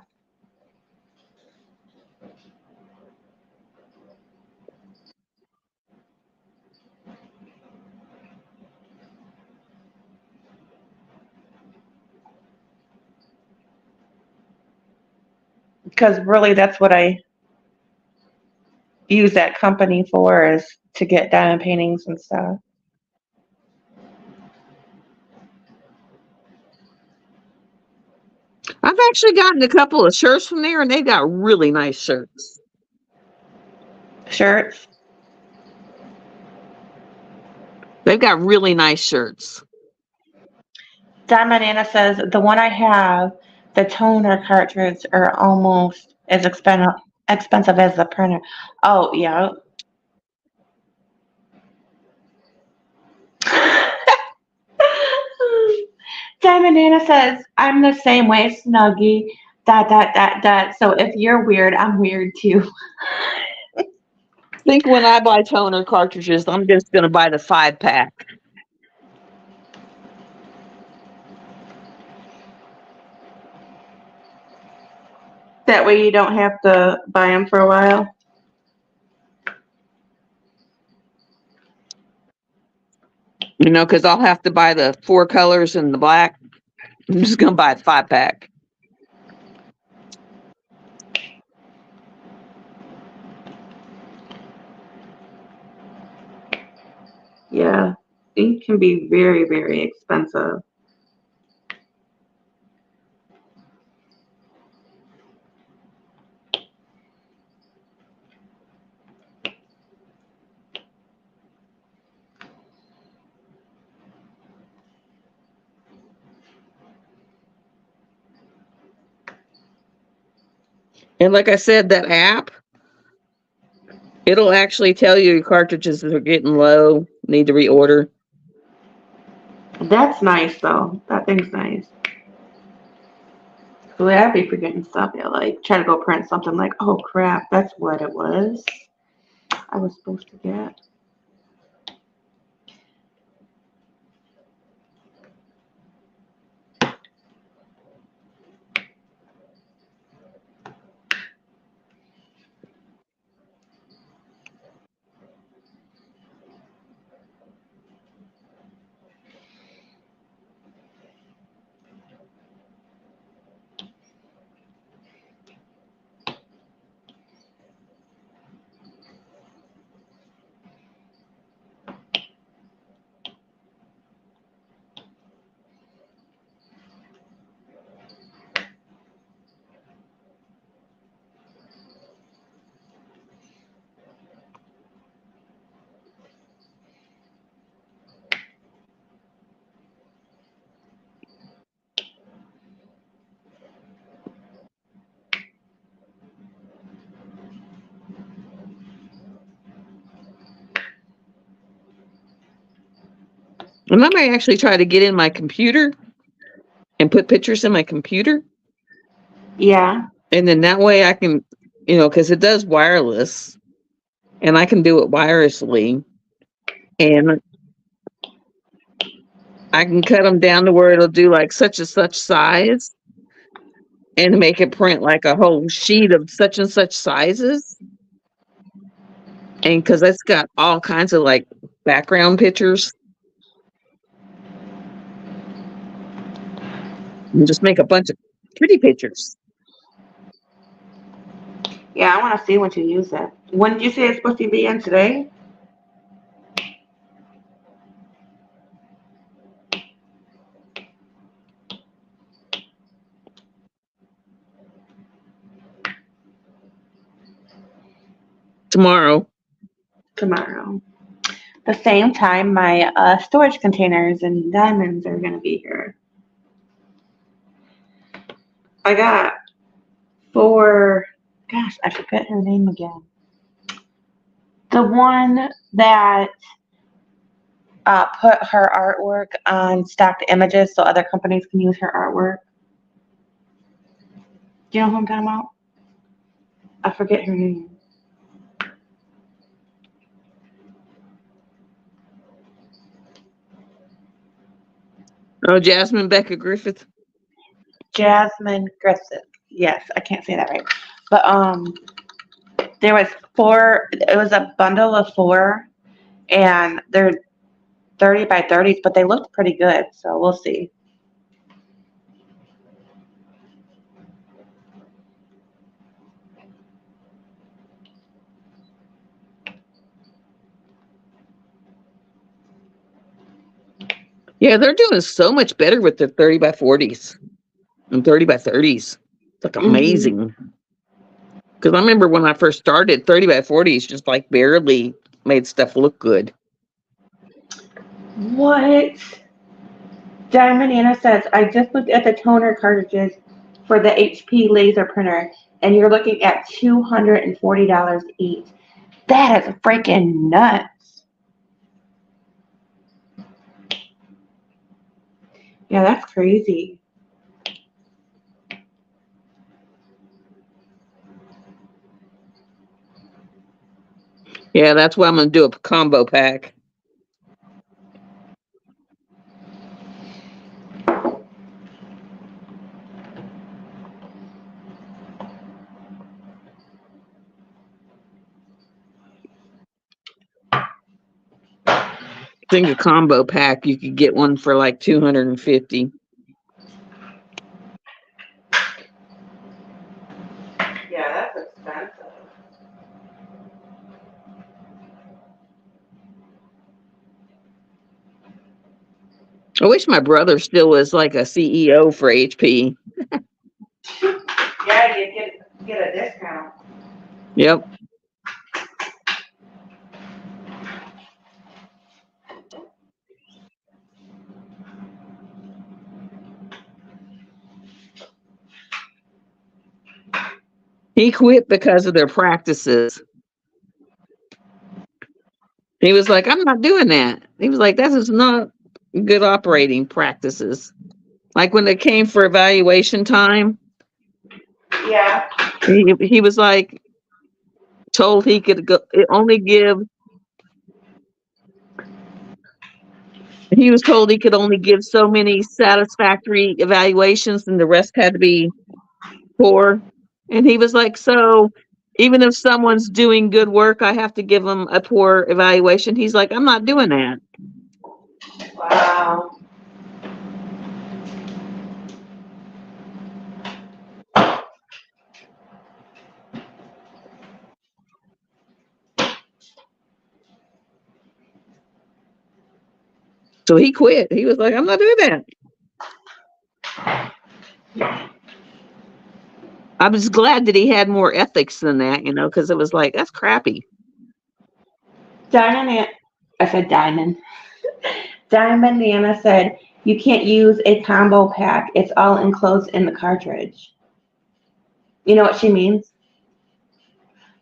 Because really, that's what I use that company for, is to get diamond paintings and stuff. I've actually gotten a couple of shirts from there, and they got really nice shirts. Shirts. They've got really nice shirts. Diamond Anna says the one I have, the toner cartridges are almost as expensive as the printer. Oh yeah. Diamond Anna says I'm the same way, Snuggie. Dot dot dot dot. So if you're weird, I'm weird too. I think when I buy toner cartridges, I'm just going to buy the 5 pack. That way you don't have to buy them for a while. You know, because I'll have to buy the 4 colors and the black. I'm just going to buy a 5 pack. Yeah, ink can be very, very expensive. And like I said, that app, it'll actually tell you your cartridges are getting low, need to reorder. That's nice though. That thing's nice. So I'd be forgetting stuff. Yeah, like try to go print something like, oh crap, that's what it was. I was supposed to get. And I might actually try to get in my computer and put pictures in my computer. Yeah. And then that way I can, because it does wireless and I can do it wirelessly. And I can cut them down to where it'll do like such and such size and make it print like a whole sheet of such and such sizes. And because it's got all kinds of like background pictures. And just make a bunch of pretty pictures. Yeah, I want to see when you use it. When did you say it's supposed to be in today? Tomorrow. Tomorrow. The same time my storage containers and diamonds are going to be here. I got 4, gosh, I forget her name again. The one that put her artwork on stocked images so other companies can use her artwork. Do you know who I'm talking about? I forget her name. Oh, Jasmine Becca Griffith. Jasmine Griffith. Yes, I can't say that right. But there was 4, it was a bundle of 4 and they're 30 by 30s, but they looked pretty good, so we'll see. Yeah, they're doing so much better with the 30 by 40s and 30 by 30s. It's like amazing. Because I remember when I first started, 30 by 40s just like barely made stuff look good. What? Diamond Anna says, I just looked at the toner cartridges for the HP laser printer, and you're looking at $240 each. That is freaking nuts. Yeah, that's crazy. Yeah, that's why I'm going to do a combo pack. I think a combo pack, you could get one for like $250. Yeah, that's expensive. I wish my brother still was like a CEO for HP. Yeah, you get a discount. Yep. He quit because of their practices. He was like, I'm not doing that. He was like, that is not good operating practices. Like when it came for evaluation time, Yeah. he was like told he could only give. He was told he could only give so many satisfactory evaluations, and the rest had to be poor. And he was like, so even if someone's doing good work, I have to give them a poor evaluation. He's like, I'm not doing that. Wow. So he quit. He was like, I'm not doing that. I was glad that he had more ethics than that, because it was like, that's crappy. Diamond, I said Diamond. Diamond Nana said, you can't use a combo pack. It's all enclosed in the cartridge. You know what she means?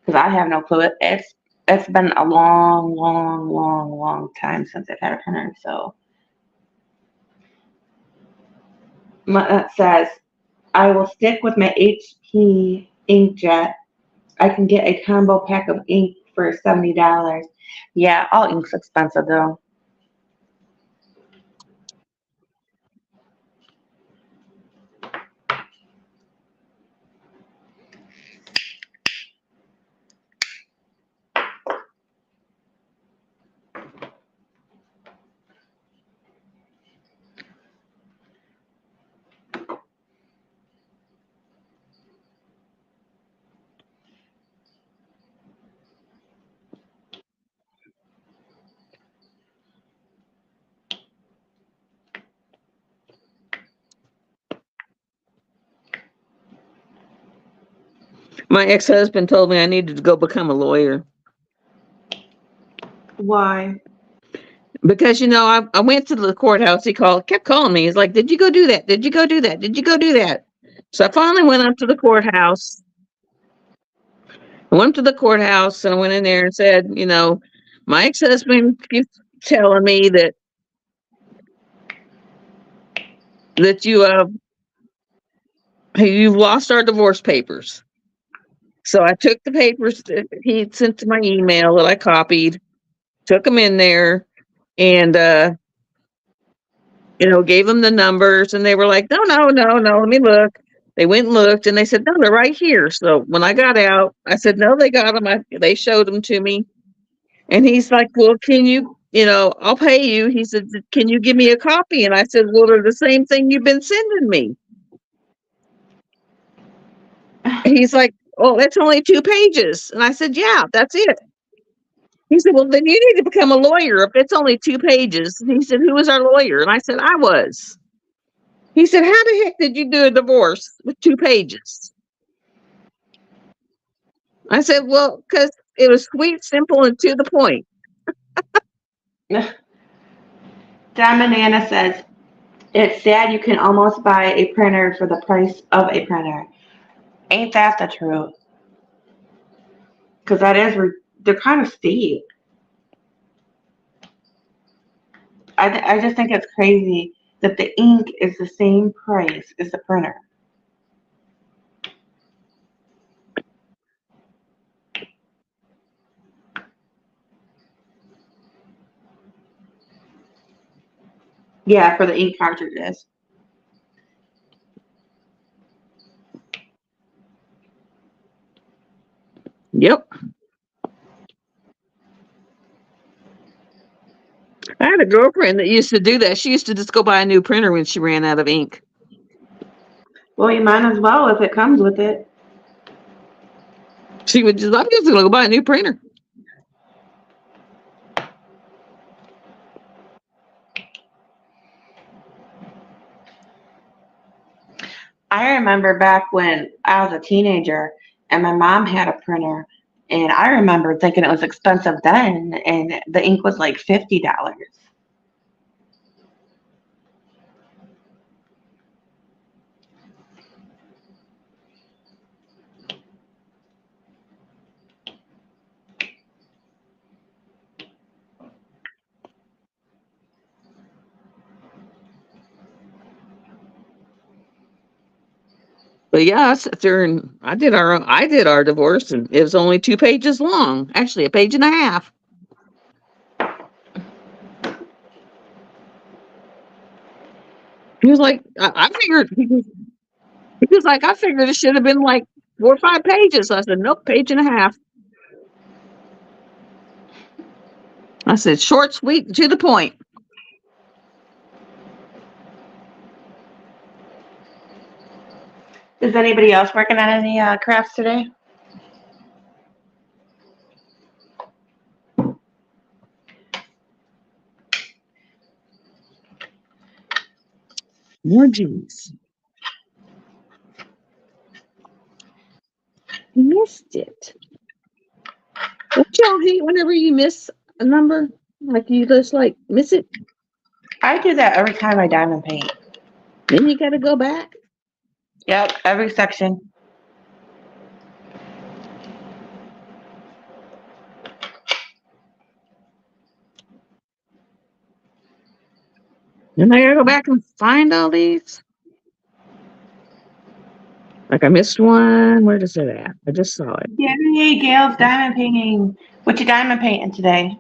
Because I have no clue. It's been a long, long, long, long time since I've had a printer, so That says, I will stick with my HP inkjet. I can get a combo pack of ink for $70. Yeah, all ink's expensive though. My ex-husband told me I needed to go become a lawyer Why? because I went to the courthouse. He kept calling me. He's like, "Did you go do that? Did you go do that? Did you go do that?" So I finally went up to the courthouse. I went to the courthouse and I went in there and said, my ex-husband keeps telling me that you've lost our divorce papers. So I took the papers that he sent to my email that I copied, took them in there, and gave them the numbers, and they were like, no, no, no, no, let me look. They went and looked, and they said, no, they're right here. So when I got out, I said, no, they got them. They showed them to me, and he's like, well, can you, I'll pay you. He said, can you give me a copy? And I said, well, they're the same thing you've been sending me. He's like, oh, that's only 2 pages. And I said, yeah, that's it. He said, well, then you need to become a lawyer if it's only 2 pages. And he said, who was our lawyer? And I said, I was. He said, how the heck did you do a divorce with 2 pages? I said, well, because it was sweet, simple, and to the point. Don Banana says, it's sad you can almost buy a printer for the price of a printer. Ain't that the truth? Because they're kind of steep. I just think it's crazy that the ink is the same price as the printer. Yeah, for the ink cartridges. Yep. I had a girlfriend that used to do that. She used to just go buy a new printer when she ran out of ink. Well, you might as well if it comes with it. I'm just going to go buy a new printer. I remember back when I was a teenager and my mom had a printer, and I remember thinking it was expensive then, and the ink was like $50. But yeah, I sat there and I did our divorce, and it was only 2 pages long. Actually, a page and a half. He was like, I figured he was like, I figured it should have been like 4 or 5 pages. I said, nope, page and a half. I said, short, sweet, and to the point. Is anybody else working on any crafts today? More G's. You missed it. Don't y'all hate whenever you miss a number? Like you just like miss it, I do that every time I diamond paint. then you got to go back. Yep, every section. Then I got to go back and find all these. Like I missed one. Where is it at? I just saw it. Yay, Gail's diamond painting. What you diamond painting today?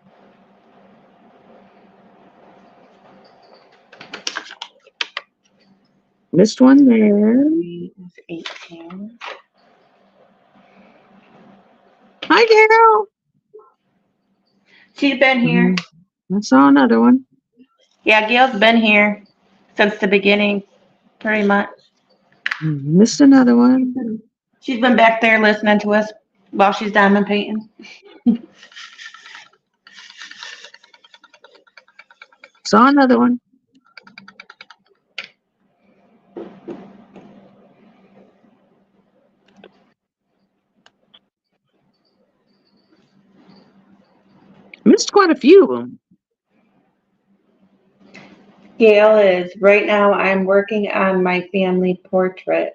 Missed one there. 18. Hi, Carol. She's been here. I saw another one. Yeah, Gail's been here since the beginning, pretty much. Missed another one. She's been back there listening to us while she's diamond painting. Saw another one. Missed quite a few of them. Gail is right now. I'm working on my family portrait.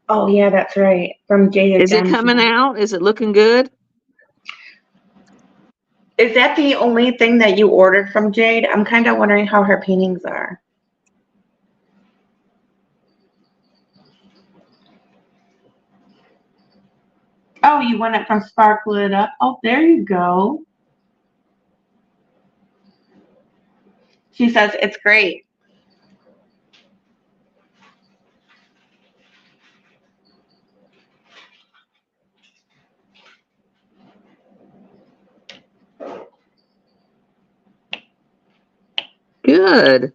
Oh yeah, that's right. From Jade. Is it coming out? Is it looking good? Is that the only thing that you ordered from Jade? I'm kind of wondering how her paintings are. Oh, you want it from Sparkle It Up? Oh, there you go. She says it's great. Good.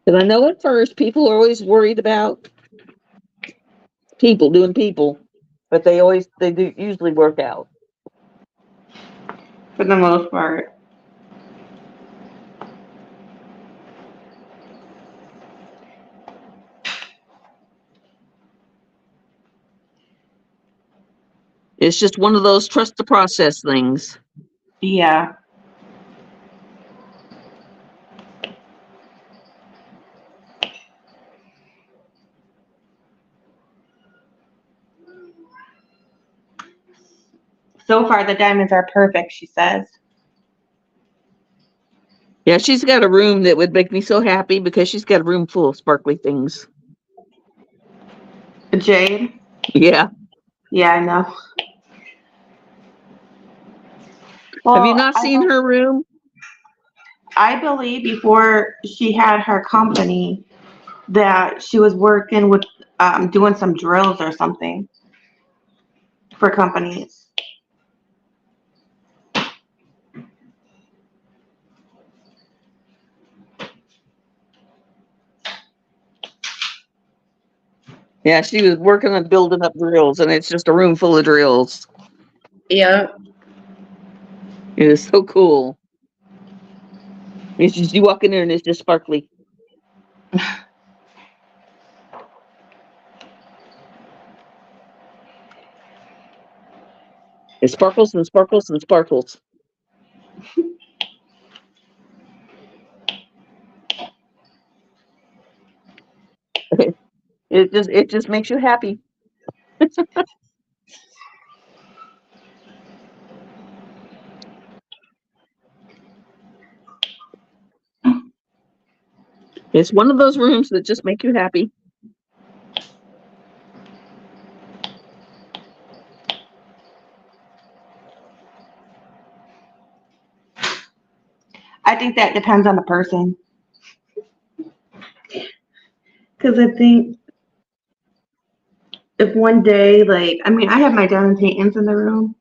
Because I know at first people are always worried about people doing people, but they do usually work out. For the most part. It's just one of those trust the process things. Yeah. So far, the diamonds are perfect, she says. Yeah, she's got a room that would make me so happy because she's got a room full of sparkly things. Jade? Yeah. Yeah, I know. Have you not seen her room? I believe before she had her company that she was working with doing some drills or something for companies. Yeah, she was working on building up drills, and it's just a room full of drills. Yeah. It is so cool. It's just you walk in there and it's just sparkly. It sparkles and sparkles and sparkles. It just makes you happy. It's one of those rooms that just make you happy. I think that depends on the person. Because I think if one day, like, I mean, I have my diamond paintings in the room,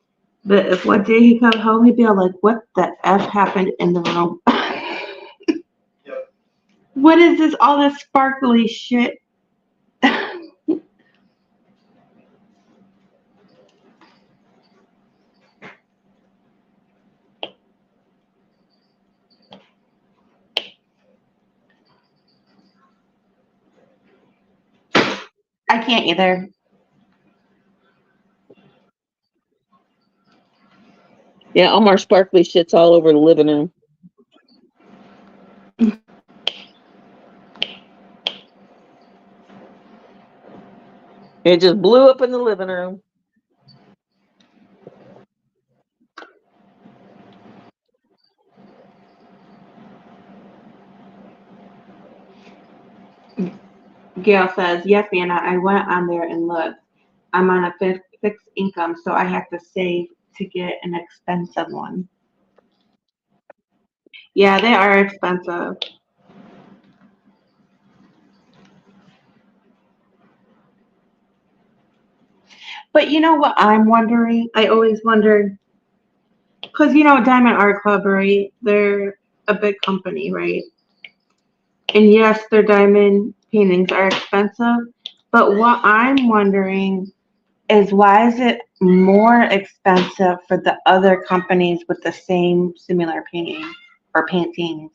but if one day he comes home, he'd be all like, what the F happened in the room? What is this, all this sparkly shit? I can't either. Yeah, all my sparkly shit's all over the living room. It just blew up in the living room. Gail says, yes, Anna, I went on there and looked. I'm on a fixed income, so I have to save to get an expensive one. Yeah, they are expensive. But you know what I'm wondering? I always wondered, because Diamond Art Club, right? They're a big company, right? And yes, their diamond paintings are expensive. But what I'm wondering is why is it more expensive for the other companies with the same similar painting or paintings?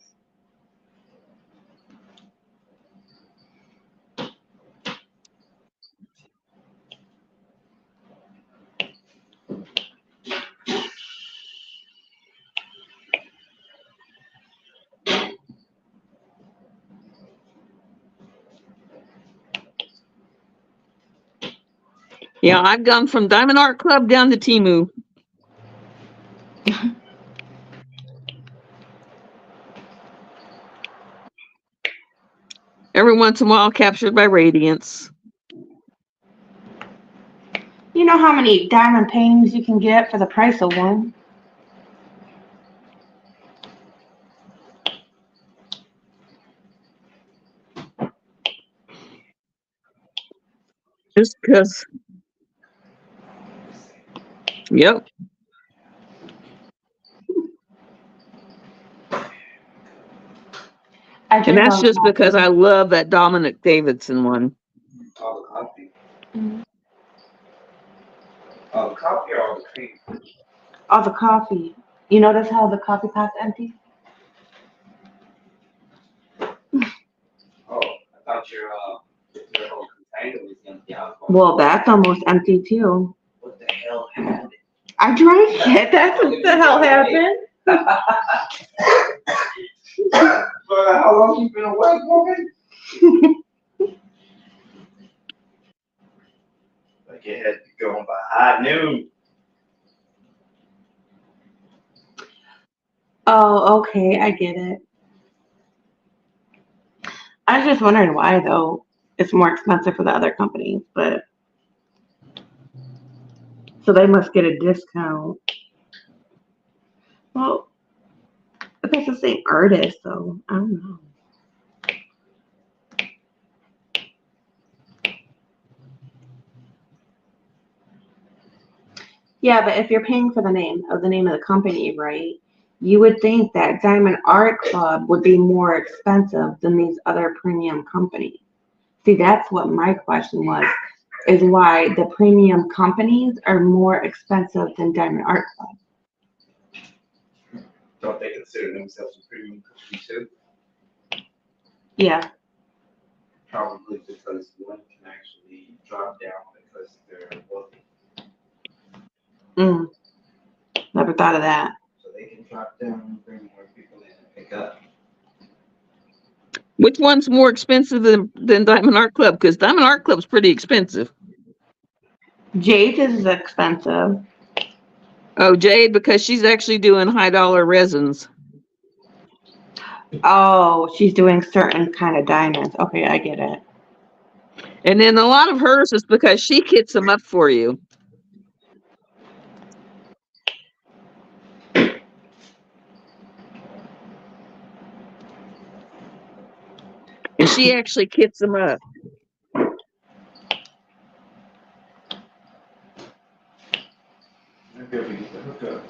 Yeah, I've gone from Diamond Art Club down to Timu. Every once in a while, captured by Radiance. You know how many diamond paintings you can get for the price of one? Just because. Yep. I And drink that's all the just because I coffee. love that Dominic Davidson one. All the coffee. Mhm. All the coffee or all the cream? All the coffee. You notice how the coffee pot's empty? Oh, I thought your whole container was empty. I was going, Well, that's almost empty too. what the hell happened? I drank it. That's what the hell happened. But how long you been awake, woman? Like it had to go on by high noon. Oh, okay, I get it. I was just wondering why though it's more expensive for the other companies, but so they must get a discount. Well, if it's the same artist, though, I don't know. Yeah, but if you're paying for the name of the company, right? You would think that Diamond Art Club would be more expensive than these other premium companies. See, that's what my question was, is why the premium companies are more expensive than Diamond Art Club. Don't they consider themselves a premium company too? Yeah. Probably because one can actually drop down because they're wealthy. Mm, never thought of that. So they can drop down and bring more people in and pick up. Which one's more expensive than Diamond Art Club? Because Diamond Art Club's pretty expensive. Jade is expensive. Oh, Jade, because she's actually doing high dollar resins. Oh, she's doing certain kind of diamonds. Okay, I get it. And then a lot of hers is because she kits them up for you. And she actually kits them up. Maybe we get the hookup.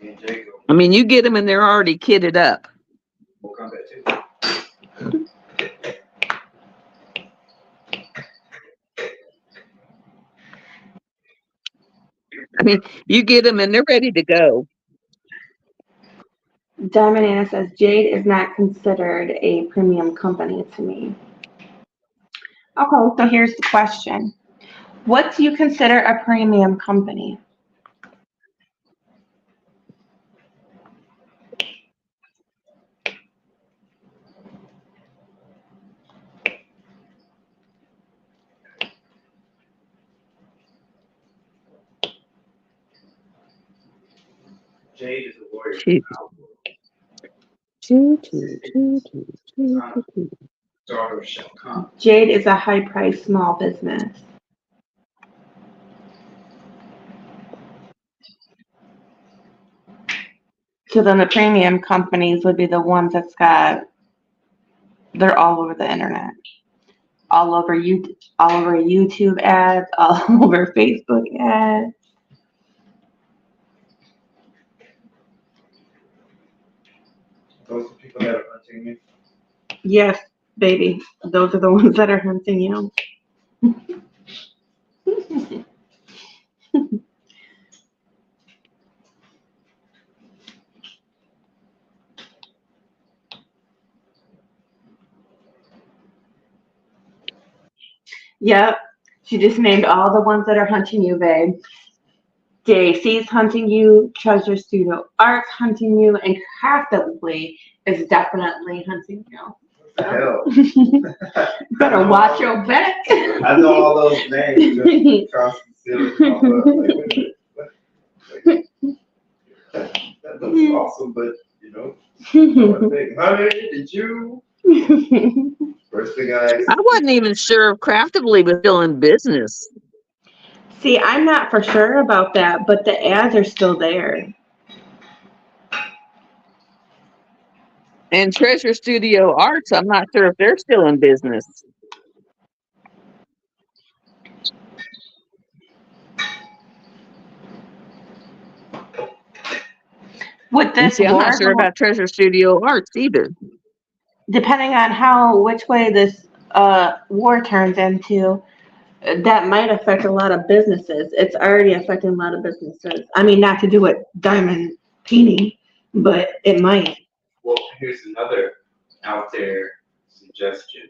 Me and Jay go. I mean, you get them and they're already kitted up. We'll come back too. I mean, you get them and they're ready to go. Diamond Anna says Jade is not considered a premium company to me. Okay, so here's the question. What do you consider a premium company? Jade is a warrior. Choo, choo, choo, choo, choo, choo, choo, choo. Daughter shall come. Jade is a high-priced small business. So then the premium companies would be the ones they're all over the internet, all over YouTube ads, all over Facebook ads. Those are people that are hunting me. Yes, baby, those are the ones that are hunting you. Yep, she just named all the ones that are hunting you, babe. JC's hunting you, Treasure Studio Arts hunting you, and Craftedly is definitely hunting you. What the hell? Better watch your back. I know all those names. Just Constant Ceiling pop up. Like, wait a minute. What? That looks awesome, but you know, one thing. Honey, did you? First thing I I wasn't even sure if Craftedly was still in business. See, I'm not for sure about that, but the ads are still there. And Treasure Studio Arts, I'm not sure if they're still in business. With And this see, I'm war, not sure about Treasure Studio Arts either. depending on which way this war turns into, that might affect a lot of businesses. It's already affecting a lot of businesses. I mean, not to do with diamond painting, but it might. well, here's another out there suggestion.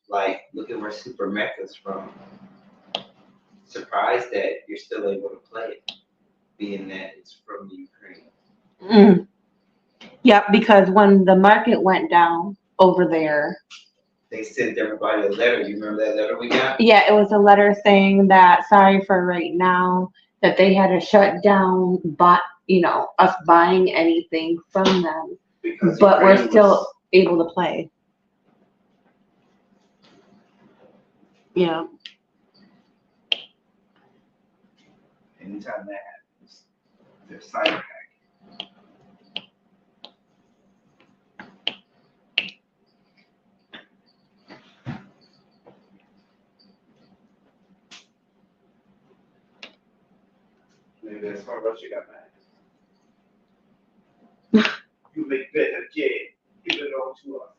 Like, look at where Super Mecha's from. Surprised that you're still able to play it, being that it's from the Ukraine. Mm. Yep, because when the market went down over there, They sent everybody a letter. You remember that letter we got? yeah, it was a letter saying that sorry for right now, that they had to shut down, us buying anything from them, Because but we're Ukraine still was, able to play. Yeah. anytime that happens, they're cyber hacking. Maybe that's why Russia got mad. You make better, Jay. Give it all to us.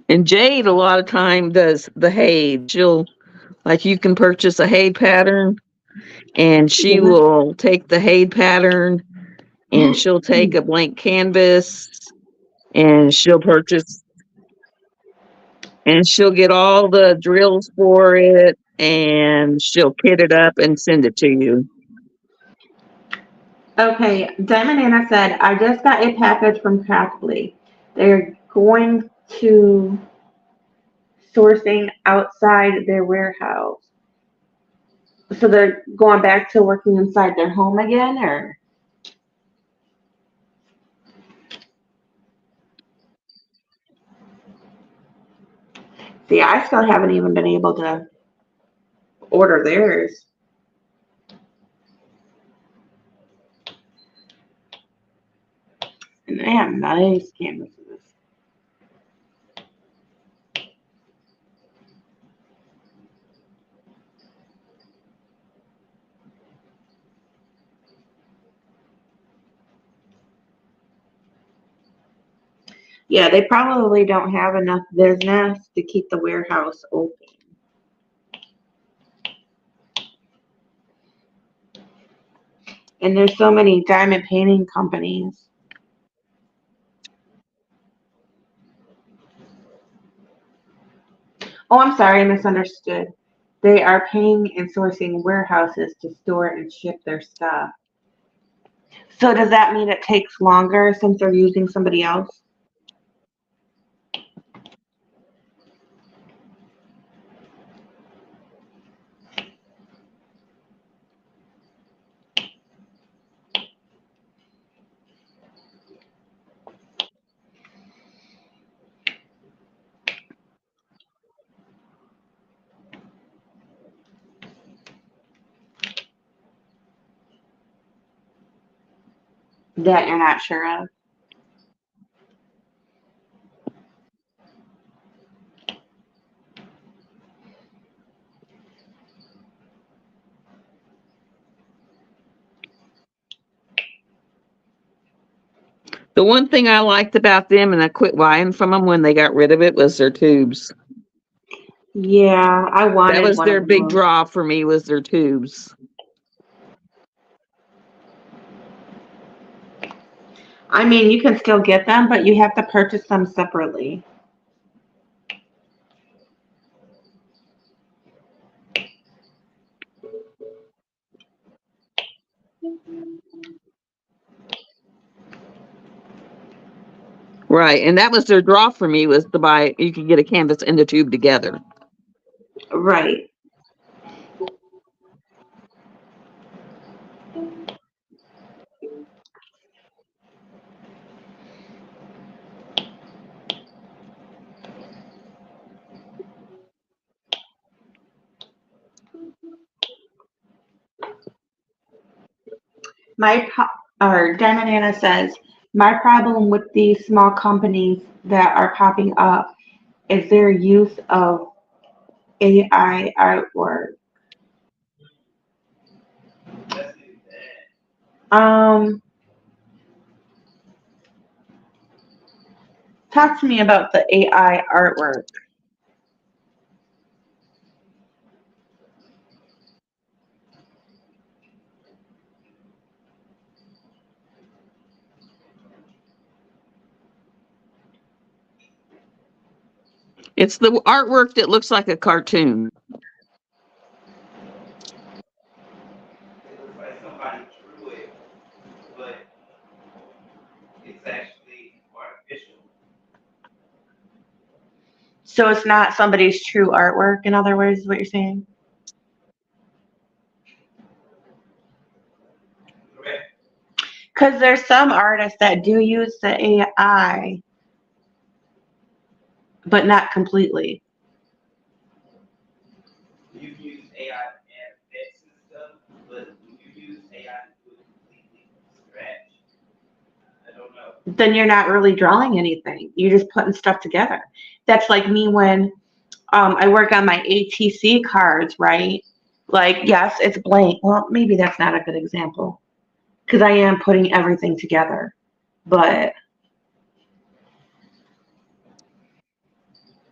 And Jade a lot of time does the Hade. You can purchase a Hade pattern and she will take the Hade pattern and she'll take a blank canvas and she'll purchase and she'll get all the drills for it and she'll kit it up and send it to you. Okay, Diamond Anna said, I just got a package from Craftly. They're going to sourcing outside their warehouse. So they're going back to working inside their home again, or? See, I still haven't even been able to order theirs. And they have nice canvases. Yeah, they probably don't have enough business to keep the warehouse open. And there's so many diamond painting companies. Oh, I'm sorry, I misunderstood. They are paying and sourcing warehouses to store and ship their stuff. So does that mean it takes longer since they're using somebody else? That you're not sure of? The one thing I liked about them, and I quit buying from them when they got rid of it, was their tubes. Yeah, I That wanted was one their of big those. draw for me, was their tubes. I mean, you can still get them, but you have to purchase them separately. Right, and that was their draw for me, was to buy, you could get a canvas and a tube together. Right. Or Diamond Anna says, my problem with these small companies that are popping up is their use of AI artwork. Let's do that. Um, Talk to me about the AI artwork. It's the artwork that looks like a cartoon. It looks like somebody drew it, but it's actually artificial. So it's not somebody's true artwork, in other words, is what you're saying? Correct? Because there's some artists that do use the AI, but not completely. You can use AI to add effects and stuff, but when you use AI to do it completely from scratch, I don't know. Then you're not really drawing anything. You're just putting stuff together. That's like me when I work on my ATC cards, right? Like, yes, it's blank. Well, maybe that's not a good example because I am putting everything together. But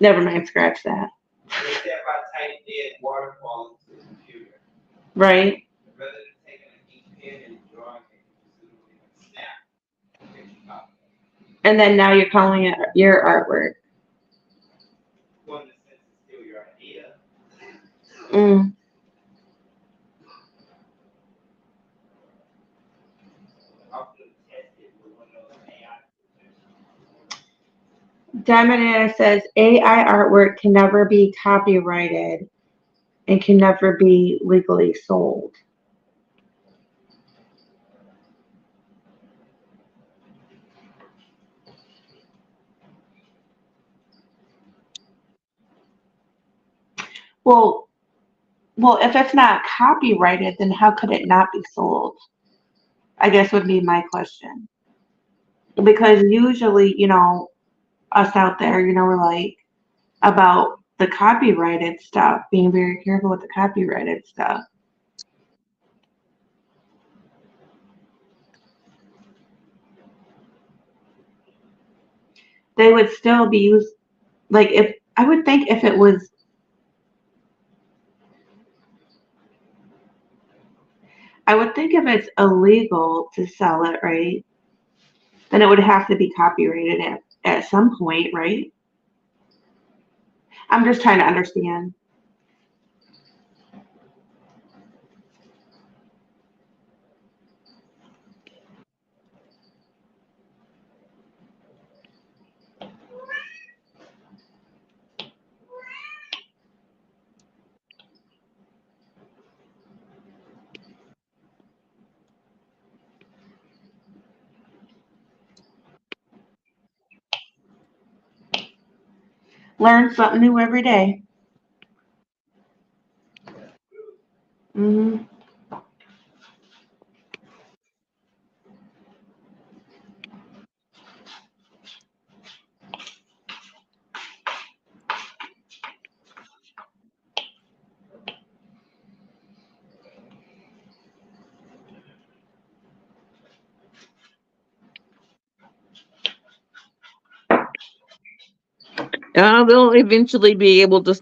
never mind, scratch that. Let's say if I type in waterfall into the computer, Right? rather than taking an ink pen and drawing it, you just literally snap the picture out. And then now you're calling it your artwork. Well, in a sense, it's still your idea. Mm. I'll still test it with one of those AI filters. Diamond says AI artwork can never be copyrighted and can never be legally sold. Well, well, if it's not copyrighted, then how could it not be sold? I guess would be my question. Because usually, us out there, we're like about the copyrighted stuff, being very careful with the copyrighted stuff. They would still be used, like if I would think if it was, I would think if it's illegal to sell it, right, then it would have to be copyrighted at some point, right? I'm just trying to understand. Learn something new every day. Hmm. They'll eventually be able to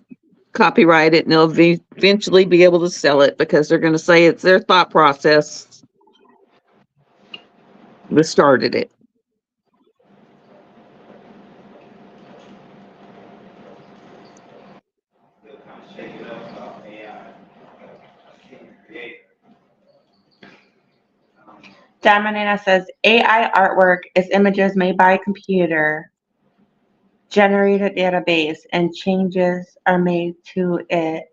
copyright it, and they'll eventually be able to sell it because they're going to say it's their thought process that started it. Still kind of shake it up about AI. I can't create. Dominana says AI artwork is images made by a computer generated database and changes are made to it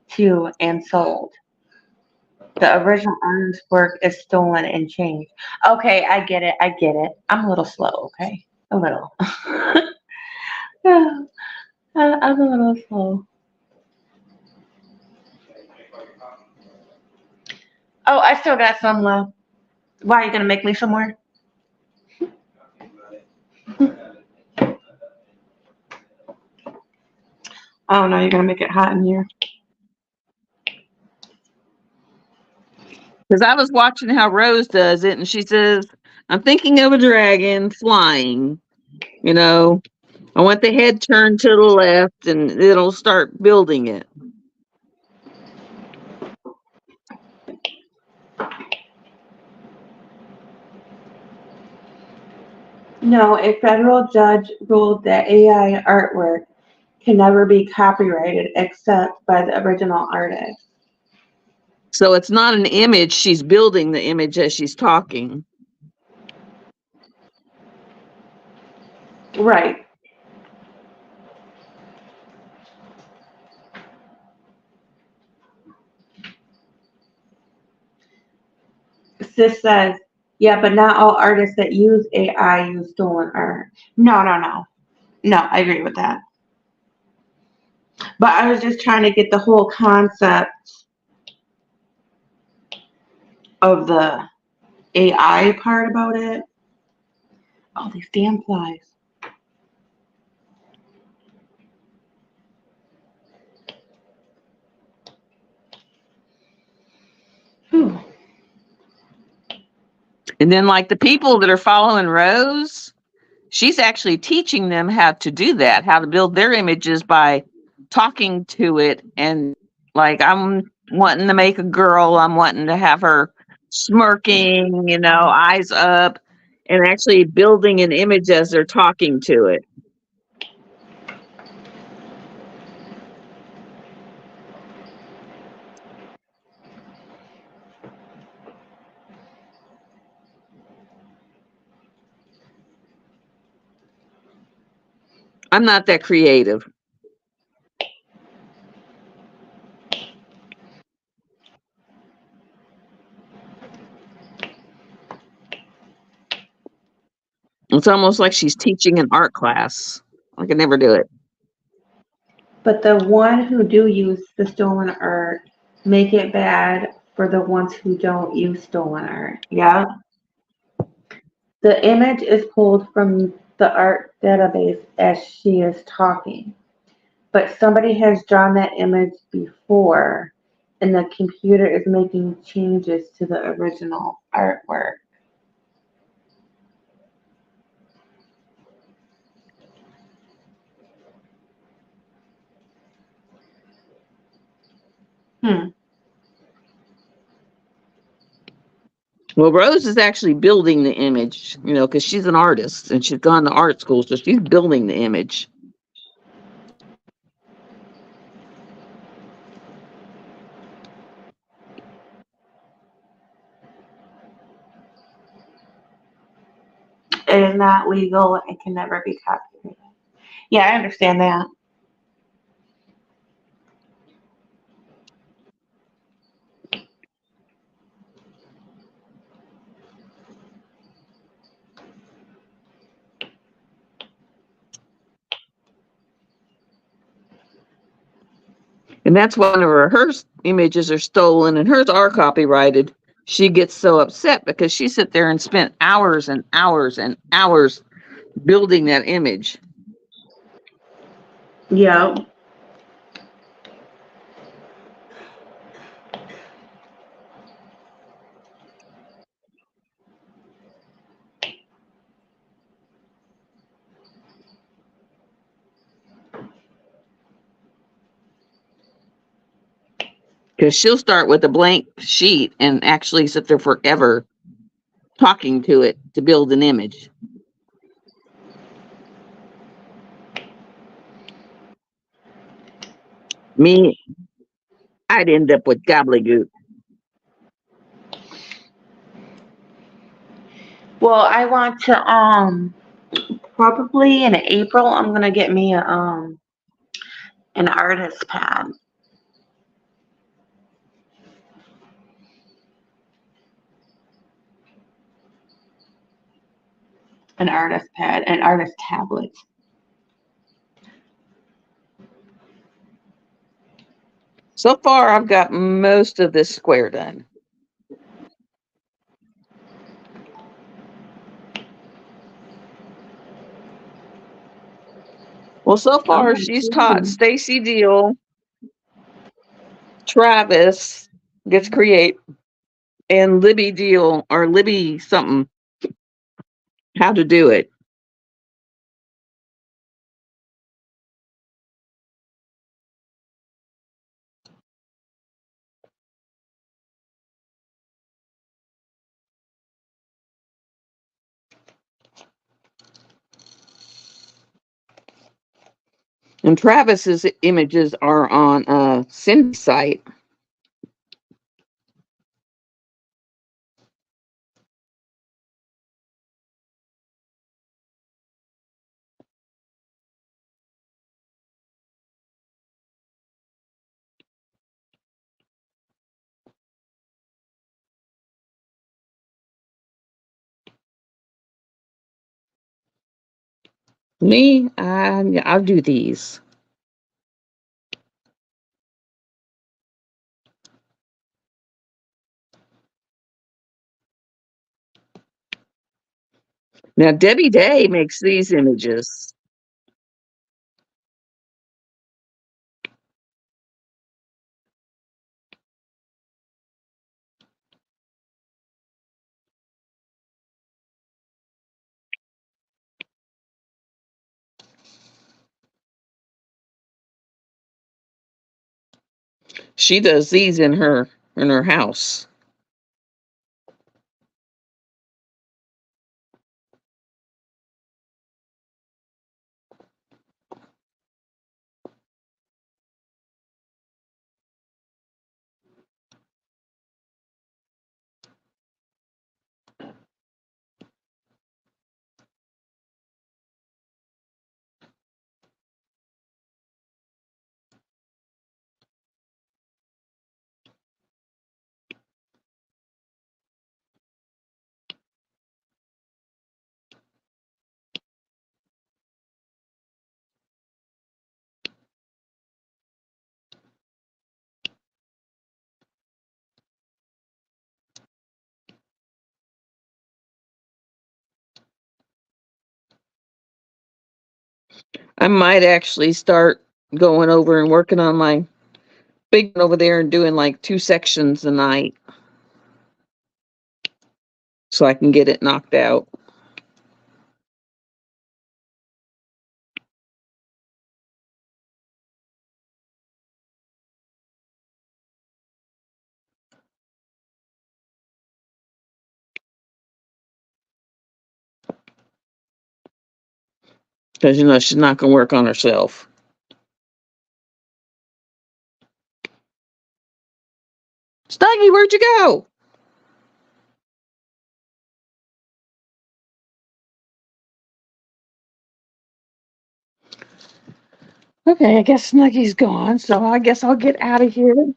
too and sold. The original artist's work is stolen and changed. Okay, I get it. I get it. I'm a little slow, okay? A little. Yeah, I'm a little slow. Oh, I still got some left. Why are you gonna make me some more? Oh no, you're gonna make it hot in here. Because I was watching how Rose does it, and she says, I'm thinking of a dragon flying. You know, I want the head turned to the left, and it'll start building it. No, a federal judge ruled that AI artwork can never be copyrighted except by the original artist. So it's not an image, she's building the image as she's talking. Right. Sis says, yeah, but not all artists that use AI use stolen art. No, no, no. No, I agree with that. But I was just trying to get the whole concept of the AI part about it. Oh, these damn flies. Whew. And then, like the people that are following Rose, she's actually teaching them how to do that, how to build their images by talking to it. And like, I'm wanting to make a girl, I'm wanting to have her smirking, eyes up, and actually building an image as they're talking to it. I'm not that creative. It's almost like she's teaching an art class. I could never do it. But the one who do use the stolen art make it bad for the ones who don't use stolen art. Yeah. The image is pulled from the art database as she is talking. But somebody has drawn that image before and the computer is making changes to the original artwork. Hmm. Well, Rose is actually building the image, because she's an artist and she's gone to art school, so she's building the image. It is not legal and can never be copyrighted. Yeah, I understand that. And that's whenever her images are stolen and hers are copyrighted, she gets so upset because she sat there and spent hours and hours and hours building that image. Yeah. Because she'll start with a blank sheet and actually sit there forever talking to it to build an image. Me, I'd end up with gobbledygook. Well, I want to probably in April I'm gonna get me a an artist pad. An artist pad, an artist tablet. So far, I've got most of this square done. Well, so Oh, far, she's taught Stacy Deal, Travis gets create, and Libby Deal or Libby something how to do it. And Travis's images are on Cindy's site. Me, I'll do these. Now, Debbie Day makes these images. She does these in her house. I might actually start going over and working on my big one over there and doing like 2 sections a night so I can get it knocked out. Because, she's not going to work on herself. Snuggy, where'd you go? Okay, I guess Snuggy's gone, so I guess I'll get out of here.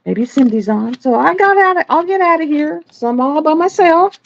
Maybe Cindy's on. So I'll get out of here. So I'm all by myself.